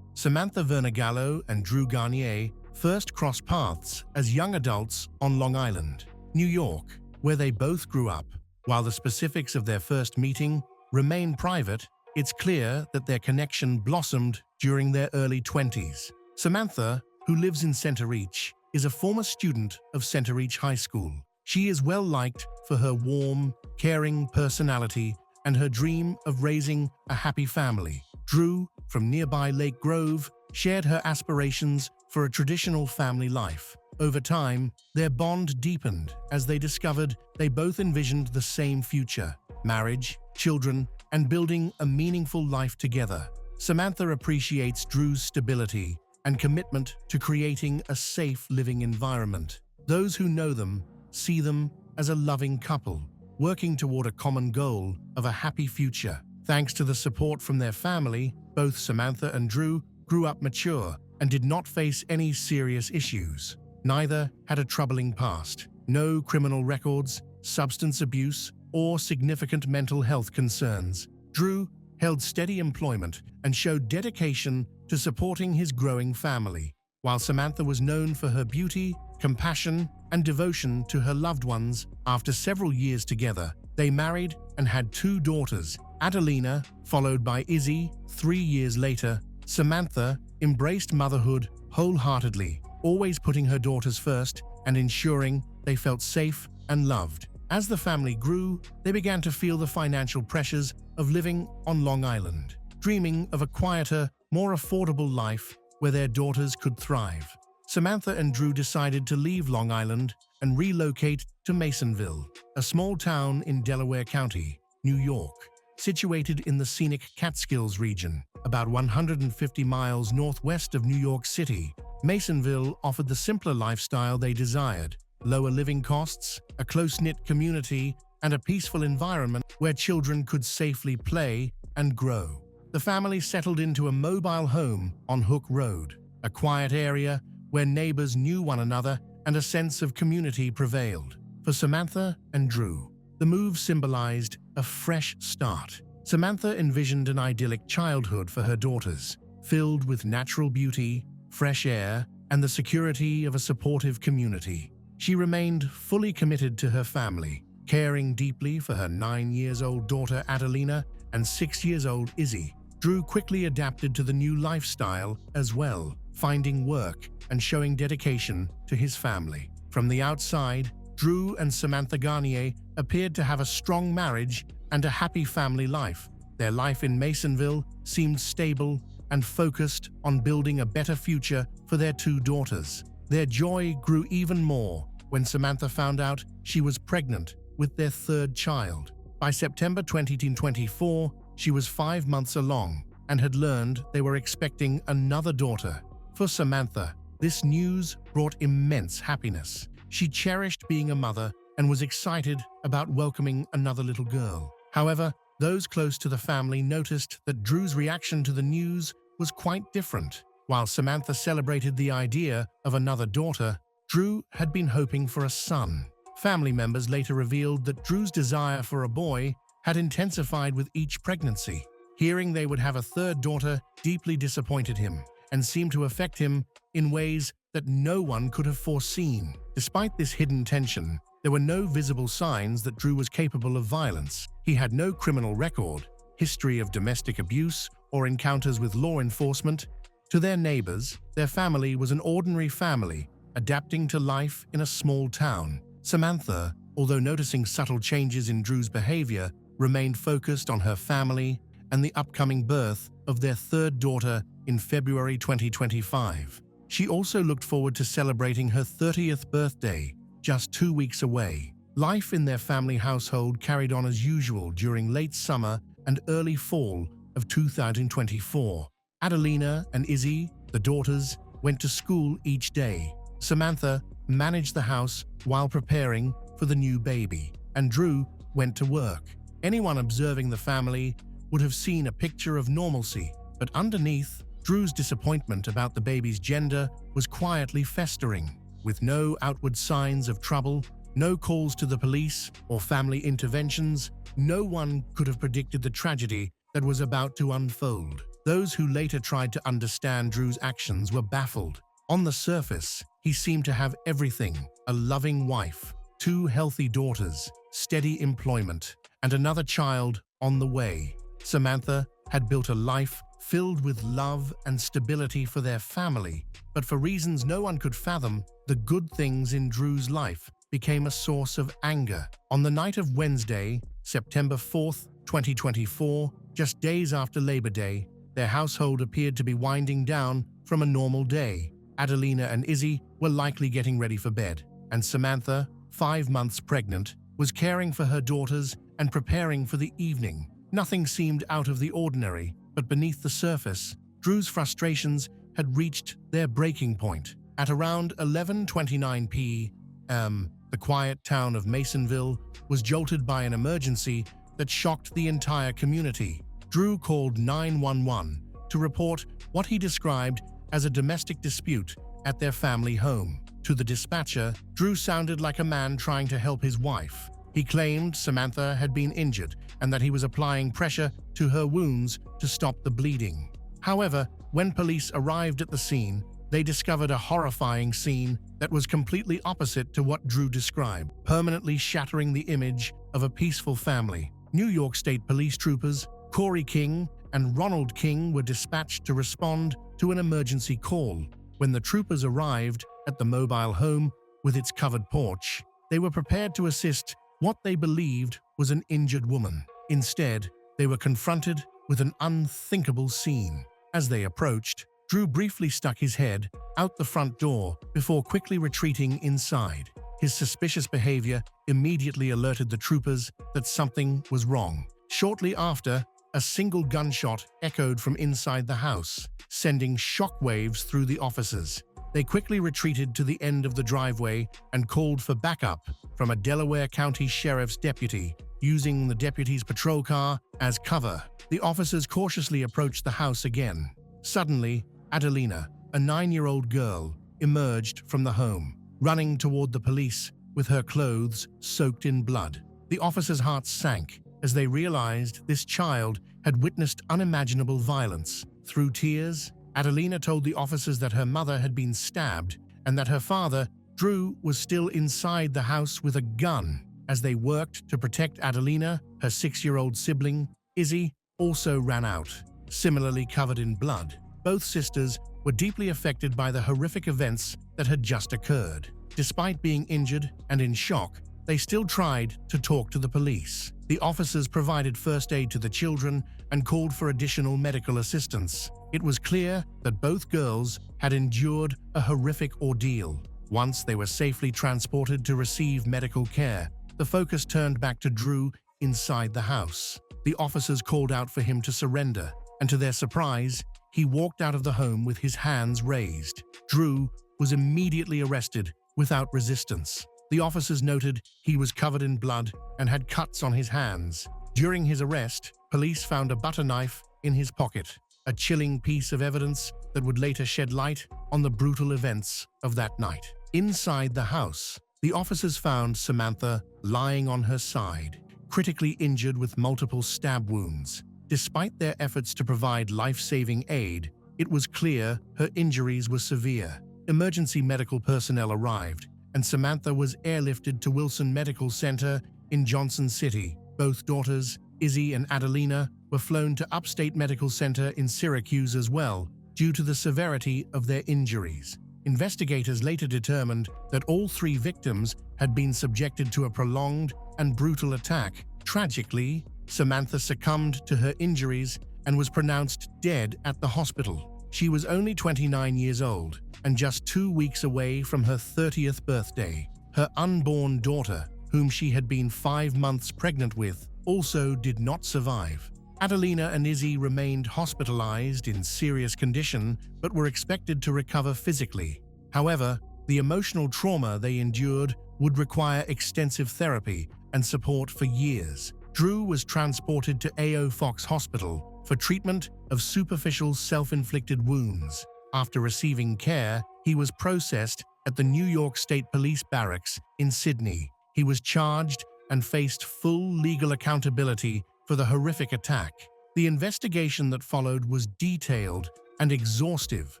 Samantha Vernagallo and Drew Garnier first crossed paths as young adults on Long Island, New York, where they both grew up. While the specifics of their first meeting remain private, it's clear that their connection blossomed during their early 20s. Samantha, who lives in Center Reach, is a former student of Center Reach High School. She is well liked for her warm, caring personality and her dream of raising a happy family. Drew, from nearby Lake Grove, shared her aspirations for a traditional family life. Over time, their bond deepened as they discovered they both envisioned the same future: marriage, children, and building a meaningful life together. Samantha appreciates Drew's stability and commitment to creating a safe living environment. Those who know them see them as a loving couple, working toward a common goal of a happy future. Thanks to the support from their family, both Samantha and Drew grew up mature and did not face any serious issues. Neither had a troubling past. No criminal records, substance abuse, or significant mental health concerns. Drew held steady employment and showed dedication to supporting his growing family, while Samantha was known for her beauty, compassion, and devotion to her loved ones. After several years together, they married and had 2 daughters, Adelina, followed by Izzy. 3 years later, Samantha embraced motherhood wholeheartedly, always putting her daughters first and ensuring they felt safe and loved. As the family grew, they began to feel the financial pressures of living on Long Island, dreaming of a quieter, more affordable life where their daughters could thrive. Samantha and Drew decided to leave Long Island and relocate to Masonville, a small town in Delaware County, New York, situated in the scenic Catskills region, about 150 miles northwest of New York City. Masonville offered the simpler lifestyle they desired: lower living costs, a close-knit community, and a peaceful environment where children could safely play and grow. The family settled into a mobile home on Hook Road, a quiet area where neighbors knew one another and a sense of community prevailed. For Samantha and Drew, the move symbolized a fresh start. Samantha envisioned an idyllic childhood for her daughters, filled with natural beauty, fresh air, and the security of a supportive community. She remained fully committed to her family, caring deeply for her 9-year-old daughter Adelina and 6-year-old Izzy. Drew quickly adapted to the new lifestyle as well, finding work and showing dedication to his family. From the outside, Drew and Samantha Garnier appeared to have a strong marriage and a happy family life. Their life in Masonville seemed stable and focused on building a better future for their 2 daughters. Their joy grew even more when Samantha found out she was pregnant with their 3rd child. By September 2024, she was 5 months along and had learned they were expecting another daughter. For Samantha, this news brought immense happiness. She cherished being a mother and was excited about welcoming another little girl. However, those close to the family noticed that Drew's reaction to the news was quite different. While Samantha celebrated the idea of another daughter, Drew had been hoping for a son. Family members later revealed that Drew's desire for a boy had intensified with each pregnancy. Hearing they would have a 3rd daughter deeply disappointed him and seemed to affect him in ways that no one could have foreseen. Despite this hidden tension, there were no visible signs that Drew was capable of violence. He had no criminal record, history of domestic abuse, or encounters with law enforcement. To their neighbors, their family was an ordinary family, adapting to life in a small town. Samantha, although noticing subtle changes in Drew's behavior, remained focused on her family and the upcoming birth of their third daughter in February 2025. She also looked forward to celebrating her 30th birthday, just 2 weeks away. Life in their family household carried on as usual during late summer and early fall of 2024. Adelina and Izzy, the daughters, went to school each day. Samantha managed the house while preparing for the new baby, and Drew went to work. Anyone observing the family would have seen a picture of normalcy, but underneath, Drew's disappointment about the baby's gender was quietly festering. With no outward signs of trouble, no calls to the police or family interventions, no one could have predicted the tragedy that was about to unfold. Those who later tried to understand Drew's actions were baffled. On the surface, he seemed to have everything: a loving wife, 2 healthy daughters, steady employment, and another child on the way. Samantha had built a life filled with love and stability for their family, but for reasons no one could fathom, the good things in Drew's life became a source of anger. On the night of Wednesday, September 4th, 2024, just days after Labor Day, their household appeared to be winding down from a normal day. Adelina and Izzy were likely getting ready for bed, and Samantha, 5 months pregnant, was caring for her daughters and preparing for the evening. Nothing seemed out of the ordinary, but beneath the surface, Drew's frustrations had reached their breaking point. At around 11:29 p.m., the quiet town of Masonville was jolted by an emergency that shocked the entire community. Drew called 911 to report what he described as a domestic dispute at their family home. To the dispatcher, Drew sounded like a man trying to help his wife. He claimed Samantha had been injured and that he was applying pressure to her wounds to stop the bleeding. However, when police arrived at the scene, they discovered a horrifying scene that was completely opposite to what Drew described, permanently shattering the image of a peaceful family. New York State Police troopers Corey King and Ronald King were dispatched to respond to an emergency call. When the troopers arrived at the mobile home with its covered porch, they were prepared to assist what they believed was an injured woman. Instead, they were confronted with an unthinkable scene. As they approached, Drew briefly stuck his head out the front door before quickly retreating inside. His suspicious behavior immediately alerted the troopers that something was wrong. Shortly after, a single gunshot echoed from inside the house, sending shockwaves through the officers. They quickly retreated to the end of the driveway and called for backup from a Delaware County Sheriff's deputy, using the deputy's patrol car as cover. The officers cautiously approached the house again. Suddenly, Adelina, a 9-year-old girl, emerged from the home, running toward the police with her clothes soaked in blood. The officers' hearts sank as they realized this child had witnessed unimaginable violence. Through tears, Adelina told the officers that her mother had been stabbed and that her father, Drew, was still inside the house with a gun. As they worked to protect Adelina, her 6-year-old sibling, Izzy, also ran out, similarly covered in blood. Both sisters were deeply affected by the horrific events that had just occurred. Despite being injured and in shock, they still tried to talk to the police. The officers provided first aid to the children and called for additional medical assistance. It was clear that both girls had endured a horrific ordeal. Once they were safely transported to receive medical care, the focus turned back to Drew inside the house. The officers called out for him to surrender, and to their surprise, he walked out of the home with his hands raised. Drew was immediately arrested without resistance. The officers noted he was covered in blood and had cuts on his hands. During his arrest, police found a butter knife in his pocket, a chilling piece of evidence that would later shed light on the brutal events of that night. Inside the house, the officers found Samantha lying on her side, critically injured with multiple stab wounds. Despite their efforts to provide life-saving aid, it was clear her injuries were severe. Emergency medical personnel arrived, and Samantha was airlifted to Wilson Medical Center in Johnson City. Both daughters, Izzy and Adelina, were flown to Upstate Medical Center in Syracuse as well, due to the severity of their injuries. Investigators later determined that all 3 victims had been subjected to a prolonged and brutal attack. Tragically, Samantha succumbed to her injuries and was pronounced dead at the hospital. She was only 29 years old and just 2 weeks away from her 30th birthday. Her unborn daughter, whom she had been 5 months pregnant with, also did not survive. Adelina and Izzy remained hospitalized in serious condition but were expected to recover physically. However, the emotional trauma they endured would require extensive therapy and support for years. Drew was transported to A.O. Fox Hospital for treatment of superficial self-inflicted wounds. After receiving care, he was processed at the New York State Police Barracks in Sydney. He was charged and faced full legal accountability for the horrific attack. The investigation that followed was detailed and exhaustive,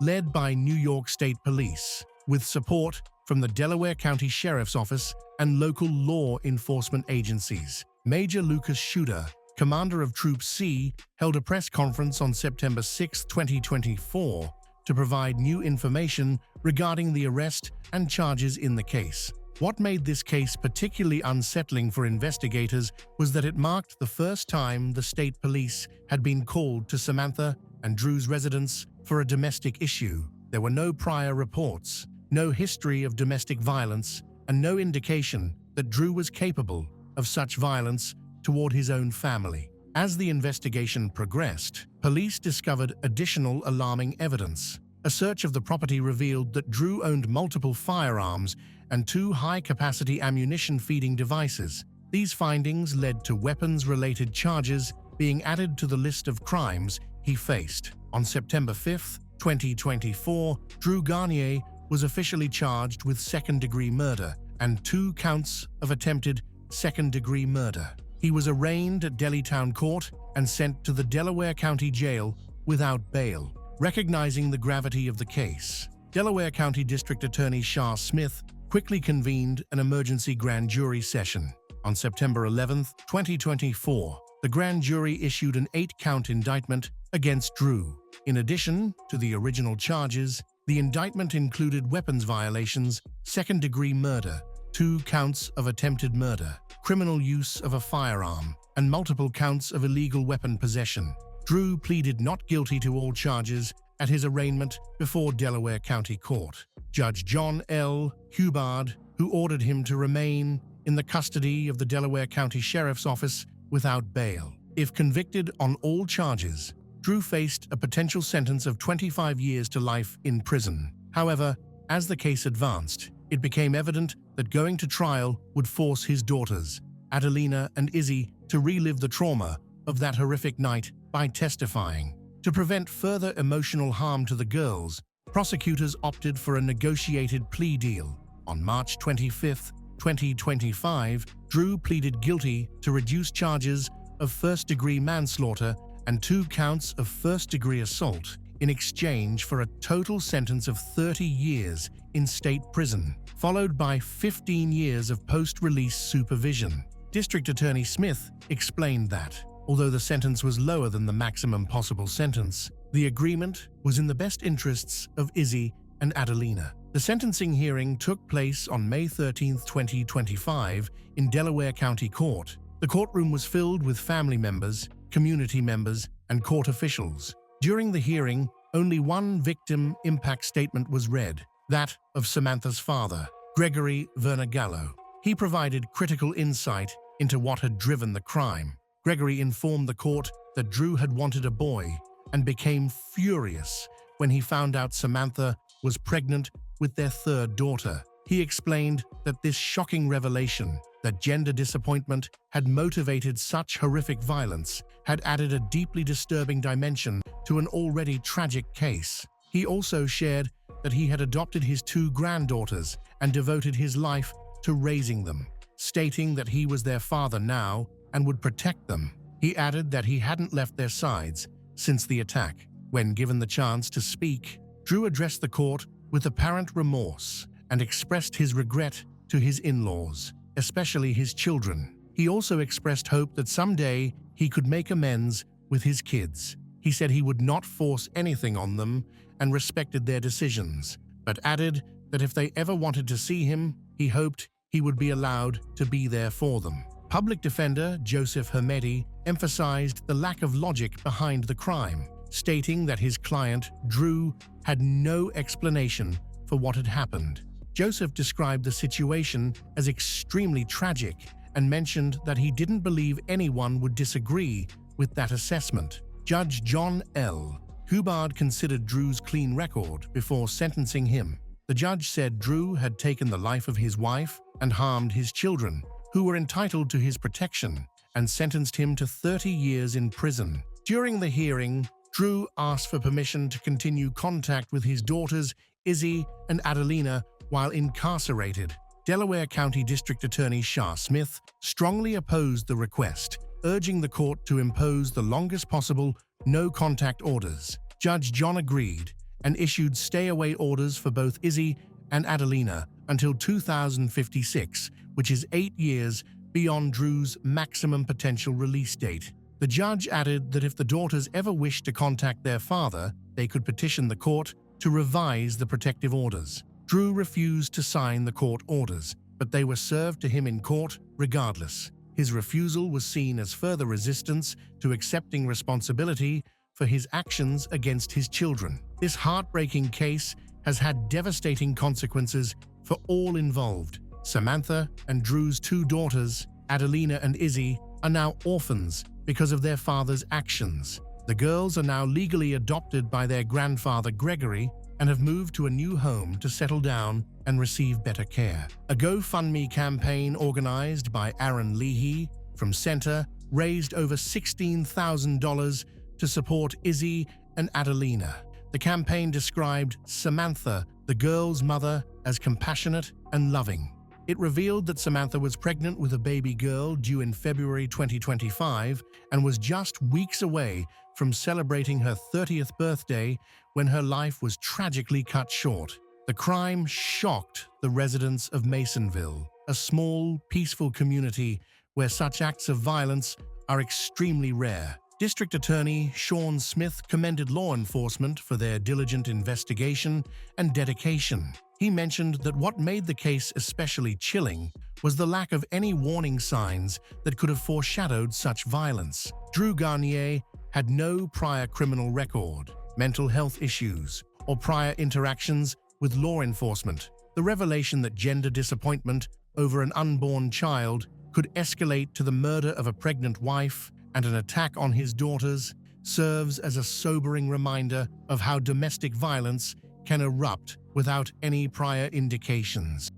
led by New York State Police, with support from the Delaware County Sheriff's Office and local law enforcement agencies. Major Lucas Shooter, commander of Troop C, held a press conference on September 6, 2024, to provide new information regarding the arrest and charges in the case. What made this case particularly unsettling for investigators was that it marked the first time the state police had been called to Samantha and Drew's residence for a domestic issue. There were no prior reports, no history of domestic violence, and no indication that Drew was capable of such violence toward his own family. As the investigation progressed, police discovered additional alarming evidence. A search of the property revealed that Drew owned multiple firearms and 2 high-capacity ammunition-feeding devices. These findings led to weapons-related charges being added to the list of crimes he faced. On September 5, 2024, Drew Garnier was officially charged with second-degree murder and 2 counts of attempted second-degree murder. He was arraigned at Delhi-town court and sent to the Delaware County Jail without bail. Recognizing the gravity of the case, Delaware County District Attorney Shah Smith quickly convened an emergency grand jury session. On September 11, 2024, the grand jury issued an 8-count indictment against Drew. In addition to the original charges, the indictment included weapons violations, second-degree murder, 2 counts of attempted murder, criminal use of a firearm, and multiple counts of illegal weapon possession. Drew pleaded not guilty to all charges at his arraignment before Delaware County Court. Judge John L. Hubbard, who ordered him to remain in the custody of the Delaware County Sheriff's Office without bail. If convicted on all charges, Drew faced a potential sentence of 25 years to life in prison. However, as the case advanced, it became evident that going to trial would force his daughters, Adelina and Izzy, to relive the trauma of that horrific night by testifying. To prevent further emotional harm to the girls, prosecutors opted for a negotiated plea deal. On March 25, 2025, Drew pleaded guilty to reduced charges of first-degree manslaughter and 2 counts of first-degree assault in exchange for a total sentence of 30 years in state prison, followed by 15 years of post-release supervision. District Attorney Smith explained that, although the sentence was lower than the maximum possible sentence, the agreement was in the best interests of Izzy and Adelina. The sentencing hearing took place on May 13, 2025, in Delaware County Court. The courtroom was filled with family members, community members, and court officials. During the hearing, only one victim impact statement was read, that of Samantha's father, Gregory Vernagallo. He provided critical insight into what had driven the crime. Gregory informed the court that Drew had wanted a boy and became furious when he found out Samantha was pregnant with their 3rd daughter. He explained that this shocking revelation, that gender disappointment had motivated such horrific violence, had added a deeply disturbing dimension to an already tragic case. He also shared that he had adopted his 2 granddaughters and devoted his life to raising them, stating that he was their father now and would protect them. He added that he hadn't left their sides since the attack. When given the chance to speak, Drew addressed the court with apparent remorse and expressed his regret to his in-laws, especially his children. He also expressed hope that someday he could make amends with his kids. He said he would not force anything on them and respected their decisions, but added that if they ever wanted to see him, he hoped he would be allowed to be there for them. Public Defender Joseph Hermeti emphasized the lack of logic behind the crime, stating that his client, Drew, had no explanation for what had happened. Joseph described the situation as extremely tragic and mentioned that he didn't believe anyone would disagree with that assessment. Judge John L. Hubbard considered Drew's clean record before sentencing him. The judge said Drew had taken the life of his wife and harmed his children, who were entitled to his protection, and sentenced him to 30 years in prison. During the hearing, Drew asked for permission to continue contact with his daughters, Izzy and Adelina, while incarcerated. Delaware County District Attorney Shah Smith strongly opposed the request, urging the court to impose the longest possible no-contact orders. Judge John agreed and issued stay-away orders for both Izzy and Adelina until 2056, which is 8 years beyond Drew's maximum potential release date. The judge added that if the daughters ever wished to contact their father, they could petition the court to revise the protective orders. Drew refused to sign the court orders, but they were served to him in court regardless. His refusal was seen as further resistance to accepting responsibility for his actions against his children. This heartbreaking case has had devastating consequences for all involved. Samantha and Drew's 2 daughters, Adelina and Izzy, are now orphans because of their father's actions. The girls are now legally adopted by their grandfather Gregory and have moved to a new home to settle down and receive better care. A GoFundMe campaign organized by Aaron Leahy from Center raised over $16,000 to support Izzy and Adelina. The campaign described Samantha, the girl's mother, as compassionate and loving. It revealed that Samantha was pregnant with a baby girl due in February 2025 and was just weeks away from celebrating her 30th birthday when her life was tragically cut short. The crime shocked the residents of Masonville, a small, peaceful community where such acts of violence are extremely rare. District Attorney Sean Smith commended law enforcement for their diligent investigation and dedication. He mentioned that what made the case especially chilling was the lack of any warning signs that could have foreshadowed such violence. Drew Garnier had no prior criminal record, mental health issues, or prior interactions with law enforcement. The revelation that gender disappointment over an unborn child could escalate to the murder of a pregnant wife and an attack on his daughters serves as a sobering reminder of how domestic violence can erupt without any prior indications.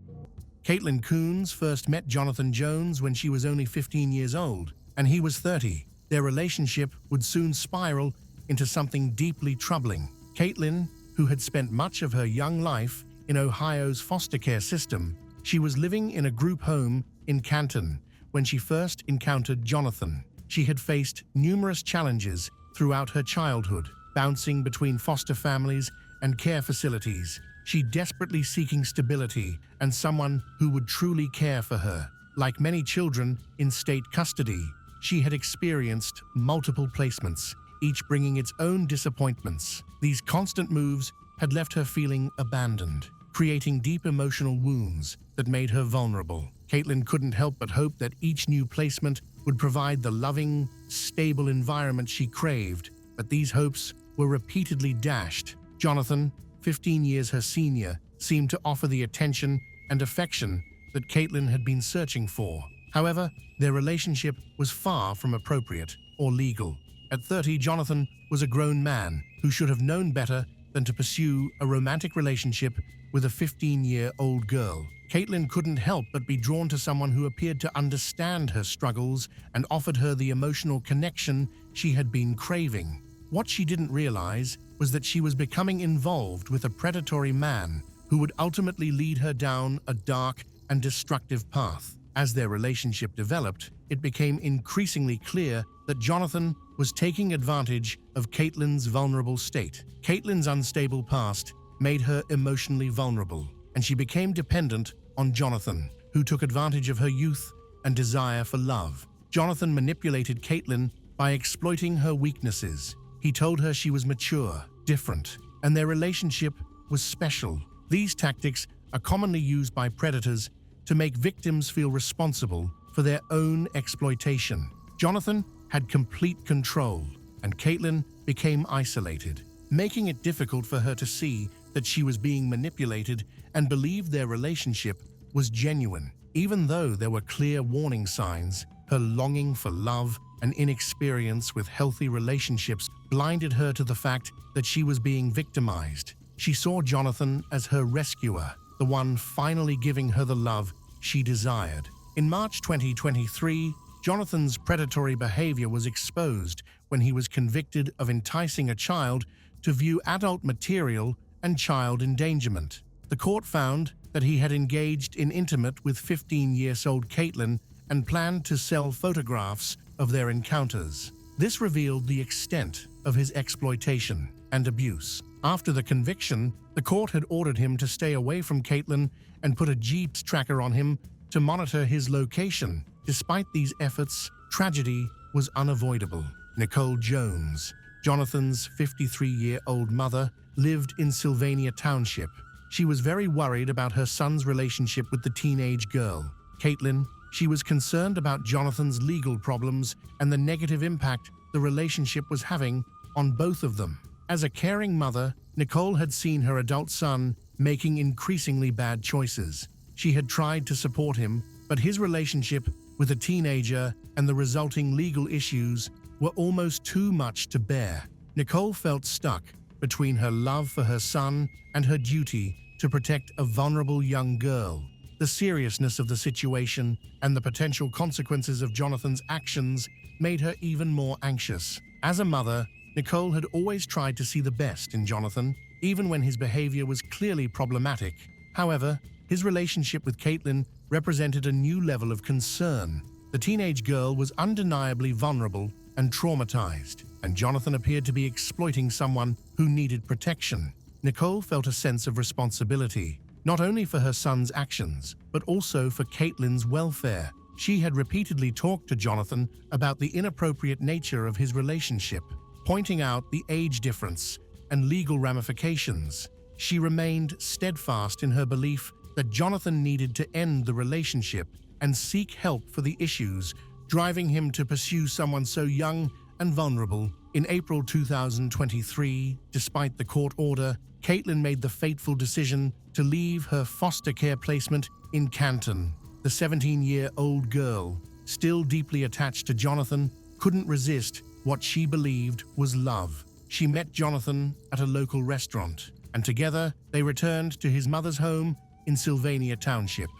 Caitlin Coons first met Jonathan Jones when she was only 15 years old, and he was 30. Their relationship would soon spiral into something deeply troubling. Caitlin, who had spent much of her young life in Ohio's foster care system, she was living in a group home in Canton when she first encountered Jonathan. She had faced numerous challenges throughout her childhood, bouncing between foster families and care facilities. She desperately seeking stability and someone who would truly care for her. Like many children in state custody, she had experienced multiple placements, each bringing its own disappointments. These constant moves had left her feeling abandoned, creating deep emotional wounds that made her vulnerable. Caitlin couldn't help but hope that each new placement would provide the loving, stable environment she craved, but these hopes were repeatedly dashed. Jonathan, 15 years her senior, seemed to offer the attention and affection that Caitlin had been searching for. However, their relationship was far from appropriate or legal. At 30, Jonathan was a grown man who should have known better than to pursue a romantic relationship with a 15-year-old girl. Caitlin couldn't help but be drawn to someone who appeared to understand her struggles and offered her the emotional connection she had been craving. What she didn't realize was that she was becoming involved with a predatory man who would ultimately lead her down a dark and destructive path. As their relationship developed, it became increasingly clear that Jonathan was taking advantage of Caitlin's vulnerable state. Caitlin's unstable past made her emotionally vulnerable, and she became dependent on Jonathan, who took advantage of her youth and desire for love. Jonathan manipulated Caitlin by exploiting her weaknesses. He told her she was mature, different, and their relationship was special. These tactics are commonly used by predators to make victims feel responsible for their own exploitation. Jonathan had complete control, and Caitlin became isolated, making it difficult for her to see that she was being manipulated and believed their relationship was genuine. Even though there were clear warning signs, her longing for love and inexperience with healthy relationships blinded her to the fact that she was being victimized. She saw Jonathan as her rescuer, the one finally giving her the love she desired. In March 2023, Jonathan's predatory behavior was exposed when he was convicted of enticing a child to view adult material and child endangerment. The court found that he had engaged in intimate with 15-year-old Caitlin and planned to sell photographs of their encounters. This revealed the extent of his exploitation and abuse. After the conviction, the court had ordered him to stay away from Caitlin and put a GPS tracker on him to monitor his location. Despite these efforts, tragedy was unavoidable. Nicole Jones, Jonathan's 53-year-old mother, lived in Sylvania Township. She was very worried about her son's relationship with the teenage girl, Caitlin. She was concerned about Jonathan's legal problems and the negative impact the relationship was having on both of them. As a caring mother, Nicole had seen her adult son making increasingly bad choices. She had tried to support him, but his relationship with a teenager and the resulting legal issues were almost too much to bear. Nicole felt stuck between her love for her son and her duty to protect a vulnerable young girl. The seriousness of the situation and the potential consequences of Jonathan's actions made her even more anxious. As a mother, Nicole had always tried to see the best in Jonathan, even when his behavior was clearly problematic. However, his relationship with Caitlin represented a new level of concern. The teenage girl was undeniably vulnerable and traumatized, and Jonathan appeared to be exploiting someone who needed protection. Nicole felt a sense of responsibility, not only for her son's actions, but also for Caitlin's welfare. She had repeatedly talked to Jonathan about the inappropriate nature of his relationship, pointing out the age difference and legal ramifications. She remained steadfast in her belief that Jonathan needed to end the relationship and seek help for the issues driving him to pursue someone so young and vulnerable. In April 2023, despite the court order, Caitlin made the fateful decision to leave her foster care placement in Canton. The 17-year-old girl, still deeply attached to Jonathan, couldn't resist what she believed was love. She met Jonathan at a local restaurant, and together they returned to his mother's home in Sylvania Township.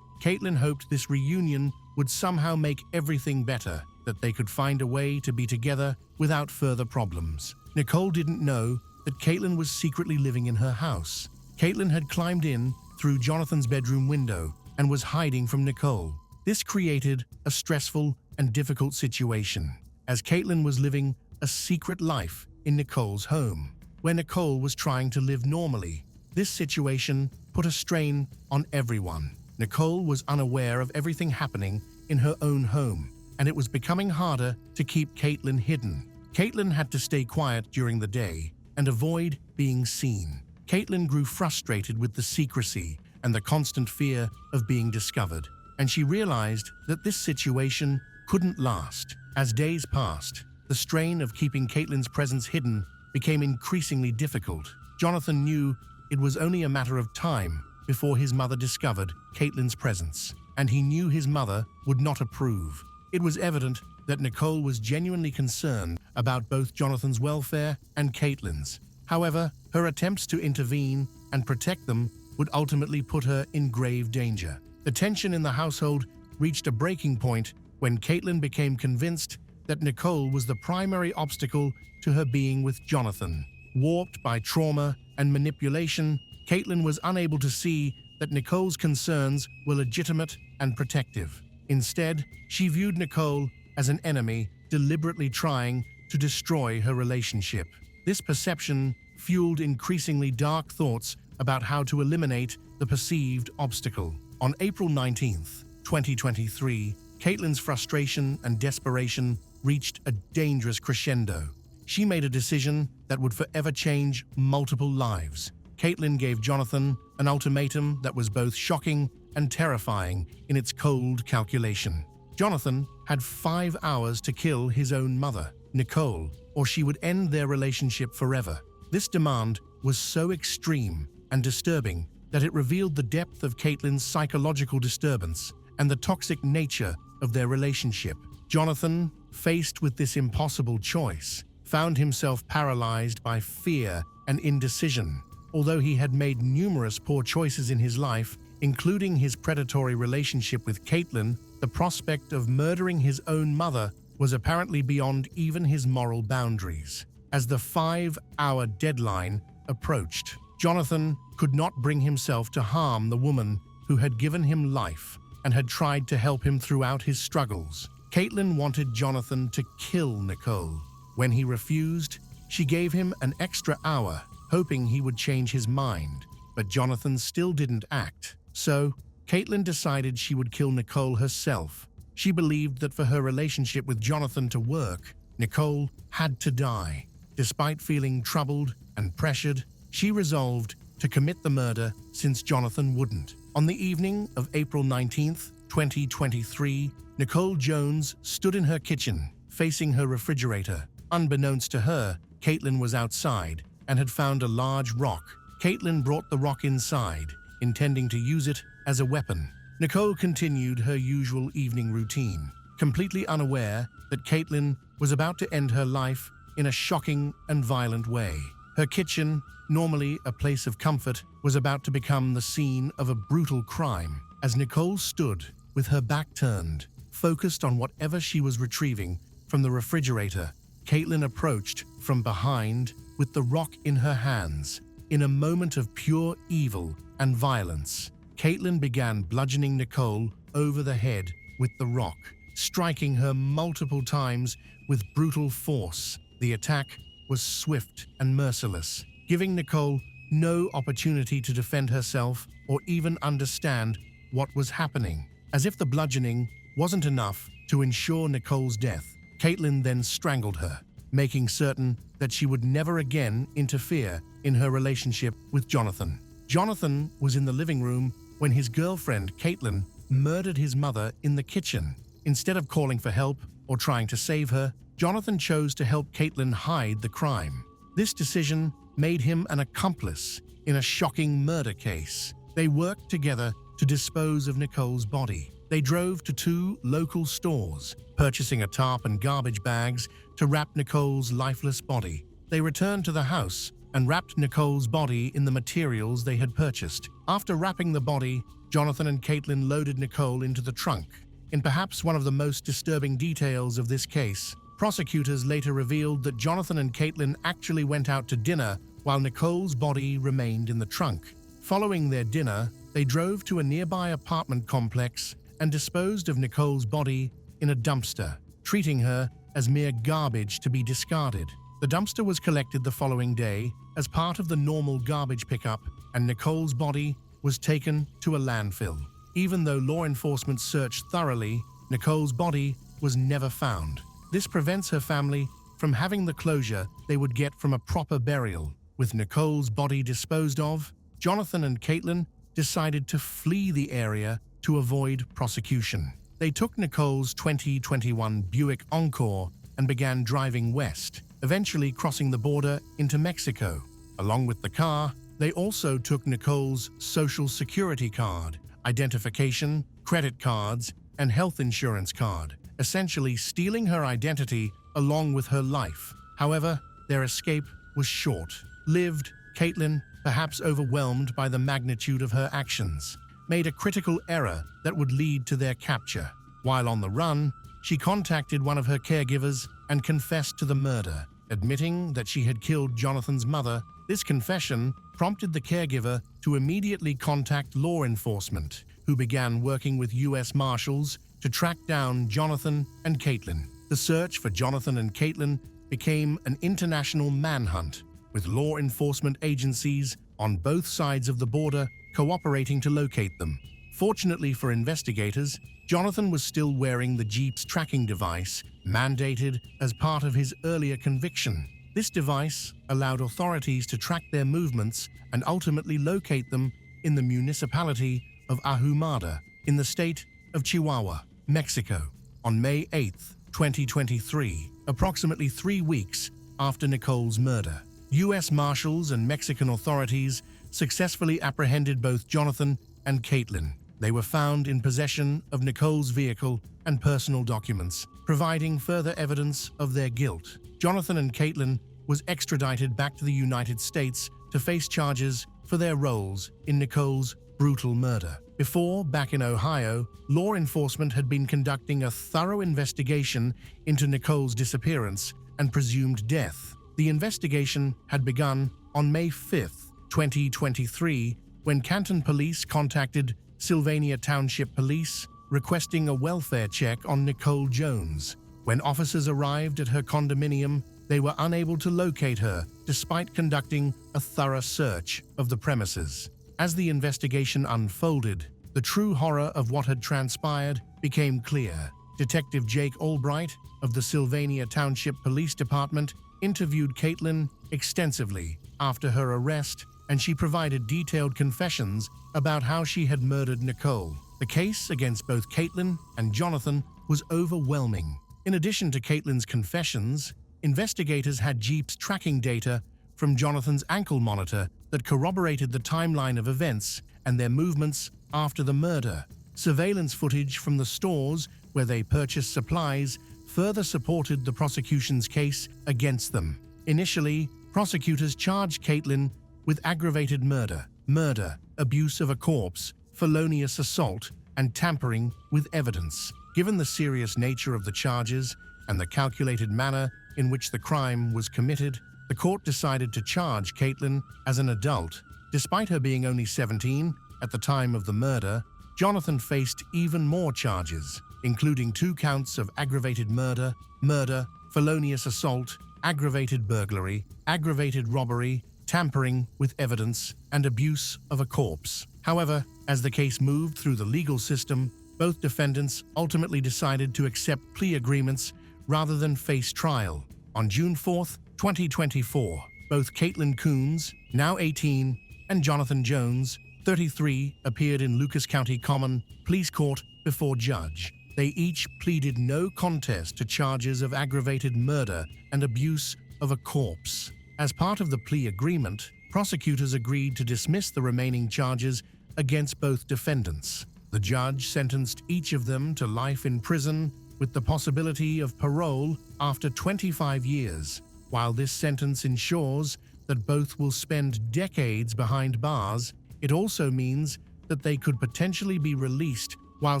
Caitlin hoped this reunion would somehow make everything better, that they could find a way to be together without further problems. Nicole didn't know that Caitlin was secretly living in her house. Caitlin had climbed in through Jonathan's bedroom window and was hiding from Nicole. This created a stressful and difficult situation, as Caitlin was living a secret life in Nicole's home, where Nicole was trying to live normally. This situation put a strain on everyone. Nicole was unaware of everything happening in her own home, and it was becoming harder to keep Caitlin hidden. Caitlin had to stay quiet during the day and avoid being seen. Caitlin grew frustrated with the secrecy and the constant fear of being discovered, and she realized that this situation couldn't last. As days passed, the strain of keeping Caitlin's presence hidden became increasingly difficult. Jonathan knew it was only a matter of time before his mother discovered Caitlin's presence, and he knew his mother would not approve. It was evident that Nicole was genuinely concerned about both Jonathan's welfare and Caitlin's. However, her attempts to intervene and protect them would ultimately put her in grave danger. The tension in the household reached a breaking point when Caitlin became convinced that Nicole was the primary obstacle to her being with Jonathan. Warped by trauma and manipulation, Caitlin was unable to see that Nicole's concerns were legitimate and protective. Instead, she viewed Nicole as an enemy, deliberately trying to destroy her relationship. This perception fueled increasingly dark thoughts about how to eliminate the perceived obstacle. On April 19, 2023, Caitlin's frustration and desperation reached a dangerous crescendo. She made a decision that would forever change multiple lives. Caitlin gave Jonathan an ultimatum that was both shocking and terrifying in its cold calculation. Jonathan had 5 hours to kill his own mother, Nicole, or she would end their relationship forever. This demand was so extreme and disturbing that it revealed the depth of Caitlin's psychological disturbance and the toxic nature of their relationship. Jonathan, faced with this impossible choice, found himself paralyzed by fear and indecision. Although he had made numerous poor choices in his life, including his predatory relationship with Caitlin, the prospect of murdering his own mother was apparently beyond even his moral boundaries. As the 5-hour deadline approached, Jonathan could not bring himself to harm the woman who had given him life and had tried to help him throughout his struggles. Caitlin wanted Jonathan to kill Nicole. When he refused, she gave him an extra hour, hoping he would change his mind. But Jonathan still didn't act. So, Caitlin decided she would kill Nicole herself. She believed that for her relationship with Jonathan to work, Nicole had to die. Despite feeling troubled and pressured, she resolved to commit the murder since Jonathan wouldn't. On the evening of April 19th, 2023, Nicole Jones stood in her kitchen, facing her refrigerator. Unbeknownst to her, Caitlin was outside and had found a large rock. Caitlin brought the rock inside, intending to use it as a weapon. Nicole continued her usual evening routine, completely unaware that Caitlin was about to end her life in a shocking and violent way. Her kitchen, normally a place of comfort, was about to become the scene of a brutal crime. As Nicole stood with her back turned, focused on whatever she was retrieving from the refrigerator, Caitlin approached from behind with the rock in her hands. In a moment of pure evil and violence, Caitlin began bludgeoning Nicole over the head with the rock, striking her multiple times with brutal force. The attack was swift and merciless, giving Nicole no opportunity to defend herself or even understand what was happening. As if the bludgeoning wasn't enough to ensure Nicole's death, Caitlin then strangled her, making certain that she would never again interfere in her relationship with Jonathan. Jonathan was in the living room when his girlfriend, Caitlin, murdered his mother in the kitchen. Instead of calling for help or trying to save her, Jonathan chose to help Caitlin hide the crime. This decision made him an accomplice in a shocking murder case. They worked together to dispose of Nicole's body. They drove to 2 local stores, purchasing a tarp and garbage bags to wrap Nicole's lifeless body. They returned to the house and wrapped Nicole's body in the materials they had purchased. After wrapping the body, Jonathan and Caitlin loaded Nicole into the trunk. In perhaps one of the most disturbing details of this case, prosecutors later revealed that Jonathan and Caitlin actually went out to dinner while Nicole's body remained in the trunk. Following their dinner, they drove to a nearby apartment complex and disposed of Nicole's body in a dumpster, treating her as mere garbage to be discarded. The dumpster was collected the following day as part of the normal garbage pickup, and Nicole's body was taken to a landfill. Even though law enforcement searched thoroughly, Nicole's body was never found. This prevents her family from having the closure they would get from a proper burial. With Nicole's body disposed of, Jonathan and Caitlin decided to flee the area to avoid prosecution. They took Nicole's 2021 Buick Encore and began driving west, eventually crossing the border into Mexico. Along with the car, they also took Nicole's social security card, identification, credit cards, and health insurance card, essentially stealing her identity along with her life. However, their escape was short-lived. Caitlin, perhaps overwhelmed by the magnitude of her actions, made a critical error that would lead to their capture. While on the run, she contacted one of her caregivers and confessed to the murder, admitting that she had killed Jonathan's mother. This confession prompted the caregiver to immediately contact law enforcement, who began working with U.S. Marshals to track down Jonathan and Caitlin. The search for Jonathan and Caitlin became an international manhunt, with law enforcement agencies on both sides of the border cooperating to locate them. Fortunately for investigators, Jonathan was still wearing the Jeep's tracking device, mandated as part of his earlier conviction. This device allowed authorities to track their movements and ultimately locate them in the municipality of Ahumada, in the state of Chihuahua, Mexico. on May 8, 2023, approximately 3 weeks after Nicole's murder. U.S. Marshals and Mexican authorities successfully apprehended both Jonathan and Caitlin. They were found in possession of Nicole's vehicle and personal documents, providing further evidence of their guilt. Jonathan and Caitlin was extradited back to the United States to face charges for their roles in Nicole's brutal murder. Before, back in Ohio, law enforcement had been conducting a thorough investigation into Nicole's disappearance and presumed death. The investigation had begun on May 5, 2023, when Canton Police contacted Sylvania Township Police requesting a welfare check on Nicole Jones. When officers arrived at her condominium, they were unable to locate her, despite conducting a thorough search of the premises. As the investigation unfolded, the true horror of what had transpired became clear. Detective Jake Albright of the Sylvania Township Police Department interviewed Caitlin extensively after her arrest, and she provided detailed confessions about how she had murdered Nicole. The case against both Caitlin and Jonathan was overwhelming. In addition to Caitlin's confessions, investigators had Jeep's tracking data from Jonathan's ankle monitor that corroborated the timeline of events and their movements after the murder. Surveillance footage from the stores where they purchased supplies further supported the prosecution's case against them. Initially, prosecutors charged Caitlin with aggravated murder, abuse of a corpse, felonious assault, and tampering with evidence. Given the serious nature of the charges and the calculated manner in which the crime was committed, the court decided to charge Caitlin as an adult. Despite her being only 17 at the time of the murder, Jonathan faced even more charges, including 2 counts of aggravated murder, felonious assault, aggravated burglary, aggravated robbery, tampering with evidence, and abuse of a corpse. However, as the case moved through the legal system, both defendants ultimately decided to accept plea agreements rather than face trial. On June 4, 2024, both Caitlin Coons, now 18, and Jonathan Jones, 33, appeared in Lucas County Common Police Court before judge. They each pleaded no contest to charges of aggravated murder and abuse of a corpse. As part of the plea agreement, prosecutors agreed to dismiss the remaining charges against both defendants. The judge sentenced each of them to life in prison with the possibility of parole after 25 years. While this sentence ensures that both will spend decades behind bars, it also means that they could potentially be released while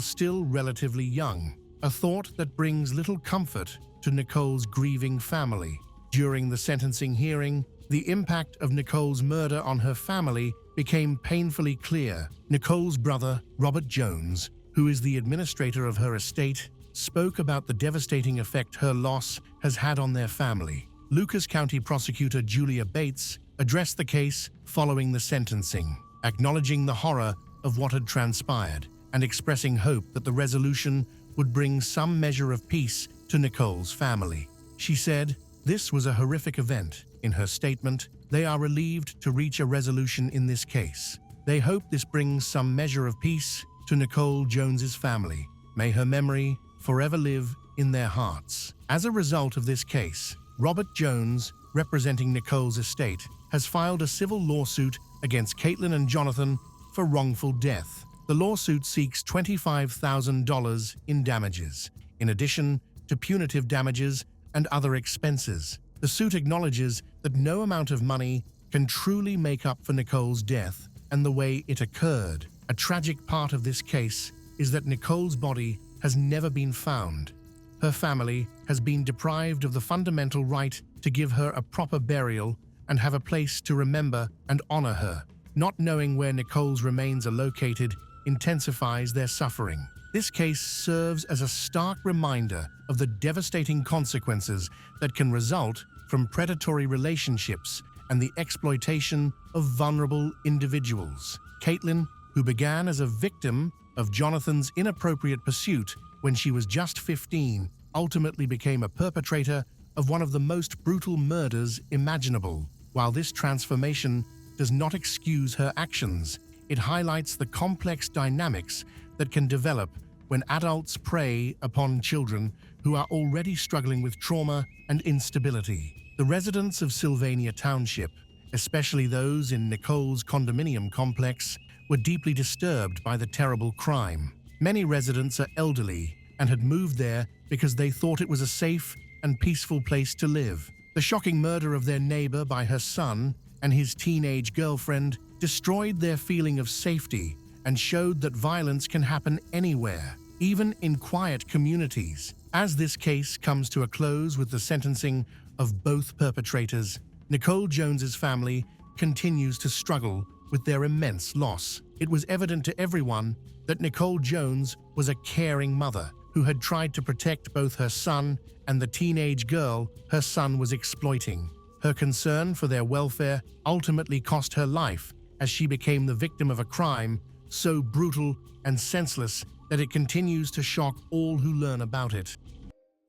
still relatively young, a thought that brings little comfort to Nicole's grieving family. During the sentencing hearing, the impact of Nicole's murder on her family became painfully clear. Nicole's brother, Robert Jones, who is the administrator of her estate, spoke about the devastating effect her loss has had on their family. Lucas County Prosecutor Julia Bates addressed the case following the sentencing, acknowledging the horror of what had transpired and expressing hope that the resolution would bring some measure of peace to Nicole's family. She said, "This was a horrific event." In her statement, they are relieved to reach a resolution in this case. They hope this brings some measure of peace to Nicole Jones's family. May her memory forever live in their hearts. As a result of this case, Robert Jones, representing Nicole's estate, has filed a civil lawsuit against Caitlin and Jonathan for wrongful death. The lawsuit seeks $25,000 in damages, in addition to punitive damages and other expenses. The suit acknowledges that no amount of money can truly make up for Nicole's death and the way it occurred. A tragic part of this case is that Nicole's body has never been found. Her family has been deprived of the fundamental right to give her a proper burial and have a place to remember and honor her. Not knowing where Nicole's remains are located intensifies their suffering. This case serves as a stark reminder of the devastating consequences that can result from predatory relationships and the exploitation of vulnerable individuals. Caitlin, who began as a victim of Jonathan's inappropriate pursuit when she was just 15, ultimately became a perpetrator of one of the most brutal murders imaginable. While this transformation does not excuse her actions, it highlights the complex dynamics that can develop when adults prey upon children who are already struggling with trauma and instability. The residents of Sylvania Township, especially those in Nicole's condominium complex, were deeply disturbed by the terrible crime. Many residents are elderly and had moved there because they thought it was a safe and peaceful place to live. The shocking murder of their neighbor by her son and his teenage girlfriend destroyed their feeling of safety and showed that violence can happen anywhere, even in quiet communities. As this case comes to a close with the sentencing of both perpetrators, Nicole Jones's family continues to struggle with their immense loss. It was evident to everyone that Nicole Jones was a caring mother who had tried to protect both her son and the teenage girl her son was exploiting. Her concern for their welfare ultimately cost her life as she became the victim of a crime so brutal and senseless that it continues to shock all who learn about it.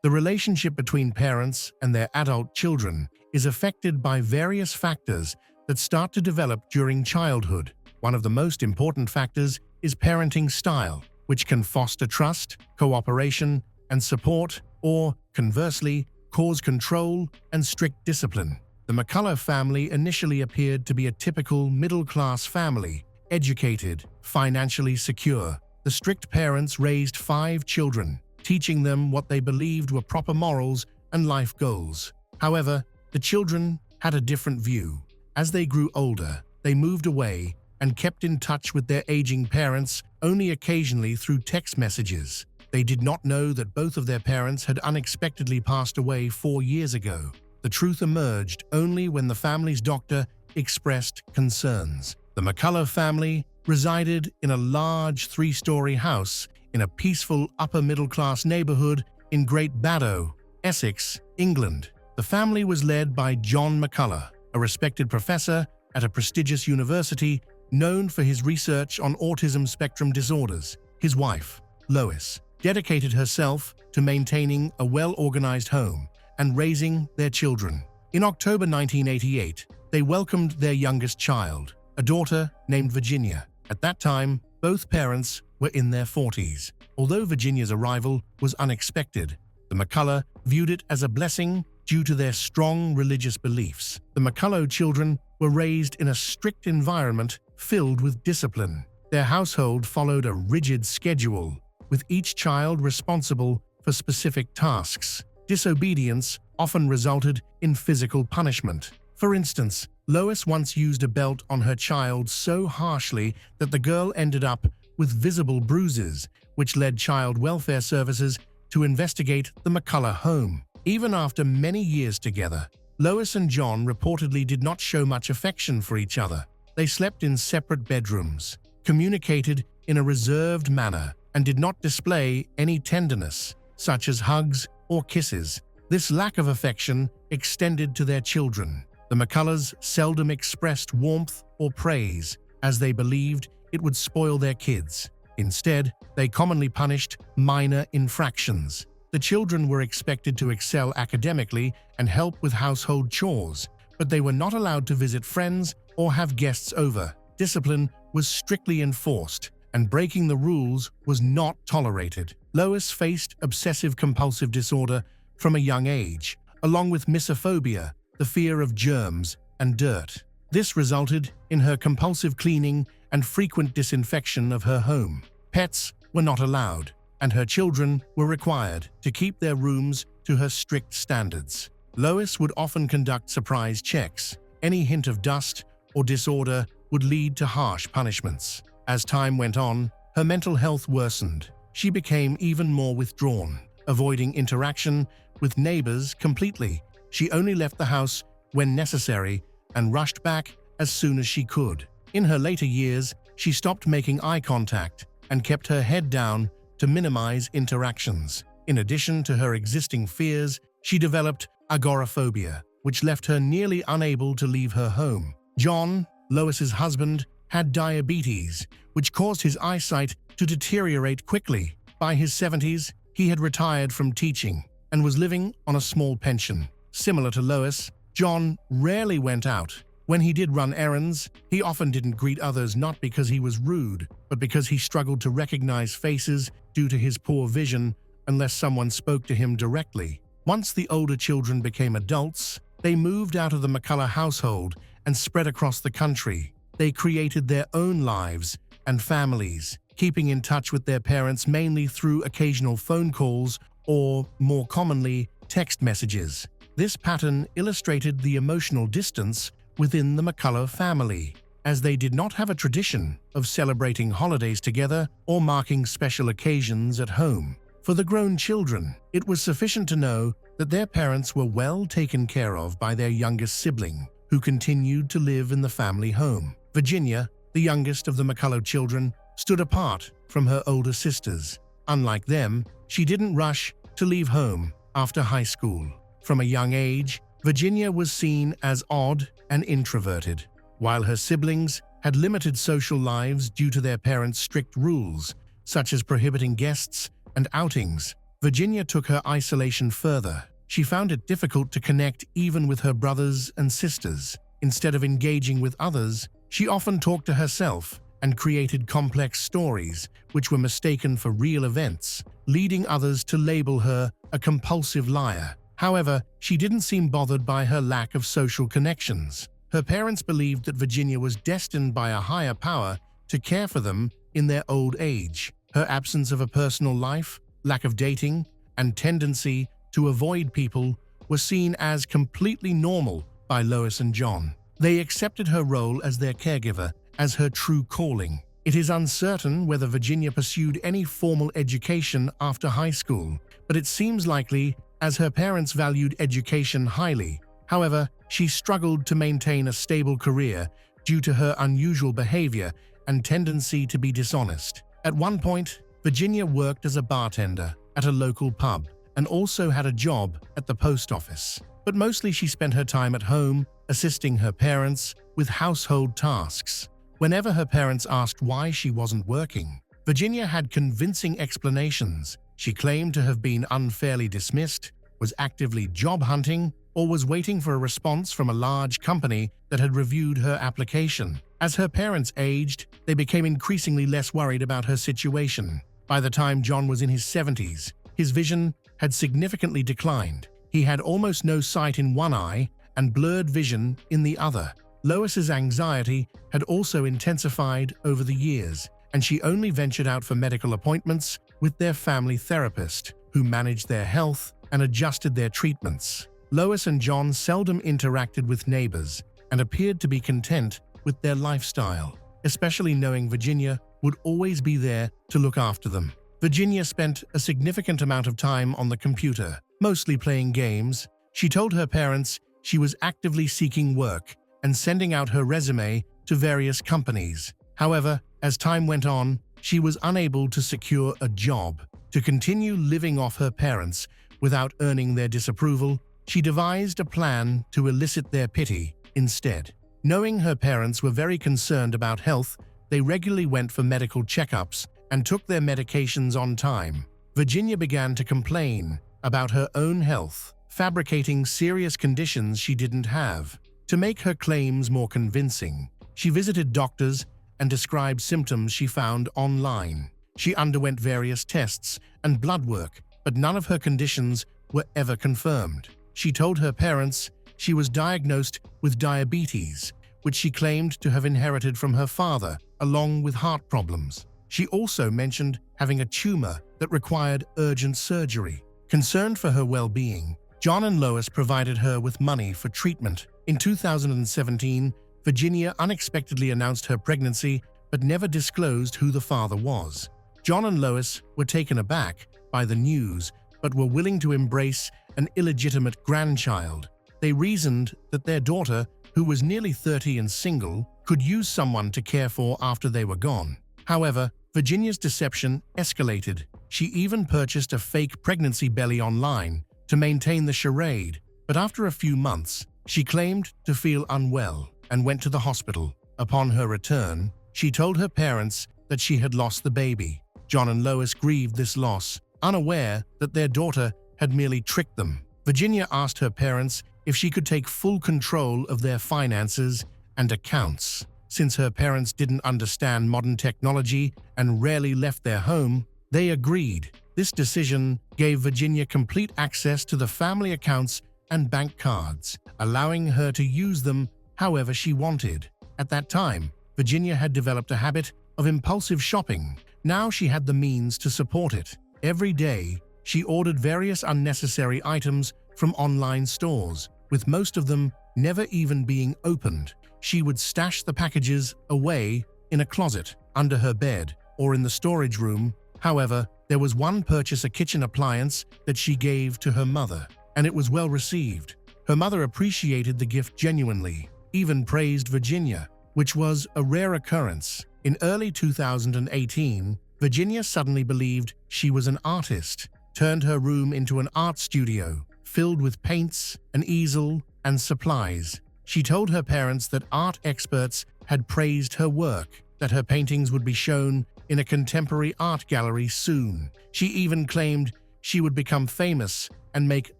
The relationship between parents and their adult children is affected by various factors that start to develop during childhood. One of the most important factors is parenting style, which can foster trust, cooperation, and support, or, conversely, cause control and strict discipline. The McCullough family initially appeared to be a typical middle-class family, educated, financially secure. The strict parents raised 5 children, teaching them what they believed were proper morals and life goals. However, the children had a different view. As they grew older, they moved away and kept in touch with their aging parents only occasionally through text messages. They did not know that both of their parents had unexpectedly passed away 4 years ago. The truth emerged only when the family's doctor expressed concerns. The McCullough family resided in a large 3-story house in a peaceful upper-middle-class neighborhood in Great Baddow, Essex, England. The family was led by John McCullough, a respected professor at a prestigious university known for his research on autism spectrum disorders. His wife, Lois, dedicated herself to maintaining a well-organized home and raising their children. In October 1988, they welcomed their youngest child, a daughter named Virginia. At that time, both parents were in their 40s. Although Virginia's arrival was unexpected, the McCullough viewed it as a blessing due to their strong religious beliefs. The McCullough children were raised in a strict environment filled with discipline. Their household followed a rigid schedule, with each child responsible for specific tasks. Disobedience often resulted in physical punishment. For instance, Lois once used a belt on her child so harshly that the girl ended up with visible bruises, which led child welfare services to investigate the McCullough home. Even after many years together, Lois and John reportedly did not show much affection for each other. They slept in separate bedrooms, communicated in a reserved manner, and did not display any tenderness, such as hugs or kisses. This lack of affection extended to their children. The McCulloughs seldom expressed warmth or praise, as they believed it would spoil their kids. Instead, they commonly punished minor infractions. The children were expected to excel academically and help with household chores, but they were not allowed to visit friends or have guests over. Discipline was strictly enforced, and breaking the rules was not tolerated. Lois faced obsessive-compulsive disorder from a young age, along with misophobia, the fear of germs and dirt. This resulted in her compulsive cleaning and frequent disinfection of her home. Pets were not allowed, and her children were required to keep their rooms to her strict standards. Lois would often conduct surprise checks. Any hint of dust or disorder would lead to harsh punishments. As time went on, her mental health worsened. She became even more withdrawn, avoiding interaction with neighbors completely. She only left the house when necessary and rushed back as soon as she could. In her later years, she stopped making eye contact and kept her head down to minimize interactions. In addition to her existing fears, she developed agoraphobia, which left her nearly unable to leave her home. John, Lois's husband, had diabetes, which caused his eyesight to deteriorate quickly. By his 70s, he had retired from teaching and was living on a small pension. Similar to Lois, John rarely went out. When he did run errands, he often didn't greet others not because he was rude, but because he struggled to recognize faces due to his poor vision unless someone spoke to him directly. Once the older children became adults, they moved out of the McCullough household and spread across the country. They created their own lives and families, keeping in touch with their parents mainly through occasional phone calls or, more commonly, text messages. This pattern illustrated the emotional distance within the McCullough family, as they did not have a tradition of celebrating holidays together or marking special occasions at home. For the grown children, it was sufficient to know that their parents were well taken care of by their youngest sibling, who continued to live in the family home. Virginia, the youngest of the McCullough children, stood apart from her older sisters. Unlike them, she didn't rush to leave home after high school. From a young age, Virginia was seen as odd and introverted. While her siblings had limited social lives due to their parents' strict rules, such as prohibiting guests and outings, Virginia took her isolation further. She found it difficult to connect even with her brothers and sisters. Instead of engaging with others, she often talked to herself and created complex stories which were mistaken for real events, leading others to label her a compulsive liar. However, she didn't seem bothered by her lack of social connections. Her parents believed that Virginia was destined by a higher power to care for them in their old age. Her absence of a personal life, lack of dating, and tendency to avoid people were seen as completely normal by Lois and John. They accepted her role as their caregiver as her true calling. It is uncertain whether Virginia pursued any formal education after high school, but it seems likely as her parents valued education highly. However, she struggled to maintain a stable career due to her unusual behavior and tendency to be dishonest. At one point, Virginia worked as a bartender at a local pub and also had a job at the post office. But mostly she spent her time at home, assisting her parents with household tasks. Whenever her parents asked why she wasn't working, Virginia had convincing explanations. She claimed to have been unfairly dismissed, was actively job hunting, or was waiting for a response from a large company that had reviewed her application. As her parents aged, they became increasingly less worried about her situation. By the time John was in his 70s, his vision had significantly declined. He had almost no sight in one eye and blurred vision in the other. Lois's anxiety had also intensified over the years, and she only ventured out for medical appointments with their family therapist, who managed their health and adjusted their treatments. Lois and John seldom interacted with neighbors and appeared to be content with their lifestyle, especially knowing Virginia would always be there to look after them. Virginia spent a significant amount of time on the computer, mostly playing games. She told her parents she was actively seeking work and sending out her resume to various companies. However, as time went on, she was unable to secure a job. To continue living off her parents without earning their disapproval, she devised a plan to elicit their pity instead. Knowing her parents were very concerned about health, they regularly went for medical checkups and took their medications on time. Virginia began to complain about her own health, fabricating serious conditions she didn't have. To make her claims more convincing, she visited doctors and described symptoms she found online. She underwent various tests and blood work, but none of her conditions were ever confirmed. She told her parents she was diagnosed with diabetes, which she claimed to have inherited from her father, along with heart problems. She also mentioned having a tumor that required urgent surgery. Concerned for her well-being, John and Lois provided her with money for treatment. In 2017, Virginia unexpectedly announced her pregnancy but never disclosed who the father was. John and Lois were taken aback by the news but were willing to embrace an illegitimate grandchild. They reasoned that their daughter, who was nearly 30 and single, could use someone to care for after they were gone. However, Virginia's deception escalated. She even purchased a fake pregnancy belly online to maintain the charade, but after a few months, she claimed to feel unwell and went to the hospital. Upon her return, she told her parents that she had lost the baby. John and Lois grieved this loss, unaware that their daughter had merely tricked them. Virginia asked her parents if she could take full control of their finances and accounts. Since her parents didn't understand modern technology and rarely left their home, they agreed. This decision gave Virginia complete access to the family accounts and bank cards, allowing her to use them however she wanted. At that time, Virginia had developed a habit of impulsive shopping. Now she had the means to support it. Every day, she ordered various unnecessary items from online stores, with most of them never even being opened. She would stash the packages away in a closet, under her bed, or in the storage room. However, there was one purchase, a kitchen appliance, that she gave to her mother, and it was well received. Her mother appreciated the gift genuinely, even praised Virginia, which was a rare occurrence. In early 2018, Virginia suddenly believed she was an artist, turned her room into an art studio, filled with paints, an easel, and supplies. She told her parents that art experts had praised her work, that her paintings would be shown in a contemporary art gallery soon. She even claimed she would become famous and make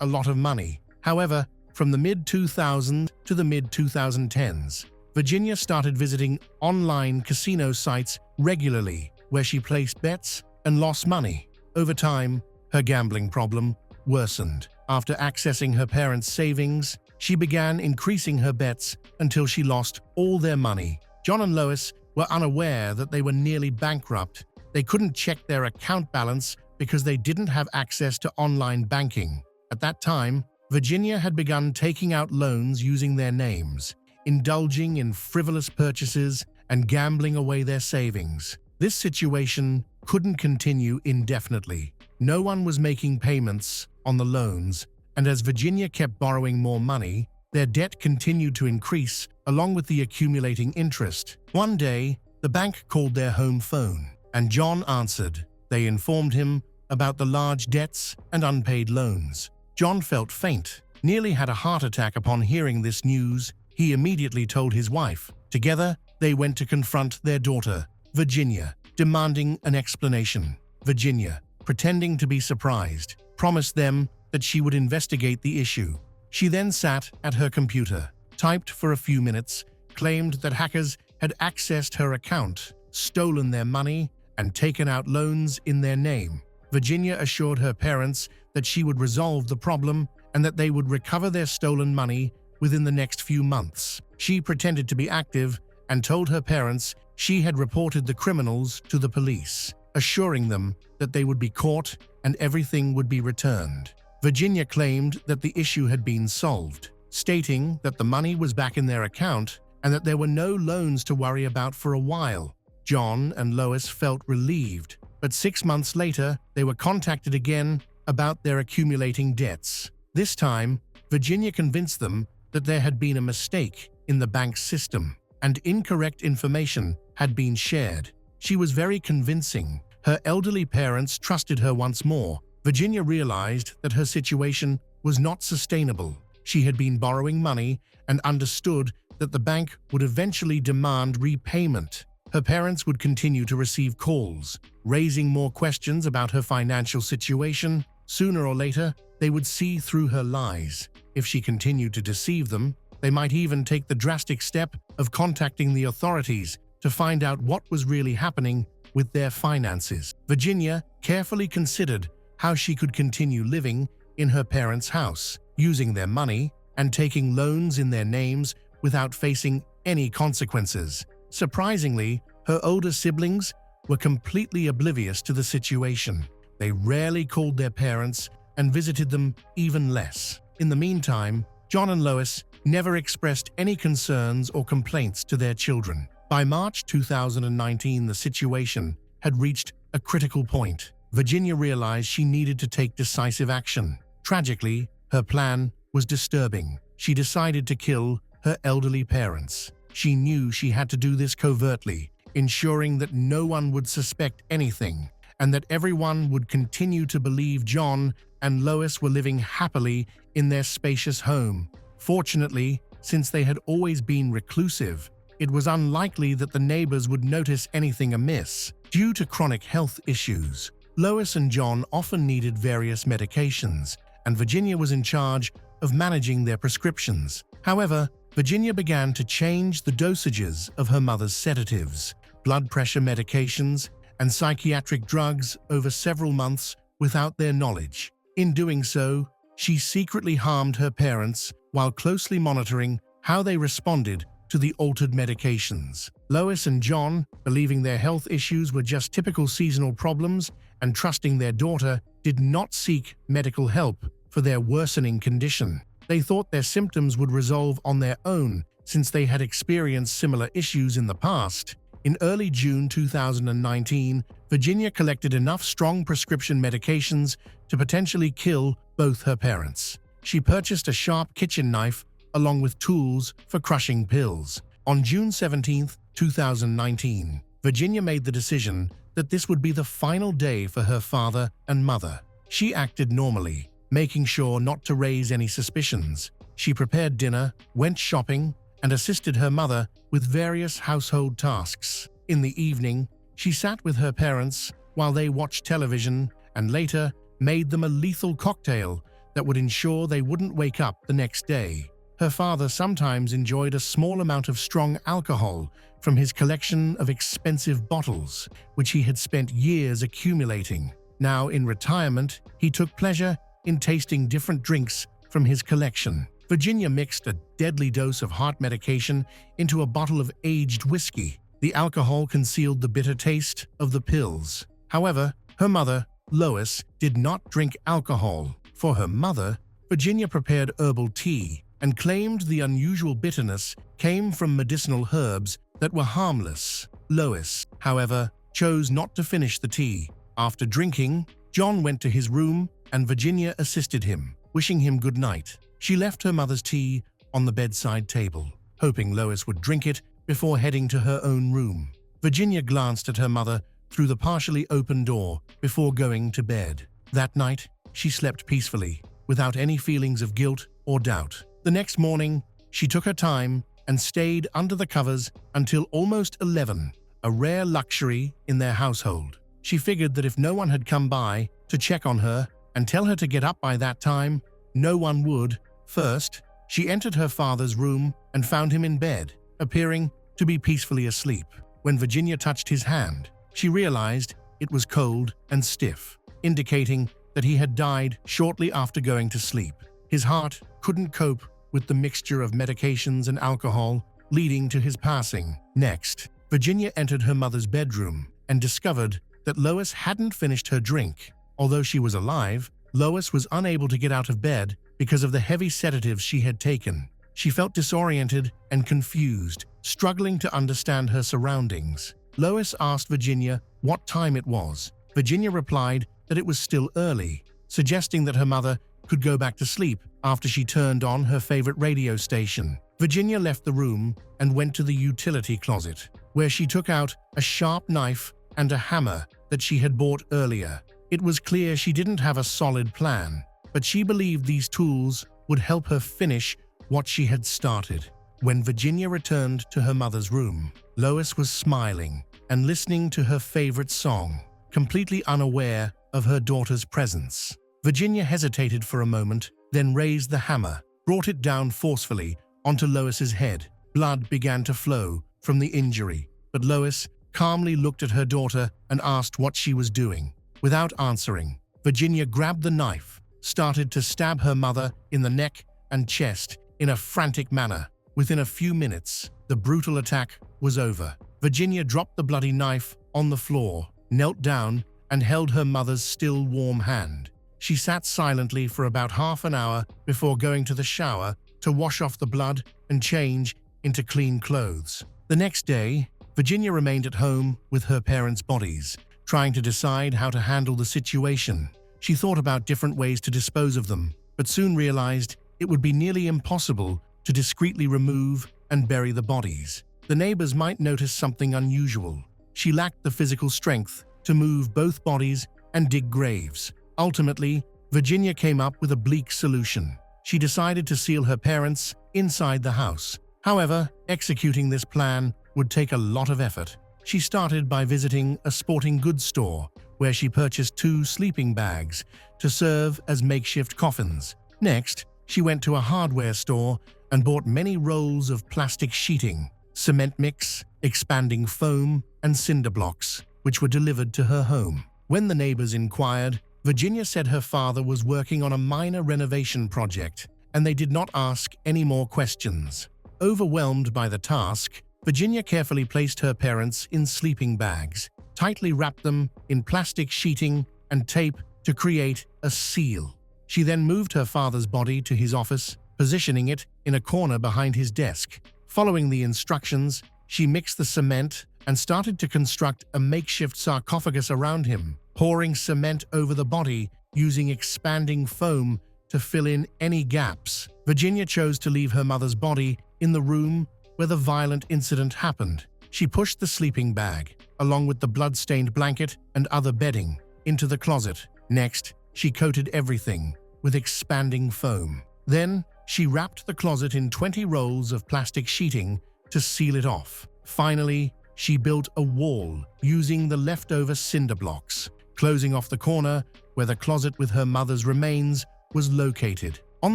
a lot of money. However, from the mid-2000s to the mid-2010s, Virginia started visiting online casino sites regularly, where she placed bets and lost money. Over time, her gambling problem worsened. After accessing her parents' savings, she began increasing her bets until she lost all their money. John and Lois were unaware that they were nearly bankrupt. They couldn't check their account balance because they didn't have access to online banking. At that time, Virginia had begun taking out loans using their names, indulging in frivolous purchases and gambling away their savings. This situation couldn't continue indefinitely. No one was making payments on the loans, and as Virginia kept borrowing more money, their debt continued to increase along with the accumulating interest. One day, the bank called their home phone, and John answered. They informed him about the large debts and unpaid loans. John felt faint, nearly had a heart attack upon hearing this news. He immediately told his wife. Together, they went to confront their daughter, Virginia, demanding an explanation. Virginia, pretending to be surprised, promised them that she would investigate the issue. She then sat at her computer, typed for a few minutes, claimed that hackers had accessed her account, stolen their money, and taken out loans in their name. Virginia assured her parents that she would resolve the problem and that they would recover their stolen money within the next few months. She pretended to be active and told her parents she had reported the criminals to the police, assuring them that they would be caught and everything would be returned. Virginia claimed that the issue had been solved, stating that the money was back in their account and that there were no loans to worry about for a while. John and Lois felt relieved, but 6 months later, they were contacted again about their accumulating debts. This time, Virginia convinced them that there had been a mistake in the bank's system and incorrect information had been shared. She was very convincing. Her elderly parents trusted her once more. Virginia realized that her situation was not sustainable. She had been borrowing money and understood that the bank would eventually demand repayment. Her parents would continue to receive calls, raising more questions about her financial situation. Sooner or later, they would see through her lies. If she continued to deceive them, they might even take the drastic step of contacting the authorities to find out what was really happening with their finances. Virginia carefully considered how she could continue living in her parents' house, using their money and taking loans in their names without facing any consequences. Surprisingly, her older siblings were completely oblivious to the situation. They rarely called their parents and visited them even less. In the meantime, John and Lois never expressed any concerns or complaints to their children. By March 2019, the situation had reached a critical point. Virginia realized she needed to take decisive action. Tragically, her plan was disturbing. She decided to kill her elderly parents. She knew she had to do this covertly, ensuring that no one would suspect anything and that everyone would continue to believe John and Lois were living happily in their spacious home. Fortunately, since they had always been reclusive, it was unlikely that the neighbors would notice anything amiss. Due to chronic health issues, Lois and John often needed various medications, and Virginia was in charge of managing their prescriptions. However, Virginia began to change the dosages of her mother's sedatives, blood pressure medications, and psychiatric drugs over several months without their knowledge. In doing so, she secretly harmed her parents while closely monitoring how they responded to the altered medications. Lois and John, believing their health issues were just typical seasonal problems and trusting their daughter, did not seek medical help for their worsening condition. They thought their symptoms would resolve on their own since they had experienced similar issues in the past. In early June 2019, Virginia collected enough strong prescription medications to potentially kill both her parents. She purchased a sharp kitchen knife along with tools for crushing pills. On June 17, 2019, Virginia made the decision that this would be the final day for her father and mother. She acted normally, making sure not to raise any suspicions. She prepared dinner, went shopping, and assisted her mother with various household tasks. In the evening, she sat with her parents while they watched television and later made them a lethal cocktail that would ensure they wouldn't wake up the next day. Her father sometimes enjoyed a small amount of strong alcohol from his collection of expensive bottles, which he had spent years accumulating. Now, in retirement, he took pleasure in tasting different drinks from his collection. Virginia mixed a deadly dose of heart medication into a bottle of aged whiskey. The alcohol concealed the bitter taste of the pills. However, her mother, Lois, did not drink alcohol. For her mother, Virginia prepared herbal tea and claimed the unusual bitterness came from medicinal herbs that were harmless. Lois, however, chose not to finish the tea. After drinking, John went to his room and Virginia assisted him, wishing him good night. She left her mother's tea on the bedside table, hoping Lois would drink it before heading to her own room. Virginia glanced at her mother through the partially open door before going to bed. That night, she slept peacefully, without any feelings of guilt or doubt. The next morning, she took her time and stayed under the covers until almost 11, a rare luxury in their household. She figured that if no one had come by to check on her and tell her to get up by that time, no one would. First, she entered her father's room and found him in bed, appearing to be peacefully asleep. When Virginia touched his hand, she realized it was cold and stiff, indicating that he had died shortly after going to sleep. His heart couldn't cope with the mixture of medications and alcohol, leading to his passing. Next, Virginia entered her mother's bedroom and discovered that Lois hadn't finished her drink. Although she was alive, Lois was unable to get out of bed because of the heavy sedatives she had taken. She felt disoriented and confused, struggling to understand her surroundings. Lois asked Virginia what time it was. Virginia replied that it was still early, suggesting that her mother could go back to sleep after she turned on her favorite radio station. Virginia left the room and went to the utility closet, where she took out a sharp knife and a hammer that she had bought earlier. It was clear she didn't have a solid plan, but she believed these tools would help her finish what she had started. When Virginia returned to her mother's room, Lois was smiling and listening to her favorite song, completely unaware of her daughter's presence. Virginia hesitated for a moment, then raised the hammer, brought it down forcefully onto Lois's head. Blood began to flow from the injury, but Lois calmly looked at her daughter and asked what she was doing. Without answering, Virginia grabbed the knife, started to stab her mother in the neck and chest in a frantic manner. Within a few minutes, the brutal attack was over. Virginia dropped the bloody knife on the floor, knelt down, and held her mother's still warm hand. She sat silently for about half an hour before going to the shower to wash off the blood and change into clean clothes. The next day, Virginia remained at home with her parents' bodies, trying to decide how to handle the situation. She thought about different ways to dispose of them, but soon realized it would be nearly impossible to discreetly remove and bury the bodies. The neighbors might notice something unusual. She lacked the physical strength to move both bodies and dig graves. Ultimately, Virginia came up with a bleak solution. She decided to seal her parents inside the house. However, executing this plan would take a lot of effort. She started by visiting a sporting goods store, where she purchased 2 sleeping bags to serve as makeshift coffins. Next, she went to a hardware store and bought many rolls of plastic sheeting, cement mix, expanding foam, and cinder blocks, which were delivered to her home. When the neighbors inquired, Virginia said her father was working on a minor renovation project, and they did not ask any more questions. Overwhelmed by the task, Virginia carefully placed her parents in sleeping bags, tightly wrapped them in plastic sheeting and tape to create a seal. She then moved her father's body to his office, positioning it in a corner behind his desk. Following the instructions, she mixed the cement and started to construct a makeshift sarcophagus around him, pouring cement over the body using expanding foam to fill in any gaps. Virginia chose to leave her mother's body in the room where the violent incident happened. She pushed the sleeping bag, along with the blood-stained blanket and other bedding, into the closet. Next, she coated everything with expanding foam. Then, she wrapped the closet in 20 rolls of plastic sheeting to seal it off. Finally, she built a wall using the leftover cinder blocks, closing off the corner where the closet with her mother's remains was located. On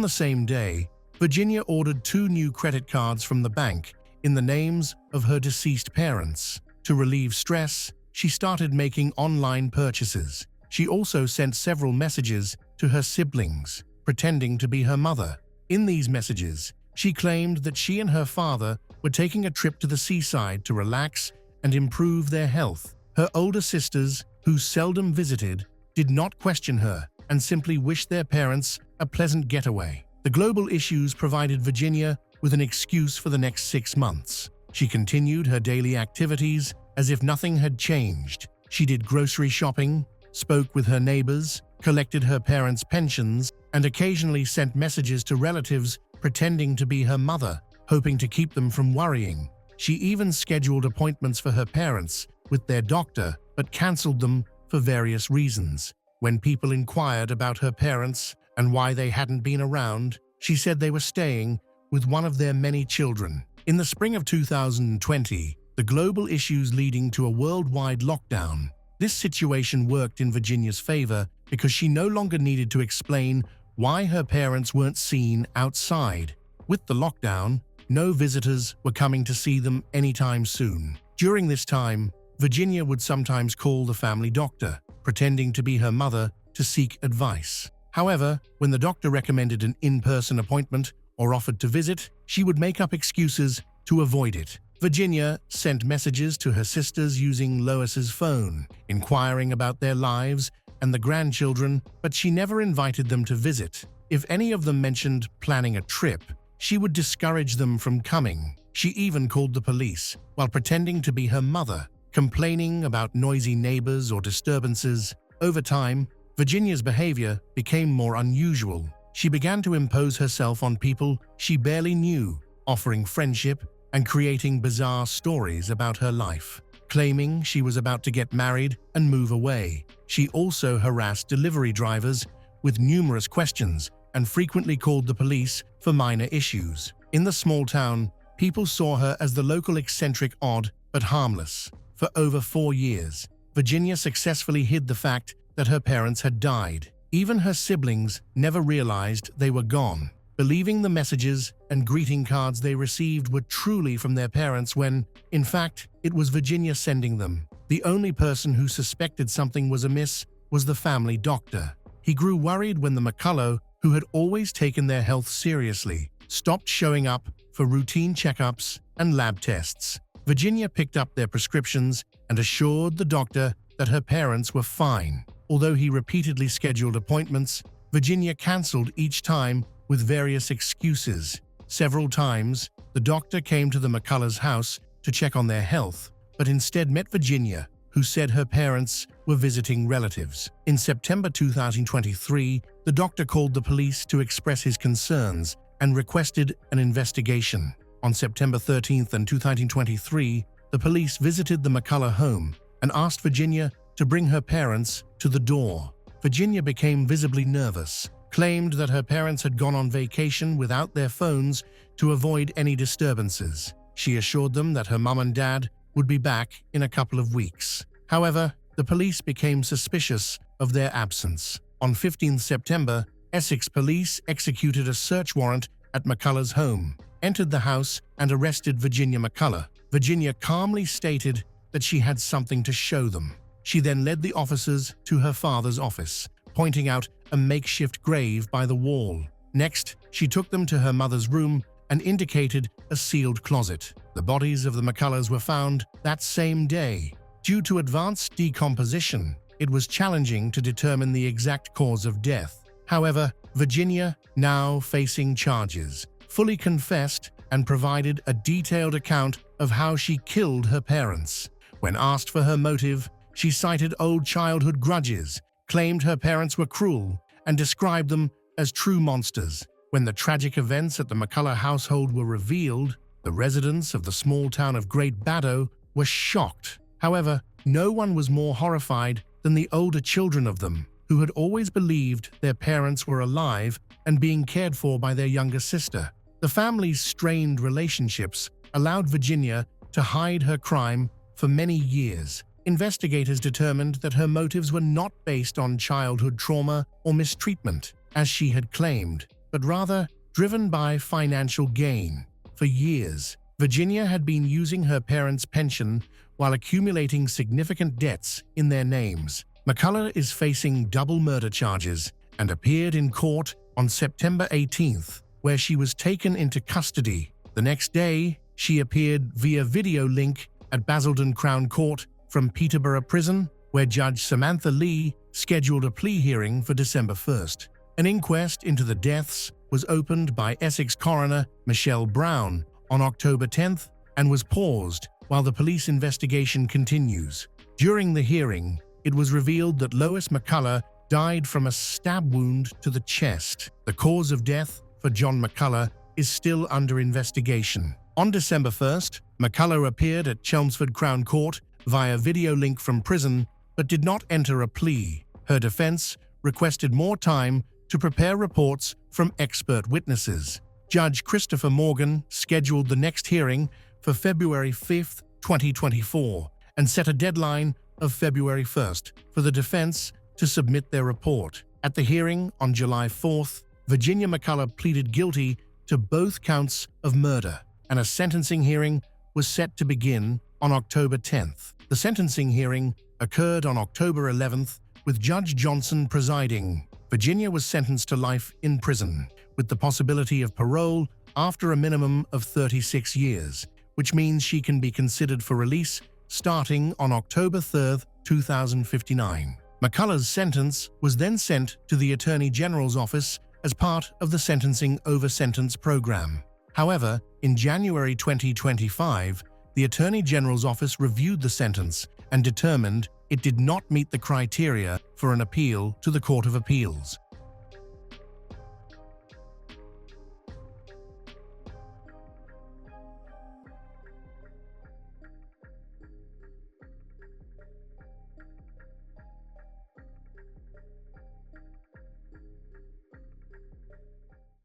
the same day, Virginia ordered 2 new credit cards from the bank in the names of her deceased parents. To relieve stress, she started making online purchases. She also sent several messages to her siblings, pretending to be her mother. In these messages, she claimed that she and her father were taking a trip to the seaside to relax and improve their health. Her older sisters, who seldom visited, did not question her and simply wished their parents a pleasant getaway. The global issues provided Virginia with an excuse for the next 6 months. She continued her daily activities as if nothing had changed. She did grocery shopping, spoke with her neighbors, collected her parents' pensions, and occasionally sent messages to relatives pretending to be her mother, hoping to keep them from worrying. She even scheduled appointments for her parents with their doctor, but cancelled them for various reasons. When people inquired about her parents and why they hadn't been around, she said they were staying with one of their many children. In the spring of 2020, the global issues leading to a worldwide lockdown. This situation worked in Virginia's favor because she no longer needed to explain why her parents weren't seen outside. With the lockdown, no visitors were coming to see them anytime soon. During this time, Virginia would sometimes call the family doctor, pretending to be her mother, to seek advice. However, when the doctor recommended an in-person appointment or offered to visit, she would make up excuses to avoid it. Virginia sent messages to her sisters using Lois's phone, inquiring about their lives and the grandchildren, but she never invited them to visit. If any of them mentioned planning a trip, she would discourage them from coming. She even called the police while pretending to be her mother, complaining about noisy neighbors or disturbances. Over time, Virginia's behavior became more unusual. She began to impose herself on people she barely knew, offering friendship and creating bizarre stories about her life, claiming she was about to get married and move away. She also harassed delivery drivers with numerous questions and frequently called the police for minor issues. In the small town, people saw her as the local eccentric, odd, but harmless. For over 4 years, Virginia successfully hid the fact that her parents had died. Even her siblings never realized they were gone, believing the messages and greeting cards they received were truly from their parents when, in fact, it was Virginia sending them. The only person who suspected something was amiss was the family doctor. He grew worried when the McCullough, who had always taken their health seriously, stopped showing up for routine checkups and lab tests. Virginia picked up their prescriptions and assured the doctor that her parents were fine. Although he repeatedly scheduled appointments, Virginia cancelled each time with various excuses. Several times, the doctor came to the McCullough's house to check on their health, but instead met Virginia, who said her parents were visiting relatives. In September 2023, the doctor called the police to express his concerns and requested an investigation. On September 13th, 2023, the police visited the McCullough home and asked Virginia to bring her parents to the door. Virginia became visibly nervous, claimed that her parents had gone on vacation without their phones to avoid any disturbances. She assured them that her mom and dad would be back in a couple of weeks. However, the police became suspicious of their absence. On 15 September, Essex police executed a search warrant at McCullough's home. entered the house and arrested Virginia McCullough. Virginia calmly stated that she had something to show them. She then led the officers to her father's office, pointing out a makeshift grave by the wall. Next, she took them to her mother's room and indicated a sealed closet. The bodies of the McCulloughs were found that same day. Due to advanced decomposition, it was challenging to determine the exact cause of death. However, Virginia, now facing charges, fully confessed and provided a detailed account of how she killed her parents. When asked for her motive, she cited old childhood grudges, claimed her parents were cruel, and described them as true monsters. When the tragic events at the McCullough household were revealed, the residents of the small town of Great Baddow were shocked. However, no one was more horrified than the older children of them, who had always believed their parents were alive and being cared for by their younger sister. The family's strained relationships allowed Virginia to hide her crime for many years. Investigators determined that her motives were not based on childhood trauma or mistreatment, as she had claimed, but rather driven by financial gain. For years, Virginia had been using her parents' pension while accumulating significant debts in their names. McCullough is facing double murder charges and appeared in court on September 18th, where she was taken into custody. The next day, she appeared via video link at Basildon Crown Court from Peterborough Prison, where Judge Samantha Lee scheduled a plea hearing for December 1st. An inquest into the deaths was opened by Essex coroner Michelle Brown on October 10th and was paused while the police investigation continues. During the hearing, it was revealed that Lois McCullough died from a stab wound to the chest. The cause of death for John McCullough is still under investigation. On December 1st, McCullough appeared at Chelmsford Crown Court via video link from prison, but did not enter a plea. Her defense requested more time to prepare reports from expert witnesses. Judge Christopher Morgan scheduled the next hearing for February 5, 2024, and set a deadline of February 1st for the defense to submit their report. At the hearing on July 4th, Virginia McCullough pleaded guilty to both counts of murder, and a sentencing hearing was set to begin on October 10th. The sentencing hearing occurred on October 11th, with Judge Johnson presiding. Virginia was sentenced to life in prison, with the possibility of parole after a minimum of 36 years, which means she can be considered for release starting on October 3, 2059. McCullough's sentence was then sent to the Attorney General's office as part of the Sentencing Over Sentence program. However, in January 2025, the Attorney General's office reviewed the sentence and determined it did not meet the criteria for an appeal to the Court of Appeals.